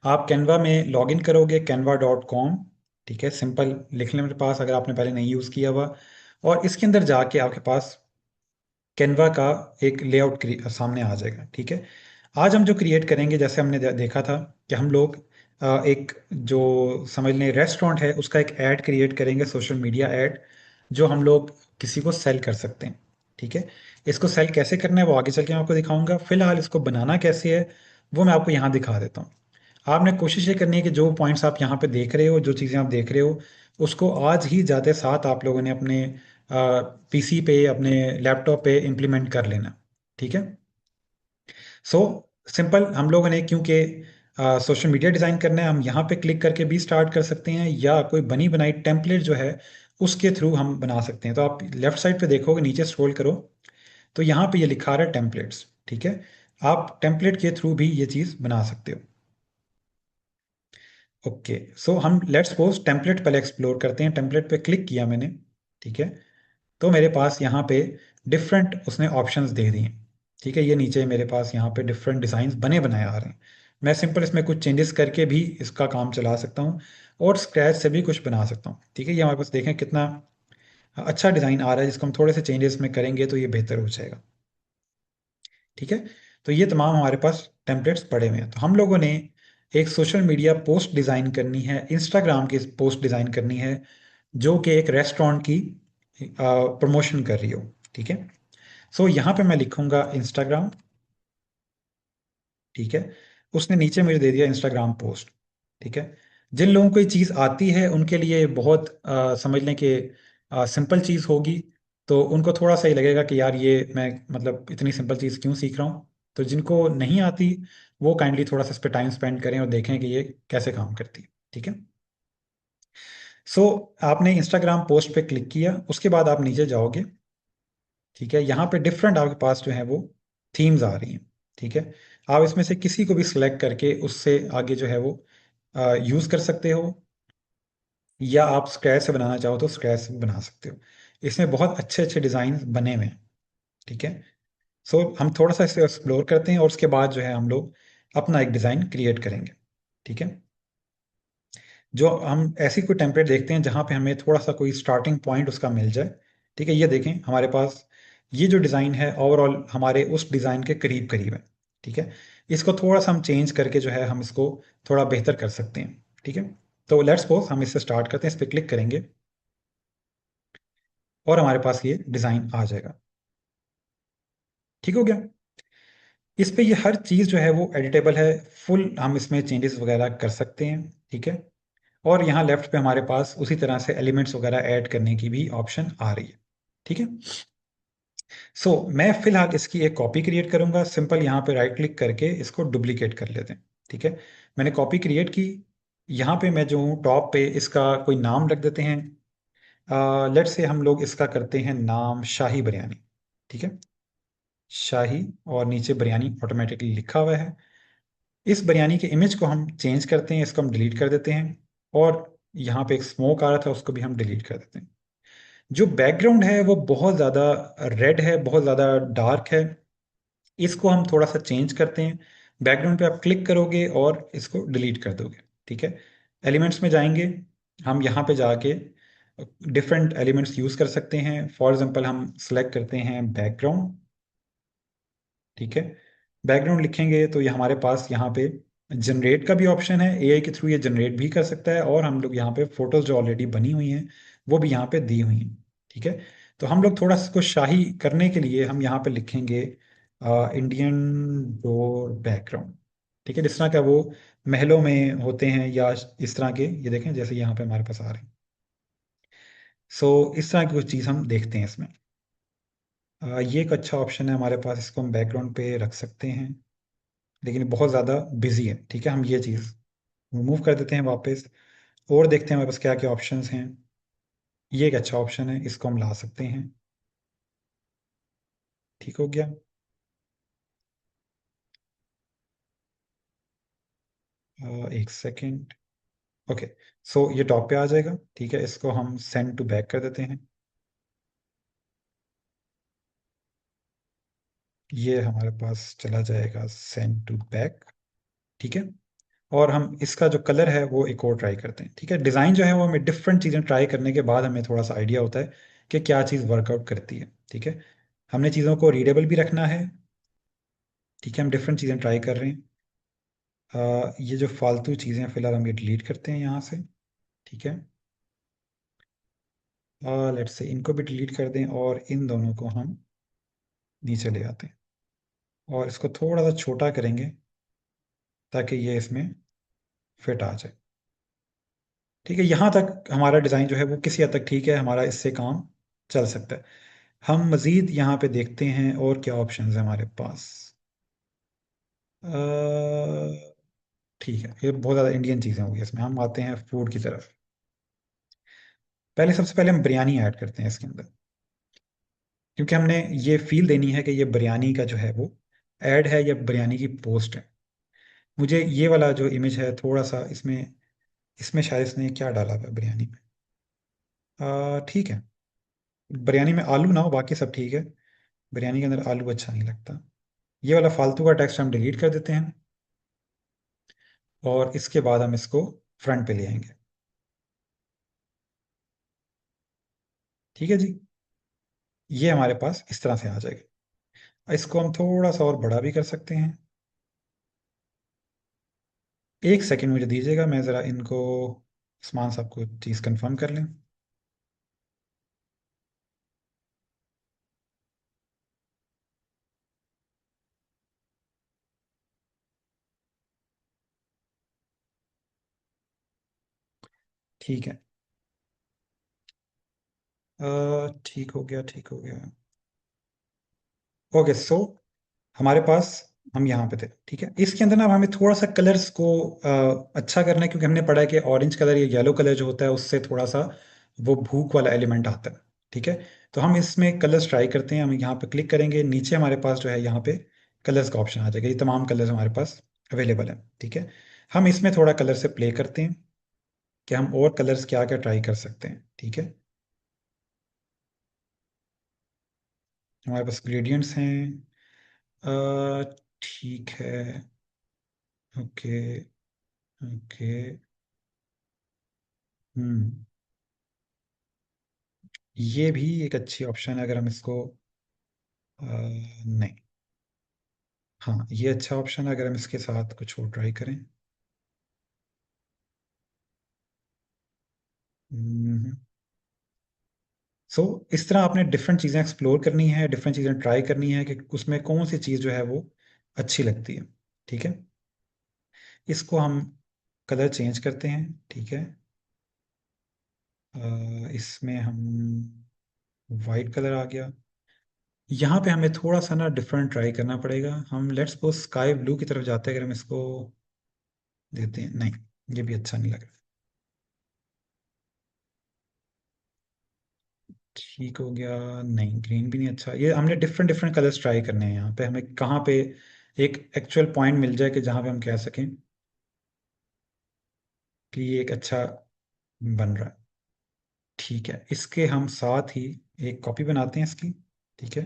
आप कैनवा में लॉगिन करोगे canva.com, ठीक है, सिंपल लिख लें मेरे पास अगर आपने पहले नहीं यूज़ किया हुआ। और इसके अंदर जाके आपके पास कैनवा का एक लेआउट सामने आ जाएगा, ठीक है। आज हम जो क्रिएट करेंगे, जैसे हमने देखा था कि हम लोग एक जो समझ लें रेस्टोरेंट है उसका एक ऐड क्रिएट करेंगे, सोशल मीडिया ऐड, जो हम लोग किसी को सेल कर सकते हैं, ठीक है। इसको सेल कैसे करना है वो आगे चल के मैं आपको दिखाऊंगा। फिलहाल इसको बनाना कैसे है वो मैं आपको यहाँ दिखा देता हूँ। आपने कोशिश ये करनी है कि जो पॉइंट्स आप यहाँ पे देख रहे हो, जो चीज़ें आप देख रहे हो, उसको आज ही जाते साथ आप लोगों ने अपने पीसी पे, अपने लैपटॉप पे इम्प्लीमेंट कर लेना, ठीक है। सो सिंपल हम लोगों ने, क्योंकि सोशल मीडिया डिज़ाइन करना है, हम यहाँ पे क्लिक करके भी स्टार्ट कर सकते हैं, या कोई बनी बनाई टेम्पलेट जो है उसके थ्रू हम बना सकते हैं। तो आप लेफ्ट साइड पे देखोगे, नीचे स्क्रॉल करो तो यहाँ पे ये लिखा रहा है टेम्पलेट्स, ठीक है। आप टेम्पलेट के थ्रू भी ये चीज़ बना सकते हो। ओके, सो हम लेट्स सपोज टेम्पलेट पहले एक्सप्लोर करते हैं। टेम्पलेट पे क्लिक किया मैंने, ठीक है। तो मेरे पास यहाँ पे डिफरेंट उसने ऑप्शंस दे दिए, ठीक है। ये नीचे मेरे पास यहाँ पे डिफरेंट डिज़ाइंस बने बनाए आ रहे हैं। मैं सिंपल इसमें कुछ चेंजेस करके भी इसका काम चला सकता हूँ, और स्क्रैच से भी कुछ बना सकता हूँ, ठीक है। ये हमारे पास देखें कितना अच्छा डिज़ाइन आ रहा है, जिसको हम थोड़े से चेंजेस में करेंगे तो ये बेहतर हो जाएगा, ठीक है। तो ये तमाम हमारे पास टेम्पलेट्स पड़े हुए हैं। तो हम लोगों ने एक सोशल मीडिया पोस्ट डिज़ाइन करनी है, इंस्टाग्राम की पोस्ट डिज़ाइन करनी है, जो कि एक रेस्टोरेंट की प्रमोशन कर रही हो, ठीक है। सो यहाँ पे मैं लिखूंगा इंस्टाग्राम, ठीक है। उसने नीचे मुझे दे दिया इंस्टाग्राम पोस्ट, ठीक है। जिन लोगों को ये चीज़ आती है उनके लिए बहुत समझ लें कि सिंपल चीज़ होगी, तो उनको थोड़ा सा ही लगेगा कि यार ये मैं मतलब इतनी सिंपल चीज़ क्यों सीख रहा हूँ। तो जिनको नहीं आती वो काइंडली थोड़ा सा इस पर टाइम स्पेंड करें और देखें कि ये कैसे काम करती है। ठीक है। सो आपने इंस्टाग्राम पोस्ट पे क्लिक किया, उसके बाद आप नीचे जाओगे। ठीक है, यहाँ पे डिफरेंट आपके पास जो है वो थीम्स आ रही हैं। ठीक है, आप इसमें से किसी को भी सिलेक्ट करके उससे आगे जो है वो यूज़ कर सकते हो, या आप स्क्रैच से बनाना चाहो तो स्क्रैच से भी बना सकते हो। इसमें बहुत अच्छे अच्छे डिज़ाइन बने हुए हैं। ठीक है। सो हम थोड़ा सा इसे एक्सप्लोर करते हैं और उसके बाद जो है हम लोग अपना एक डिज़ाइन क्रिएट करेंगे। ठीक है। जो हम ऐसी कोई टेम्पलेट देखते हैं जहाँ पे हमें थोड़ा सा कोई स्टार्टिंग पॉइंट उसका मिल जाए। ठीक है, ये देखें हमारे पास ये जो डिज़ाइन है ओवरऑल हमारे उस डिज़ाइन के करीब करीब है। ठीक है, इसको थोड़ा सा हम चेंज करके जो है हम इसको थोड़ा बेहतर कर सकते हैं। ठीक है, तो लेट्स सपोज हम इससे स्टार्ट करते हैं, इस पर क्लिक करेंगे और हमारे पास ये डिज़ाइन आ जाएगा। ठीक हो गया। इस पे ये हर चीज़ जो है वो एडिटेबल है, फुल हम इसमें चेंजेस वगैरह कर सकते हैं। ठीक है, और यहाँ लेफ्ट पे हमारे पास उसी तरह से एलिमेंट्स वगैरह ऐड करने की भी ऑप्शन आ रही है। ठीक है। सो मैं फिलहाल इसकी एक कॉपी क्रिएट करूंगा। सिंपल यहाँ पे राइट क्लिक करके इसको डुप्लीकेट कर लेते हैं। ठीक है, मैंने कॉपी क्रिएट की। यहाँ पे मैं जो हूँ टॉप पे इसका कोई नाम रख देते हैं। लेट से हम लोग इसका करते हैं नाम शाही बिरयानी। ठीक है, शाही, और नीचे बिरयानी ऑटोमेटिकली लिखा हुआ है। इस बिरयानी के इमेज को हम चेंज करते हैं, इसको हम डिलीट कर देते हैं, और यहाँ पे एक स्मोक आ रहा था उसको भी हम डिलीट कर देते हैं। जो बैकग्राउंड है वो बहुत ज़्यादा रेड है, बहुत ज़्यादा डार्क है, इसको हम थोड़ा सा चेंज करते हैं। बैकग्राउंड पे आप क्लिक करोगे और इसको डिलीट कर दोगे। ठीक है, एलिमेंट्स में जाएंगे, हम यहाँ पे जाके डिफरेंट एलिमेंट्स यूज़ कर सकते हैं। फॉर एग्जांपल हम सेलेक्ट करते हैं बैकग्राउंड। ठीक है, बैकग्राउंड लिखेंगे तो ये हमारे पास यहाँ पे जनरेट का भी ऑप्शन है, एआई के थ्रू ये जनरेट भी कर सकता है, और हम लोग यहाँ पे फोटोज जो ऑलरेडी बनी हुई हैं वो भी यहाँ पे दी हुई हैं। ठीक है, तो हम लोग थोड़ा सा इसको शाही करने के लिए हम यहाँ पे लिखेंगे इंडियन डोर बैकग्राउंड। ठीक है, जिस तरह का वो महलों में होते हैं या इस तरह के, ये देखें जैसे यहाँ पे हमारे पास आ रहे हैं। सो इस तरह की कुछ चीज़ हम देखते हैं इसमें। ये एक अच्छा ऑप्शन है हमारे पास, इसको हम बैकग्राउंड पे रख सकते हैं, लेकिन बहुत ज़्यादा बिजी है। ठीक है, हम ये चीज़ रिमूव कर देते हैं वापस, और देखते हैं हमारे पास क्या क्या ऑप्शंस हैं। ये एक अच्छा ऑप्शन है, इसको हम ला सकते हैं। ठीक हो गया। एक सेकेंड। ओके, सो ये टॉप पे आ जाएगा। ठीक है, इसको हम सेंड टू बैक कर देते हैं। ये हमारे पास चला जाएगा सेंड टू बैक। ठीक है, और हम इसका जो कलर है वो एक और ट्राई करते हैं। ठीक है, डिज़ाइन जो है वो हमें डिफरेंट चीज़ें ट्राई करने के बाद हमें थोड़ा सा आइडिया होता है कि क्या चीज़ वर्कआउट करती है। ठीक है, हमने चीज़ों को रीडेबल भी रखना है। ठीक है, हम डिफरेंट चीज़ें ट्राई कर रहे हैं। ये जो फालतू चीज़ें फिलहाल हम ये डिलीट करते हैं यहाँ से। ठीक है, लेट्स से इनको भी डिलीट कर दें और इन दोनों को हम नीचे ले आते हैं, और इसको थोड़ा सा छोटा करेंगे ताकि ये इसमें फिट आ जाए। ठीक है, यहाँ तक हमारा डिज़ाइन जो है वो किसी हद तक ठीक है, हमारा इससे काम चल सकता है। हम मज़ीद यहाँ पे देखते हैं और क्या ऑप्शंस हैं हमारे पास। अ, ठीक है, ये बहुत ज़्यादा इंडियन चीज़ें होंगी, इसमें हम आते हैं फूड की तरफ। पहले सबसे पहले हम बिरयानी ऐड करते हैं इसके अंदर, क्योंकि हमने ये फील देनी है कि ये बिरयानी का जो है वो ऐड है या बिरयानी की पोस्ट है। मुझे ये वाला जो इमेज है थोड़ा सा इसमें, इसमें शायद इसने क्या डाला हुआ है बिरयानी में। ठीक है, बिरयानी में आलू ना हो, बाकी सब ठीक है, बिरयानी के अंदर आलू अच्छा नहीं लगता। ये वाला फालतू का टेक्स्ट हम डिलीट कर देते हैं, और इसके बाद हम इसको फ्रंट पे ले आएंगे। ठीक है जी, ये हमारे पास इस तरह से आ जाएगा। इसको हम थोड़ा सा और बड़ा भी कर सकते हैं। एक सेकंड मुझे दीजिएगा, मैं ज़रा इनको उस्मान साहब को चीज़ कंफर्म कर लें। ठीक है। ठीक हो गया, ठीक हो गया। ओके, सो हमारे पास, हम यहाँ पे थे, ठीक है। इसके अंदर ना हमें थोड़ा सा कलर्स को अच्छा करना है, क्योंकि हमने पढ़ा है कि ऑरेंज कलर या येलो कलर जो होता है उससे थोड़ा सा वो भूख वाला एलिमेंट आता है, ठीक है। तो हम इसमें कलर्स ट्राई करते हैं। हम यहाँ पे क्लिक करेंगे, नीचे हमारे पास जो है यहाँ पे कलर्स का ऑप्शन आ जाएगा। ये तमाम कलर्स हमारे पास अवेलेबल है, ठीक है। हम इसमें थोड़ा कलर से प्ले करते हैं कि हम और कलर्स क्या क्या ट्राई कर सकते हैं, ठीक है। हमारे पास ग्रेडियंट्स हैं। ठीक है। ओके। ओके। हम्म ये भी एक अच्छी ऑप्शन है, अगर हम इसको नहीं, हाँ ये अच्छा ऑप्शन है, अगर हम इसके साथ कुछ और ट्राई करें। सो इस तरह आपने डिफरेंट चीज़ें एक्सप्लोर करनी है, डिफरेंट चीज़ें ट्राई करनी है कि उसमें कौन सी चीज़ जो है वो अच्छी लगती है, ठीक है। इसको हम कलर चेंज करते हैं, ठीक है। इसमें हम वाइट कलर आ गया। यहाँ पे हमें थोड़ा सा ना डिफरेंट ट्राई करना पड़ेगा। हम लेट्स सपोज स्काई ब्लू की तरफ जाते हैं, अगर हम इसको देते हैं, नहीं ये भी अच्छा नहीं लग रहा। ठीक हो गया। नहीं, ग्रीन भी नहीं अच्छा। ये हमने डिफरेंट डिफरेंट कलर्स ट्राई करने हैं। यहाँ पे हमें कहाँ पे एक एक्चुअल पॉइंट मिल जाए कि जहाँ पे हम कह सकें कि ये एक अच्छा बन रहा है, ठीक है। इसके हम साथ ही एक कॉपी बनाते हैं इसकी, ठीक है।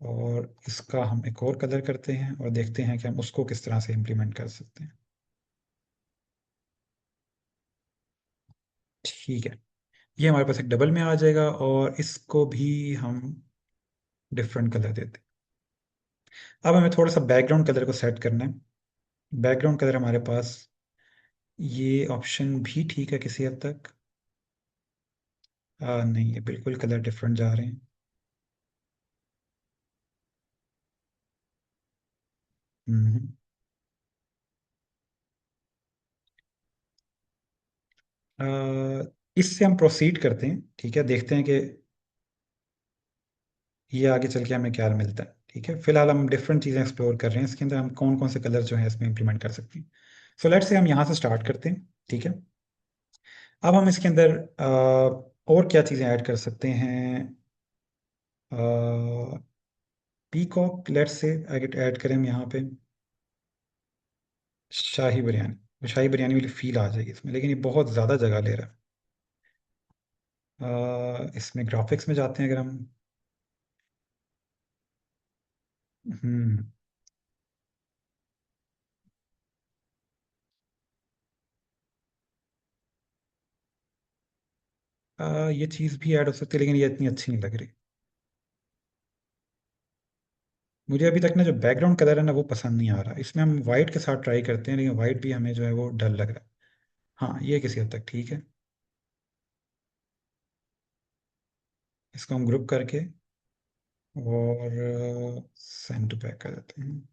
और इसका हम एक और कलर करते हैं और देखते हैं कि हम उसको किस तरह से इम्प्लीमेंट कर सकते हैं, ठीक है। ये हमारे पास एक डबल में आ जाएगा, और इसको भी हम डिफरेंट कलर देते हैं। अब हमें थोड़ा सा बैकग्राउंड कलर को सेट करना है। बैकग्राउंड कलर हमारे पास, ये ऑप्शन भी ठीक है किसी हद तक। नहीं, ये बिल्कुल कलर डिफरेंट जा रहे हैं। हम्म इससे हम प्रोसीड करते हैं, ठीक है। देखते हैं कि ये आगे चल के हमें क्या मिलता है, ठीक है। फिलहाल हम डिफरेंट चीज़ें एक्सप्लोर कर रहे हैं। इसके अंदर हम कौन कौन से कलर जो है इसमें इंप्लीमेंट कर सकते हैं। सो लेट्स से हम यहाँ से स्टार्ट करते हैं, ठीक है। अब हम इसके अंदर और क्या चीज़ें ऐड कर सकते हैं। पीकॉक लेट्स से ऐड करें हम यहाँ पे। शाही बिरयानी, शाही बिरयानी वाली फील आ जाएगी इसमें, लेकिन ये बहुत ज़्यादा जगह ले रहा है। इसमें ग्राफिक्स में जाते हैं अगर हम। हम्म ये चीज़ भी ऐड हो सकती है, लेकिन ये इतनी अच्छी नहीं लग रही मुझे। अभी तक ना जो बैकग्राउंड कलर है ना वो पसंद नहीं आ रहा। इसमें हम वाइट के साथ ट्राई करते हैं, लेकिन वाइट भी हमें जो है वो डल लग रहा है। हाँ, ये किसी हद तक ठीक है। इसको हम ग्रुप करके और सेंड बैक कर देते हैं।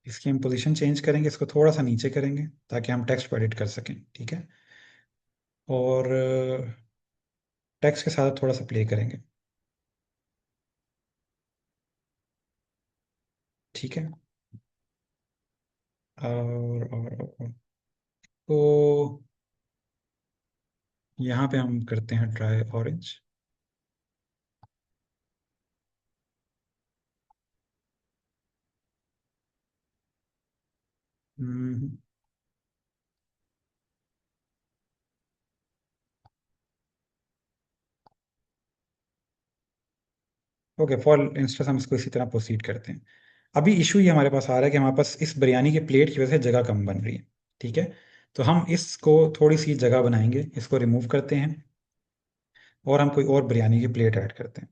इसकी हम पोजीशन चेंज करेंगे, इसको थोड़ा सा नीचे करेंगे ताकि हम टेक्स्ट को एडिट कर सकें, ठीक है। और टेक्स्ट के साथ थोड़ा सा प्ले करेंगे, ठीक है। और तो यहाँ पे हम करते हैं try orange. Okay, for instance हम इसको इसी तरह प्रोसीड करते हैं। अभी इशू ये हमारे पास आ रहा है कि हमारे पास इस बिरयानी के प्लेट की वजह से जगह कम बन रही है, ठीक है। तो हम इसको थोड़ी सी जगह बनाएंगे, इसको रिमूव करते हैं और हम कोई और बिरयानी की प्लेट ऐड करते हैं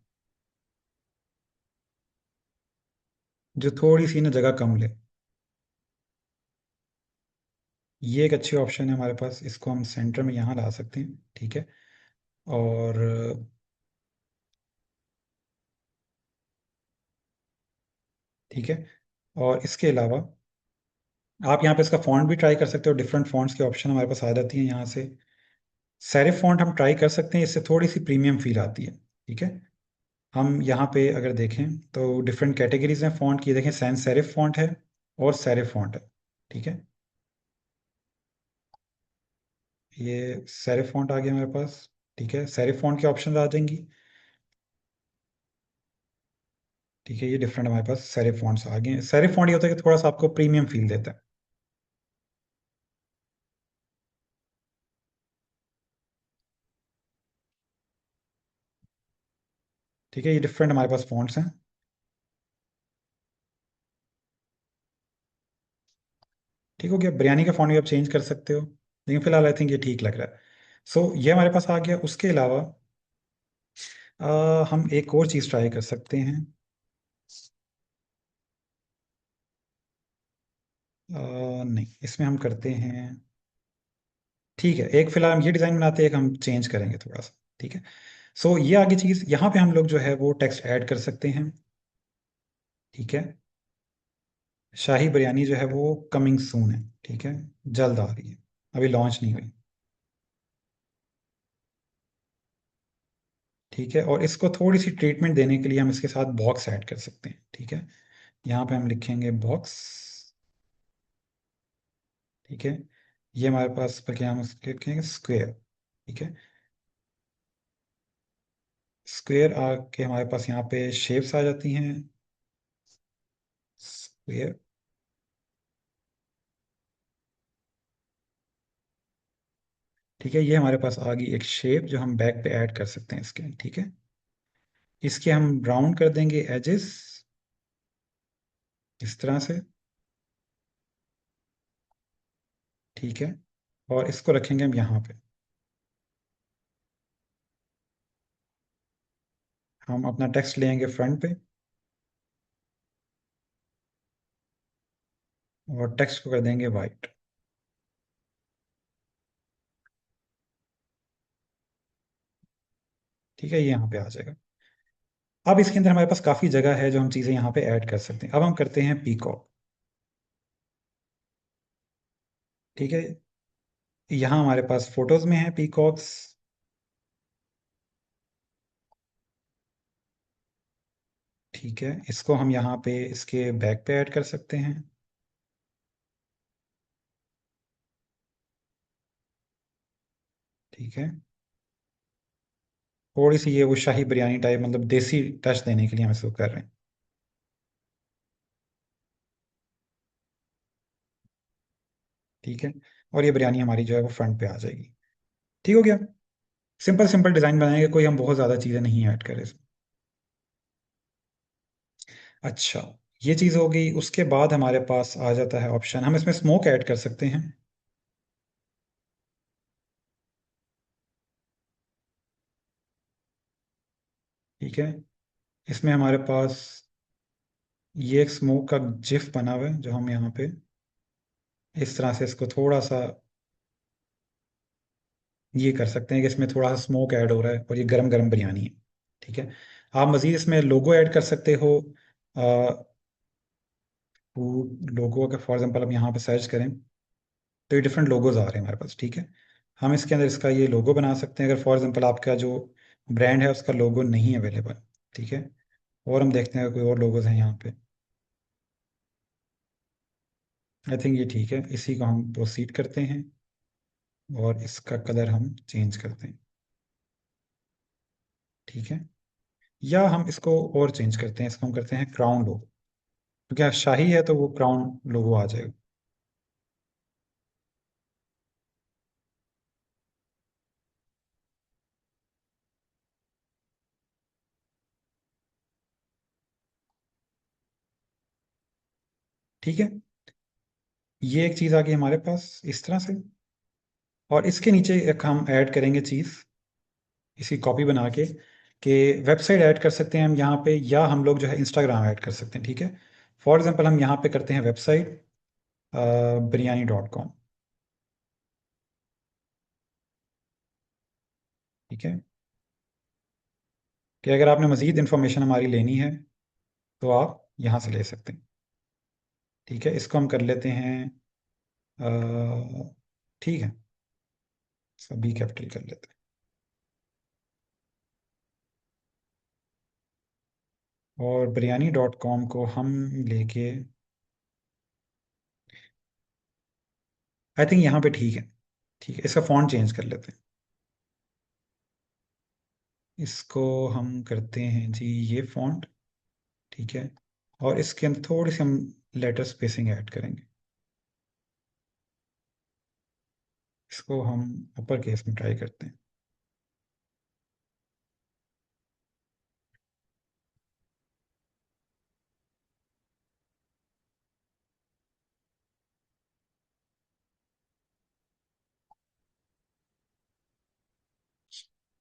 जो थोड़ी सी ना जगह कम ले। ये एक अच्छी ऑप्शन है हमारे पास, इसको हम सेंटर में यहाँ ला सकते हैं, ठीक है। और ठीक है। और इसके अलावा आप यहाँ पे इसका फॉन्ट भी ट्राई कर सकते हो, डिफरेंट फॉन्ट्स के ऑप्शन हमारे पास आ जाती हैं यहाँ से। सेरिफ फॉन्ट हम ट्राई कर सकते हैं, इससे थोड़ी सी प्रीमियम फील आती है। ठीक है। हम यहाँ पे अगर देखें तो डिफरेंट कैटेगरीज हैं फॉन्ट की, देखें सैन सेरिफ फॉन्ट है और सेरिफ फॉन्ट है। ठीक है। ये सेरिफ फॉन्ट आ गया हमारे पास। ठीक है, सेरिफ फॉन्ट के ऑप्शन आ जाएंगी। ठीक है, ये डिफरेंट हमारे पास सेरिफ फॉन्ट्स आ गए हैं। सेरिफ फॉन्ट ये होता है कि थोड़ा सा आपको प्रीमियम फील देता है। ठीक है, ये डिफरेंट हमारे पास फॉन्ट्स हैं। ठीक हो गया, बिरयानी का फॉन्ट भी आप चेंज कर सकते हो, लेकिन फिलहाल आई थिंक ये ठीक लग रहा है। सो ये हमारे पास आ गया। उसके अलावा हम एक और चीज़ ट्राई कर सकते हैं। नहीं, इसमें हम करते हैं। ठीक है, एक फिलहाल हम ये डिज़ाइन बनाते हैं, एक हम चेंज करेंगे थोड़ा सा। ठीक है। सो ये आगे चीज़ यहाँ पे हम लोग जो है वो टेक्स्ट ऐड कर सकते हैं। ठीक है। शाही बिरयानी जो है वो कमिंग सून है। ठीक है, जल्द आ रही है, अभी लॉन्च नहीं हुई। ठीक है, और इसको थोड़ी सी ट्रीटमेंट देने के लिए हम इसके साथ बॉक्स ऐड कर सकते हैं। ठीक है, यहाँ पे हम लिखेंगे बॉक्स। ठीक है, ये हमारे पास पर क्या हम इसके लिखेंगे स्क्वेयर। ठीक है, स्क्वेयर आके हमारे पास यहाँ पे शेप्स आ जाती हैं। स्क्वेयर। ठीक है, ये हमारे पास आ गई एक शेप जो हम बैक पे ऐड कर सकते हैं इसके। ठीक है, इसके हम राउंड कर देंगे एजेस इस तरह से। ठीक है, और इसको रखेंगे हम यहाँ पे। हम अपना टेक्स्ट लेंगे फ्रंट पे और टेक्स्ट को कर देंगे वाइट। ठीक है, ये यहाँ पे आ जाएगा। अब इसके अंदर हमारे पास काफ़ी जगह है जो हम चीज़ें यहाँ पे ऐड कर सकते हैं। अब हम करते हैं पीकॉक। ठीक है, यहाँ हमारे पास फोटोज में है पीकॉक्स। ठीक है, इसको हम यहाँ पे इसके बैक पे ऐड कर सकते हैं। ठीक है, थोड़ी सी ये वो शाही बिरयानी टाइप, मतलब देसी टच देने के लिए हम इसको कर रहे हैं। ठीक है, और ये बिरयानी हमारी जो है वो फ्रंट पे आ जाएगी। ठीक हो गया। सिंपल सिंपल डिज़ाइन बनाएंगे, कोई हम बहुत ज़्यादा चीज़ें नहीं ऐड करें इसमें। अच्छा, ये चीज़ हो गई। उसके बाद हमारे पास आ जाता है ऑप्शन, हम इसमें स्मोक ऐड कर सकते हैं। ठीक है, इसमें हमारे पास ये एक स्मोक का जिफ बना हुआ है जो हम यहाँ पे इस तरह से इसको थोड़ा सा ये कर सकते हैं कि इसमें थोड़ा सा स्मोक ऐड हो रहा है और ये गरम गरम बिरयानी है। ठीक है, आप मज़ीद इसमें लोगो ऐड कर सकते हो। लोगो अगर फॉर एग्जांपल हम यहाँ पे सर्च करें तो ये डिफरेंट लोगोज आ रहे हैं हमारे पास। ठीक है, हम इसके अंदर इसका ये लोगो बना सकते हैं अगर फॉर एग्जांपल आपका जो ब्रांड है उसका लोगो नहीं अवेलेबल। ठीक है, और हम देखते हैं कोई और लोगोज हैं यहाँ पे। आई थिंक ये ठीक है, इसी को हम प्रोसीड करते हैं और इसका कलर हम चेंज करते हैं। ठीक है, या हम इसको और चेंज करते हैं, इसको हम करते हैं क्राउन लोगो, क्योंकि शाही है तो वो क्राउन लोगो आ जाएगा। ठीक है, ये एक चीज़ आ गई हमारे पास इस तरह से। और इसके नीचे एक हम ऐड करेंगे चीज़, इसकी कॉपी बना के, कि वेबसाइट ऐड कर सकते हैं हम यहाँ पे, या हम लोग जो है इंस्टाग्राम ऐड कर सकते हैं। ठीक है, फॉर एग्जांपल हम यहाँ पे करते हैं वेबसाइट biryani.com। ठीक है, कि अगर आपने मज़ीद इन्फॉर्मेशन हमारी लेनी है तो आप यहाँ से ले सकते हैं। ठीक है, इसको हम कर लेते हैं ठीक है, इसका बी कैपिटल कर लेते हैं। और biryani.com को हम लेके आई थिंक यहाँ पे ठीक है। ठीक है, इसका फॉन्ट चेंज कर लेते हैं। इसको हम करते हैं जी ये फॉन्ट। ठीक है, और इसके अंदर थोड़ी सी हम लेटर स्पेसिंग ऐड करेंगे। इसको हम अपर केस में ट्राई करते हैं।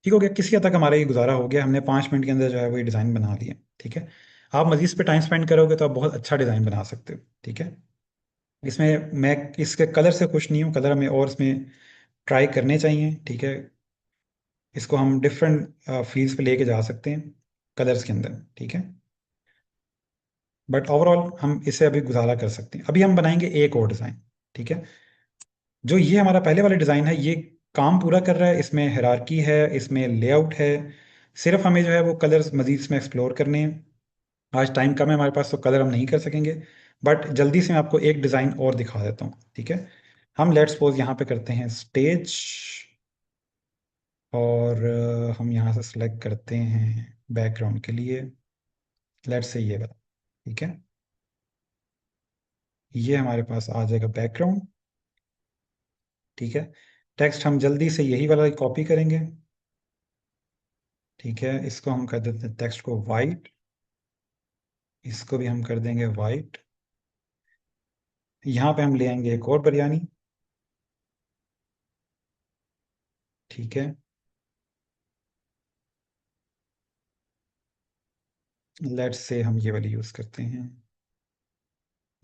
ठीक हो गया, किसी हद तक हमारा ये गुजारा हो गया। हमने 5 मिनट के अंदर जो है वो ये डिज़ाइन बना लिया। ठीक है, आप मजीद इस पे टाइम स्पेंड करोगे तो आप बहुत अच्छा डिज़ाइन बना सकते हो। ठीक है, इसमें मैं इसके कलर से खुश नहीं हूँ, कलर हमें और इसमें ट्राई करने चाहिए। ठीक है, इसको हम डिफरेंट फील्ड्स पे लेके जा सकते हैं कलर्स के अंदर। ठीक है, बट ओवरऑल हम इसे अभी गुजारा कर सकते हैं। अभी हम बनाएंगे एक और डिज़ाइन। ठीक है, जो ये हमारा पहले वाला डिज़ाइन है ये काम पूरा कर रहा है, इसमें हायरार्की है, इसमें लेआउट है। सिर्फ हमें जो है वो कलर्स मजीद इसमें एक्सप्लोर करने हैं। आज टाइम कम है हमारे पास तो कलर हम नहीं कर सकेंगे, बट जल्दी से मैं आपको एक डिज़ाइन और दिखा देता हूँ। ठीक है, हम लेट्स सपोज यहाँ पे करते हैं स्टेज, और हम यहाँ से सिलेक्ट करते हैं बैकग्राउंड के लिए लेट्स से ये वाला। ठीक है, ये हमारे पास आ जाएगा बैकग्राउंड। ठीक है, टेक्स्ट हम जल्दी से यही वाला कॉपी करेंगे। ठीक है, इसको हम कर देते हैं टेक्स्ट को वाइट, इसको भी हम कर देंगे वाइट। यहाँ पे हम ले आएंगे एक और बिरयानी। ठीक है, लेट्स से हम ये वाली यूज़ करते हैं,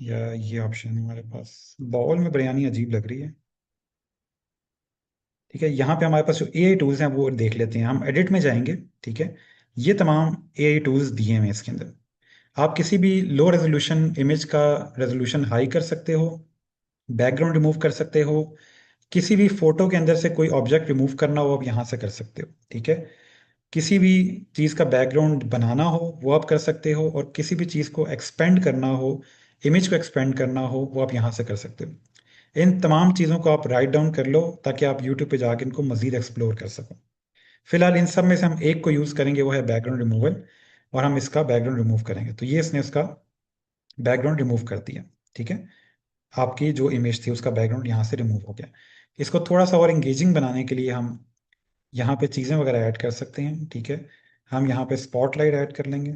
या ये ऑप्शन हमारे पास बाउल में बिरयानी अजीब लग रही है। ठीक है, यहाँ पे हमारे पास जो एआई टूल्स हैं वो देख लेते हैं। हम एडिट में जाएंगे। ठीक है, ये तमाम एआई टूल्स दिए हुए हैं इसके अंदर। आप किसी भी लो रेजोल्यूशन इमेज का रेजोल्यूशन हाई कर सकते हो, बैकग्राउंड रिमूव कर सकते हो, किसी भी फोटो के अंदर से कोई ऑब्जेक्ट रिमूव करना हो आप यहाँ से कर सकते हो। ठीक है, किसी भी चीज़ का बैकग्राउंड बनाना हो वो आप कर सकते हो, और किसी भी चीज़ को एक्सपेंड करना हो, इमेज को एक्सपेंड करना हो वो आप यहाँ से कर सकते हो। इन तमाम चीज़ों को आप राइट डाउन कर लो ताकि आप यूट्यूब पे जाके इनको मज़ीद एक्सप्लोर कर सको। फिलहाल इन सब में से हम एक को यूज़ करेंगे, वो है बैकग्राउंड रिमूवल, और हम इसका बैकग्राउंड रिमूव करेंगे। तो ये इसने उसका बैकग्राउंड रिमूव कर दिया। ठीक है, आपकी जो इमेज थी उसका बैकग्राउंड यहाँ से रिमूव हो गया। इसको थोड़ा सा और इंगेजिंग बनाने के लिए हम यहाँ पे चीज़ें वगैरह ऐड कर सकते हैं। ठीक है, हम यहाँ पे स्पॉटलाइट ऐड कर लेंगे।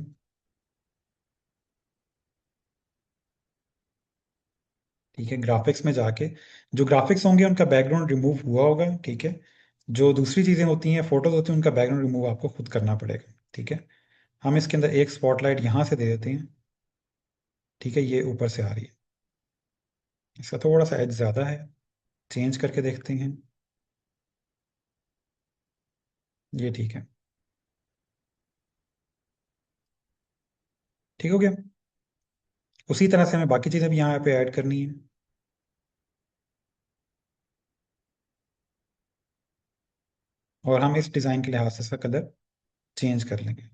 ठीक है, ग्राफिक्स में जाके जो ग्राफिक्स होंगे उनका बैकग्राउंड रिमूव हुआ होगा। ठीक है, जो दूसरी चीज़ें होती हैं फोटोज होती हैं उनका बैकग्राउंड रिमूव आपको खुद करना पड़ेगा। ठीक है, हम इसके अंदर एक स्पॉटलाइट यहाँ से दे देते हैं। ठीक है, ये ऊपर से आ रही है, इसका थोड़ा सा एज ज़्यादा है, चेंज करके देखते हैं। ये ठीक है, ठीक हो गया। उसी तरह से हमें बाकी चीज़ें भी यहाँ पे ऐड करनी है, और हम इस डिज़ाइन के लिहाज से इसका कलर चेंज कर लेंगे।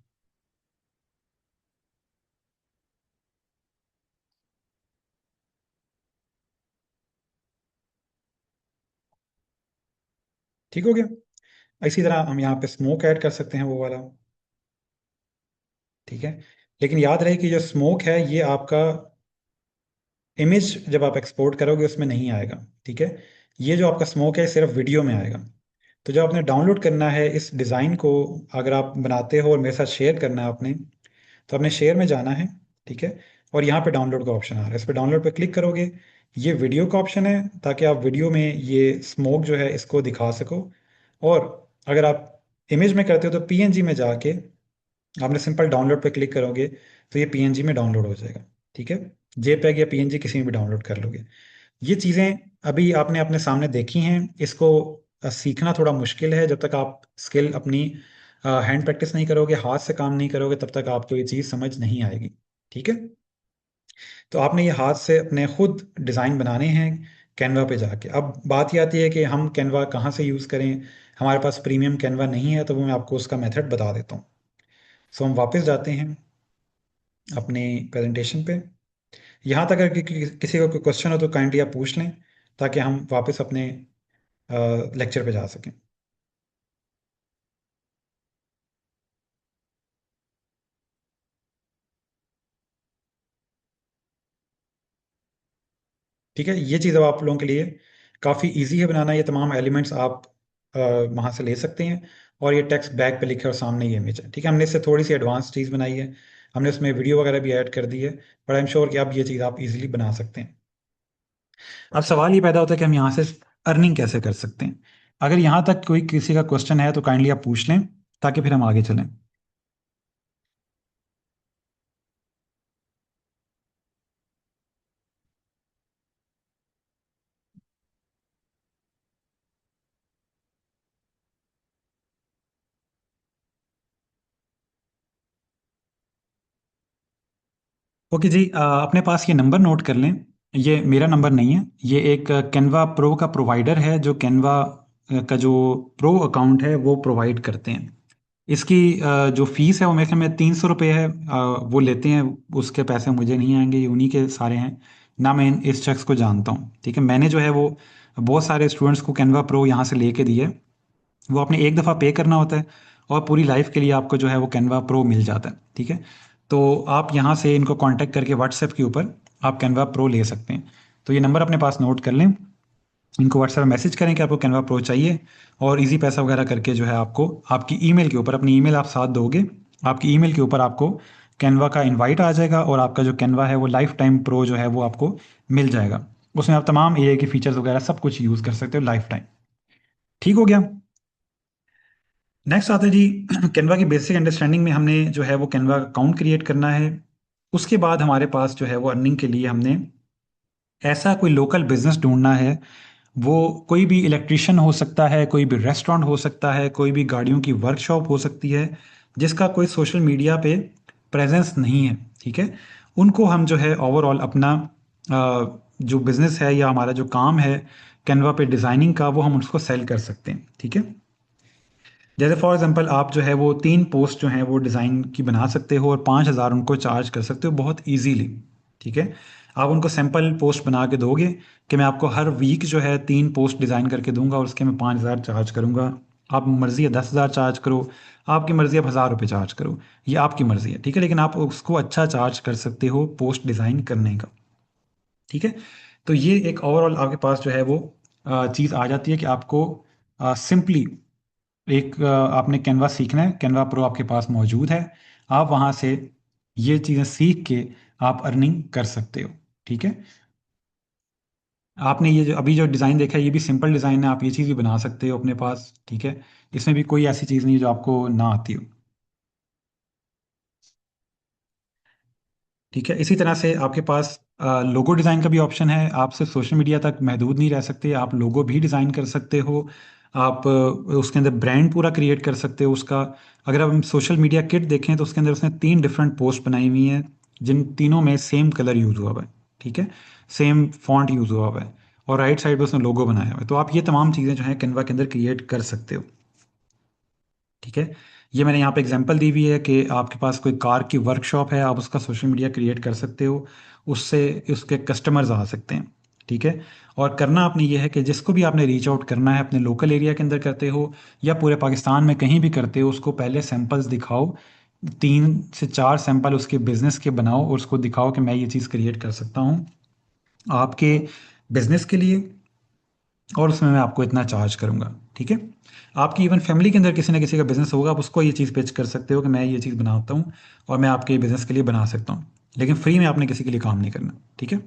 ठीक हो गया, इसी तरह हम यहाँ पे स्मोक ऐड कर सकते हैं वो वाला। ठीक है, लेकिन याद रहे कि जो स्मोक है ये आपका इमेज जब आप एक्सपोर्ट करोगे उसमें नहीं आएगा। ठीक है, ये जो आपका स्मोक है सिर्फ वीडियो में आएगा। तो जब आपने डाउनलोड करना है इस डिज़ाइन को, अगर आप बनाते हो और मेरे साथ शेयर करना है आपने, तो आपने शेयर में जाना है। ठीक है, और यहाँ पे डाउनलोड का ऑप्शन आ रहा है, इस पर डाउनलोड पे क्लिक करोगे, ये वीडियो का ऑप्शन है ताकि आप वीडियो में ये स्मोक जो है इसको दिखा सको। और अगर आप इमेज में करते हो तो पीएनजी में जाके आपने सिंपल डाउनलोड पे क्लिक करोगे तो ये पीएनजी में डाउनलोड हो जाएगा। ठीक है, जेपीईजी या पीएनजी किसी में भी डाउनलोड कर लोगे। ये चीज़ें अभी आपने अपने सामने देखी हैं, इसको सीखना थोड़ा मुश्किल है। जब तक आप स्किल अपनी हैंड प्रैक्टिस नहीं करोगे, हाथ से काम नहीं करोगे, तब तक आपको ये चीज़ समझ नहीं आएगी। ठीक है, तो आपने ये हाथ से अपने खुद डिज़ाइन बनाने हैं कैनवा पे जाके। अब बात ये आती है कि हम कैनवा कहाँ से यूज़ करें। हमारे पास प्रीमियम कैनवा नहीं है, तो वो मैं आपको उसका मेथड बता देता हूँ। सो हम वापस जाते हैं अपने प्रेजेंटेशन पे। यहाँ तक अगर किसी को कोई क्वेश्चन हो तो काइंडली आप पूछ लें, ताकि हम वापस अपने लेक्चर पे जा सकें। ठीक है, ये चीज़ अब आप लोगों के लिए काफ़ी इजी है बनाना। ये तमाम एलिमेंट्स आप वहाँ से ले सकते हैं, और ये टेक्स्ट बैक पे लिखे और सामने ये इमेज है। ठीक है, हमने इससे थोड़ी सी एडवांस चीज़ बनाई है, हमने उसमें वीडियो वगैरह भी ऐड कर दी है, बट आई एम श्योर कि अब ये चीज़ आप इजीली बना सकते हैं। अब सवाल ये पैदा होता है कि हम यहाँ से अर्निंग कैसे कर सकते हैं। अगर यहाँ तक कोई किसी का क्वेश्चन है तो काइंडली आप पूछ लें, ताकि फिर हम आगे चलें। ओके जी, अपने पास ये नंबर नोट कर लें। ये मेरा नंबर नहीं है, ये एक कैनवा प्रो का प्रोवाइडर है, जो कैनवा का जो प्रो अकाउंट है वो प्रोवाइड करते हैं। इसकी जो फीस है वो मेरे ख्याल में 300 रुपये है, वो लेते हैं। उसके पैसे मुझे नहीं आएंगे, ये उन्हीं के सारे हैं। ना मैं इस शख्स को जानता हूँ। ठीक है, मैंने जो है वो बहुत सारे स्टूडेंट्स को कैनवा प्रो यहाँ से लेके दिए। वो आपने एक दफ़ा पे करना होता है, और पूरी लाइफ के लिए आपको जो है वो कैनवा प्रो मिल जाता है। ठीक है, तो आप यहाँ से इनको कांटेक्ट करके व्हाट्सएप के ऊपर आप कैनवा प्रो ले सकते हैं। तो ये नंबर अपने पास नोट कर लें, इनको व्हाट्सएप में मैसेज करें कि आपको कैनवा प्रो चाहिए, और इजी पैसा वगैरह करके जो है आपको आपकी ईमेल के ऊपर, अपनी ईमेल आप साथ दोगे, आपकी ईमेल के ऊपर आपको कैनवा का इनवाइट आ जाएगा, और आपका जो कैनवा है वो लाइफ टाइम प्रो जो है वो आपको मिल जाएगा। उसमें आप तमाम एआई की फीचर्स वगैरह सब कुछ यूज़ कर सकते हो लाइफ टाइम। ठीक हो गया। नेक्स्ट आते हैं जी कैनवा की बेसिक अंडरस्टैंडिंग में हमने जो है वो कैनवा अकाउंट क्रिएट करना है। उसके बाद हमारे पास जो है वो अर्निंग के लिए हमने ऐसा कोई लोकल बिजनेस ढूंढना है। वो कोई भी इलेक्ट्रिशियन हो सकता है, कोई भी रेस्टोरेंट हो सकता है, कोई भी गाड़ियों की वर्कशॉप हो सकती है, जिसका कोई सोशल मीडिया पे प्रेजेंस नहीं है। ठीक है, उनको हम जो है ओवरऑल अपना जो बिजनेस है या हमारा जो काम है कैनवा पे डिज़ाइनिंग का, वो हम उसको सेल कर सकते हैं। ठीक है, जैसे फॉर एग्जांपल आप जो है वो 3 पोस्ट जो हैं वो डिज़ाइन की बना सकते हो, और 5,000 उनको चार्ज कर सकते हो बहुत इजीली। ठीक है, आप उनको सैम्पल पोस्ट बना के दोगे कि मैं आपको हर वीक जो है 3 पोस्ट डिज़ाइन करके दूंगा, और उसके मैं 5,000 चार्ज करूंगा। आप मर्ज़ी है 10,000 चार्ज करो, आपकी मर्ज़ी है आप 1,000 रुपये चार्ज करो, ये आपकी मर्ज़ी है। ठीक है, लेकिन आप उसको अच्छा चार्ज कर सकते हो पोस्ट डिज़ाइन करने का। ठीक है, तो ये एक ओवरऑल आपके पास जो है वो चीज़ आ जाती है कि आपको सिंपली एक आपने कैनवा सीखना है, कैनवा प्रो आपके पास मौजूद है, आप वहाँ से ये चीज़ें सीख के आप अर्निंग कर सकते हो। ठीक है, आपने ये जो अभी जो डिज़ाइन देखा है ये भी सिंपल डिज़ाइन है, आप ये चीज़ भी बना सकते हो अपने पास। ठीक है, इसमें भी कोई ऐसी चीज़ नहीं है जो आपको ना आती हो। ठीक है, इसी तरह से आपके पास लोगो डिज़ाइन का भी ऑप्शन है। आप सिर्फ सोशल मीडिया तक महदूद नहीं रह सकते, आप लोगो भी डिज़ाइन कर सकते हो। आप उसके अंदर ब्रांड पूरा क्रिएट कर सकते हो उसका। अगर आप हम सोशल मीडिया किट देखें तो उसके अंदर उसने 3 डिफरेंट पोस्ट बनाई हुई हैं, जिन तीनों में सेम कलर यूज़ हुआ हुआ है। ठीक है, सेम फॉन्ट यूज़ हुआ हुआ है, और राइट साइड पे उसने लोगो बनाया हुआ है। तो आप ये तमाम चीज़ें जो हैं कैनवा के अंदर क्रिएट कर सकते हो। ठीक है, ये मैंने यहाँ पे एग्जांपल दी हुई है कि आपके पास कोई कार की वर्कशॉप है, आप उसका सोशल मीडिया क्रिएट कर सकते हो, उससे उसके कस्टमर्स आ सकते हैं। ठीक है, और करना आपने ये है कि जिसको भी आपने रीच आउट करना है, अपने लोकल एरिया के अंदर करते हो या पूरे पाकिस्तान में कहीं भी करते हो, उसको पहले सैंपल्स दिखाओ। 3 से 4 सैंपल उसके बिजनेस के बनाओ, और उसको दिखाओ कि मैं ये चीज़ क्रिएट कर सकता हूँ आपके बिजनेस के लिए, और उसमें मैं आपको इतना चार्ज करूंगा। ठीक है, आपकी इवन फैमिली के अंदर किसी ना किसी का बिजनेस होगा, आप उसको ये चीज़ पेश कर सकते हो कि मैं ये चीज़ बनाता हूँ, और मैं आपके बिजनेस के लिए बना सकता हूँ, लेकिन फ्री में आपने किसी के लिए काम नहीं करना। ठीक है,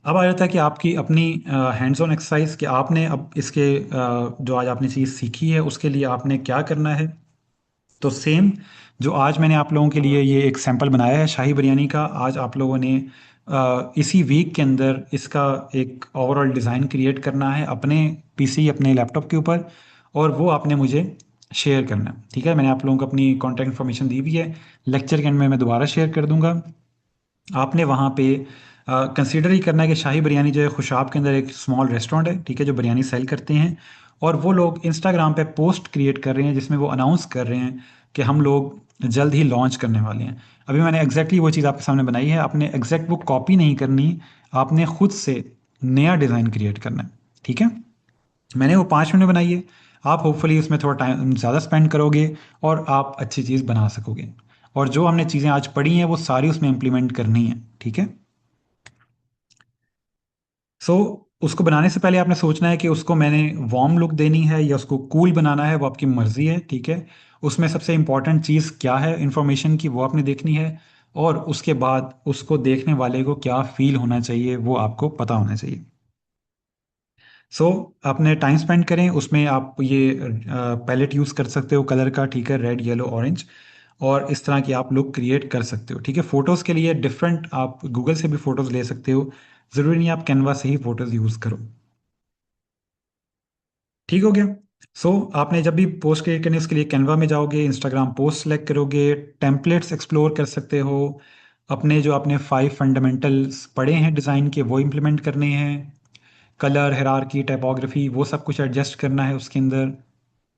अब आ जाता है कि आपकी अपनी हैंड्स ऑन एक्सरसाइज, कि आपने अब इसके जो आज आपने चीज़ सीखी है उसके लिए आपने क्या करना है। तो सेम जो आज मैंने आप लोगों के लिए ये एक सैंपल बनाया है शाही बिरयानी का, आज आप लोगों ने इसी वीक के अंदर इसका एक ओवरऑल डिज़ाइन क्रिएट करना है अपने पीसी, अपने लैपटॉप के ऊपर, और वो आपने मुझे शेयर करना है। ठीक है, मैंने आप लोगों को अपनी कॉन्टैक्ट इन्फॉर्मेशन दी हुई है, लेक्चर के एंड में मैं दोबारा शेयर कर दूंगा। आपने वहाँ पे कंसीडर ही करना है कि शाही बिरयानी जो है खुशाब के अंदर एक स्मॉल रेस्टोरेंट है, ठीक है, जो बिरयानी सेल करते हैं। और वो लोग इंस्टाग्राम पे पोस्ट क्रिएट कर रहे हैं जिसमें वो अनाउंस कर रहे हैं कि हम लोग जल्द ही लॉन्च करने वाले हैं। अभी मैंने एग्जैक्टली वो चीज़ आपके सामने बनाई है, आपने एग्जैक्ट वो कॉपी नहीं करनी, आपने खुद से नया डिज़ाइन क्रिएट करना है, ठीक है। मैंने वो 5 मिनट बनाई है, आप होपफुली उसमें थोड़ा टाइम ज़्यादा स्पेंड करोगे और आप अच्छी चीज़ बना सकोगे। और जो हमने चीज़ें आज पढ़ी हैं वो सारी उसमें इम्प्लीमेंट करनी है, ठीक है। सो उसको बनाने से पहले आपने सोचना है कि उसको मैंने वार्म लुक देनी है या उसको कूल बनाना है, वो आपकी मर्ज़ी है, ठीक है। उसमें सबसे इम्पॉर्टेंट चीज़ क्या है इन्फॉर्मेशन की, वो आपने देखनी है। और उसके बाद उसको देखने वाले को क्या फील होना चाहिए वो आपको पता होना चाहिए। सो अपने टाइम स्पेंड करें उसमें, आप ये पैलेट यूज़ कर सकते हो कलर का, ठीक है, रेड येलो ऑरेंज। और इस तरह की आप लुक क्रिएट कर सकते हो, ठीक है। फ़ोटोज़ के लिए डिफरेंट आप गूगल से भी फ़ोटोज़ ले सकते हो, ज़रूरी नहीं आप कैनवा से ही फ़ोटोज़ यूज़ करो। ठीक हो गया। सो आपने जब भी पोस्ट क्रिएट करनी है उसके लिए कैनवा में जाओगे, इंस्टाग्राम पोस्ट सेलेक्ट करोगे, टेम्पलेट्स एक्सप्लोर कर सकते हो, अपने जो आपने 5 फंडामेंटल्स पढ़े हैं डिज़ाइन के वो इम्प्लीमेंट करने हैं, कलर हायरार्की टाइपोग्राफी वो सब कुछ एडजस्ट करना है उसके अंदर,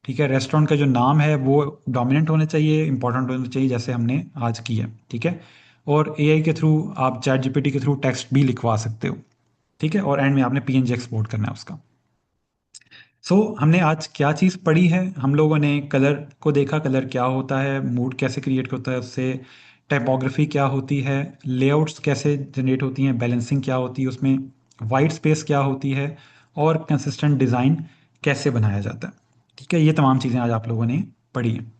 ठीक है। रेस्टोरेंट का जो नाम है वो डोमिनेंट होना चाहिए, इंपॉर्टेंट होना चाहिए, जैसे हमने आज किया, ठीक है। और एआई के थ्रू आप चैट जीपीटी के थ्रू टेक्स्ट भी लिखवा सकते हो, ठीक है। और एंड में आपने पीएनजी एक्सपोर्ट करना है उसका। हमने आज क्या चीज़ पढ़ी है, हम लोगों ने कलर को देखा, कलर क्या होता है, मूड कैसे क्रिएट होता है उससे, टाइपोग्राफी क्या होती है, लेआउट्स कैसे जनरेट होती हैं, बैलेंसिंग क्या होती है उसमें, वाइट स्पेस क्या होती है, और कंसिस्टेंट डिज़ाइन कैसे बनाया जाता है, ठीक है। ये तमाम चीज़ें आज आप लोगों ने पढ़ी हैं।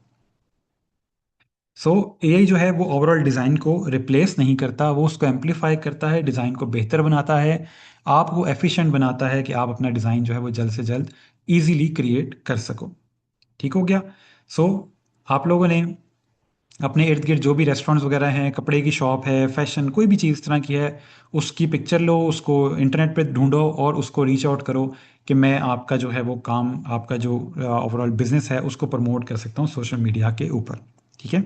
एआई जो है वो ओवरऑल डिज़ाइन को रिप्लेस नहीं करता, वो उसको एम्पलीफाई करता है, डिज़ाइन को बेहतर बनाता है, आपको एफिशिएंट बनाता है कि आप अपना डिज़ाइन जो है वो जल्द से जल्द ईजीली क्रिएट कर सको। ठीक हो गया। सो आप लोगों ने अपने इर्द गिर्द जो भी रेस्टोरेंट्स वगैरह हैं, कपड़े की शॉप है, फैशन कोई भी चीज़ इस तरह की है, उसकी पिक्चर लो, उसको इंटरनेट पे ढूंढो और उसको रीच आउट करो कि मैं आपका जो है वो काम, आपका जो ओवरऑल बिजनेस है उसको प्रमोट कर सकता हूँ सोशल मीडिया के ऊपर, ठीक है।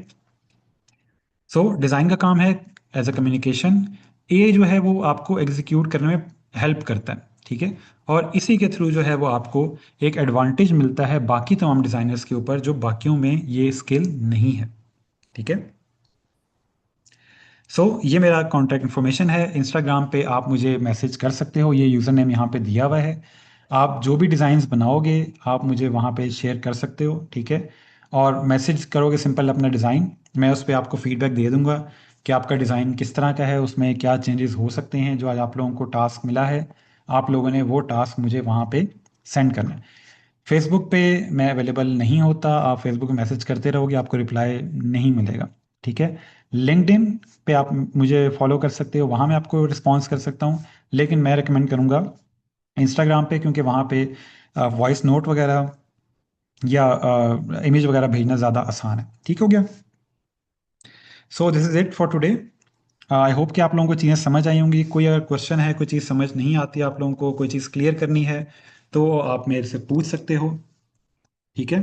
डिज़ाइन का काम है एज अ कम्युनिकेशन, ए जो है वो आपको एग्जीक्यूट करने में हेल्प करता है, ठीक है। और इसी के थ्रू जो है वो आपको एक एडवांटेज मिलता है बाकी तमाम डिज़ाइनर्स के ऊपर जो बाकियों में ये स्किल नहीं है, ठीक है। ये मेरा कॉन्टैक्ट इन्फॉर्मेशन है, इंस्टाग्राम पे आप मुझे मैसेज कर सकते हो, ये यूज़र नेम यहाँ पे दिया हुआ है। आप जो भी डिज़ाइंस बनाओगे आप मुझे वहाँ पे शेयर कर सकते हो, ठीक है। और मैसेज करोगे सिंपल अपना डिज़ाइन, मैं उस पर आपको फीडबैक दे दूँगा कि आपका डिज़ाइन किस तरह का है, उसमें क्या चेंजेस हो सकते हैं। जो आज आप लोगों को टास्क मिला है, आप लोगों ने वो टास्क मुझे वहाँ पे सेंड करना है। फेसबुक पे मैं अवेलेबल नहीं होता, आप फेसबुक पे मैसेज करते रहोगे, आपको रिप्लाई नहीं मिलेगा, ठीक है। लिंक्डइन पे आप मुझे फॉलो कर सकते हो, वहाँ मैं आपको रिस्पॉन्स कर सकता हूँ। लेकिन मैं रिकमेंड करूँगा इंस्टाग्राम पे, क्योंकि वहाँ पे वॉइस नोट वगैरह या इमेज वगैरह भेजना ज़्यादा आसान है। ठीक हो गया। This is it for today. I hope कि आप लोगों को चीज़ें समझ आई होंगी। कोई अगर क्वेश्चन है, कोई चीज़ समझ नहीं आती, आप लोगों को कोई चीज़ क्लियर करनी है तो आप मेरे से पूछ सकते हो, ठीक है।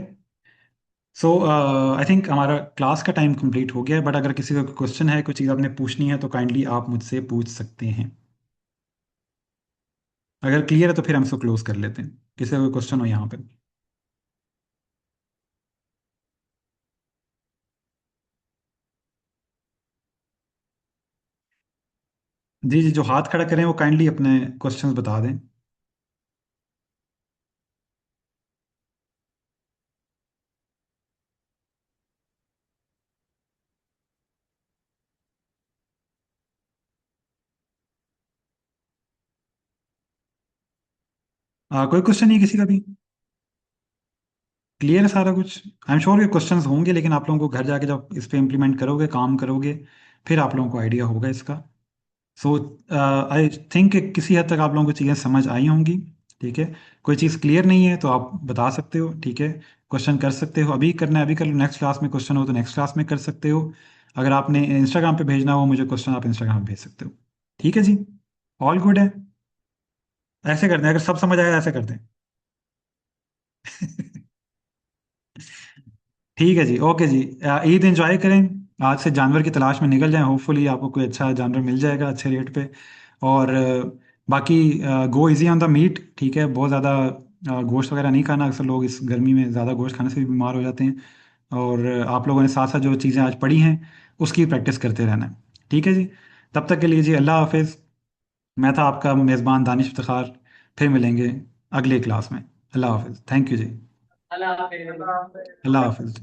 आई थिंक हमारा क्लास का टाइम कंप्लीट हो गया है, बट अगर किसी का क्वेश्चन है, कोई चीज़ आपने पूछनी है तो काइंडली आप मुझसे पूछ सकते हैं। अगर क्लियर है तो फिर हम इसको क्लोज कर लेते हैं, किसी का कोई क्वेश्चन हो यहाँ पे। जी जी, जो हाथ खड़ा करें वो काइंडली अपने क्वेश्चंस बता दें। कोई क्वेश्चन नहीं है किसी का भी? क्लियर है सारा कुछ? आई एम श्योर ये क्वेश्चंस होंगे, लेकिन आप लोगों को घर जाके जब इस पे इम्प्लीमेंट करोगे, काम करोगे, फिर आप लोगों को आइडिया होगा इसका। सो आई थिंक किसी हद तक आप लोगों को चीज़ें समझ आई होंगी, ठीक है। कोई चीज़ क्लियर नहीं है तो आप बता सकते हो, ठीक है। क्वेश्चन कर सकते हो, अभी करना है अभी कर लो, नेक्स्ट क्लास में क्वेश्चन हो तो नेक्स्ट क्लास में कर सकते हो। अगर आपने इंस्टाग्राम पे भेजना हो मुझे क्वेश्चन, आप इंस्टाग्राम पे भेज सकते हो, ठीक है जी। ऑल गुड है। ऐसे करते हैं, अगर सब समझ आया ऐसे करते हैं। ठीक है जी, ओके जी। ईद एंजॉय करें, आज से जानवर की तलाश में निकल जाएं, होपफुली आपको कोई अच्छा जानवर मिल जाएगा अच्छे रेट पे। और बाकी go easy on the meat, ठीक है, बहुत ज़्यादा गोश्त वगैरह नहीं खाना, अक्सर लोग इस गर्मी में ज़्यादा गोश्त खाने से भी बीमार हो जाते हैं। और आप लोगों ने साथ साथ जो चीज़ें आज पढ़ी हैं उसकी प्रैक्टिस करते रहना है, ठीक है जी। तब तक के लिए जी अल्लाह हाफिज़। मैं था आपका मेज़बान दानिश इफ्तिखार। फिर मिलेंगे अगले क्लास में। अल्लाह हाफिज़, थैंक यू जी। अल्लाह हाफिज़। अल्लाह हाफिज़।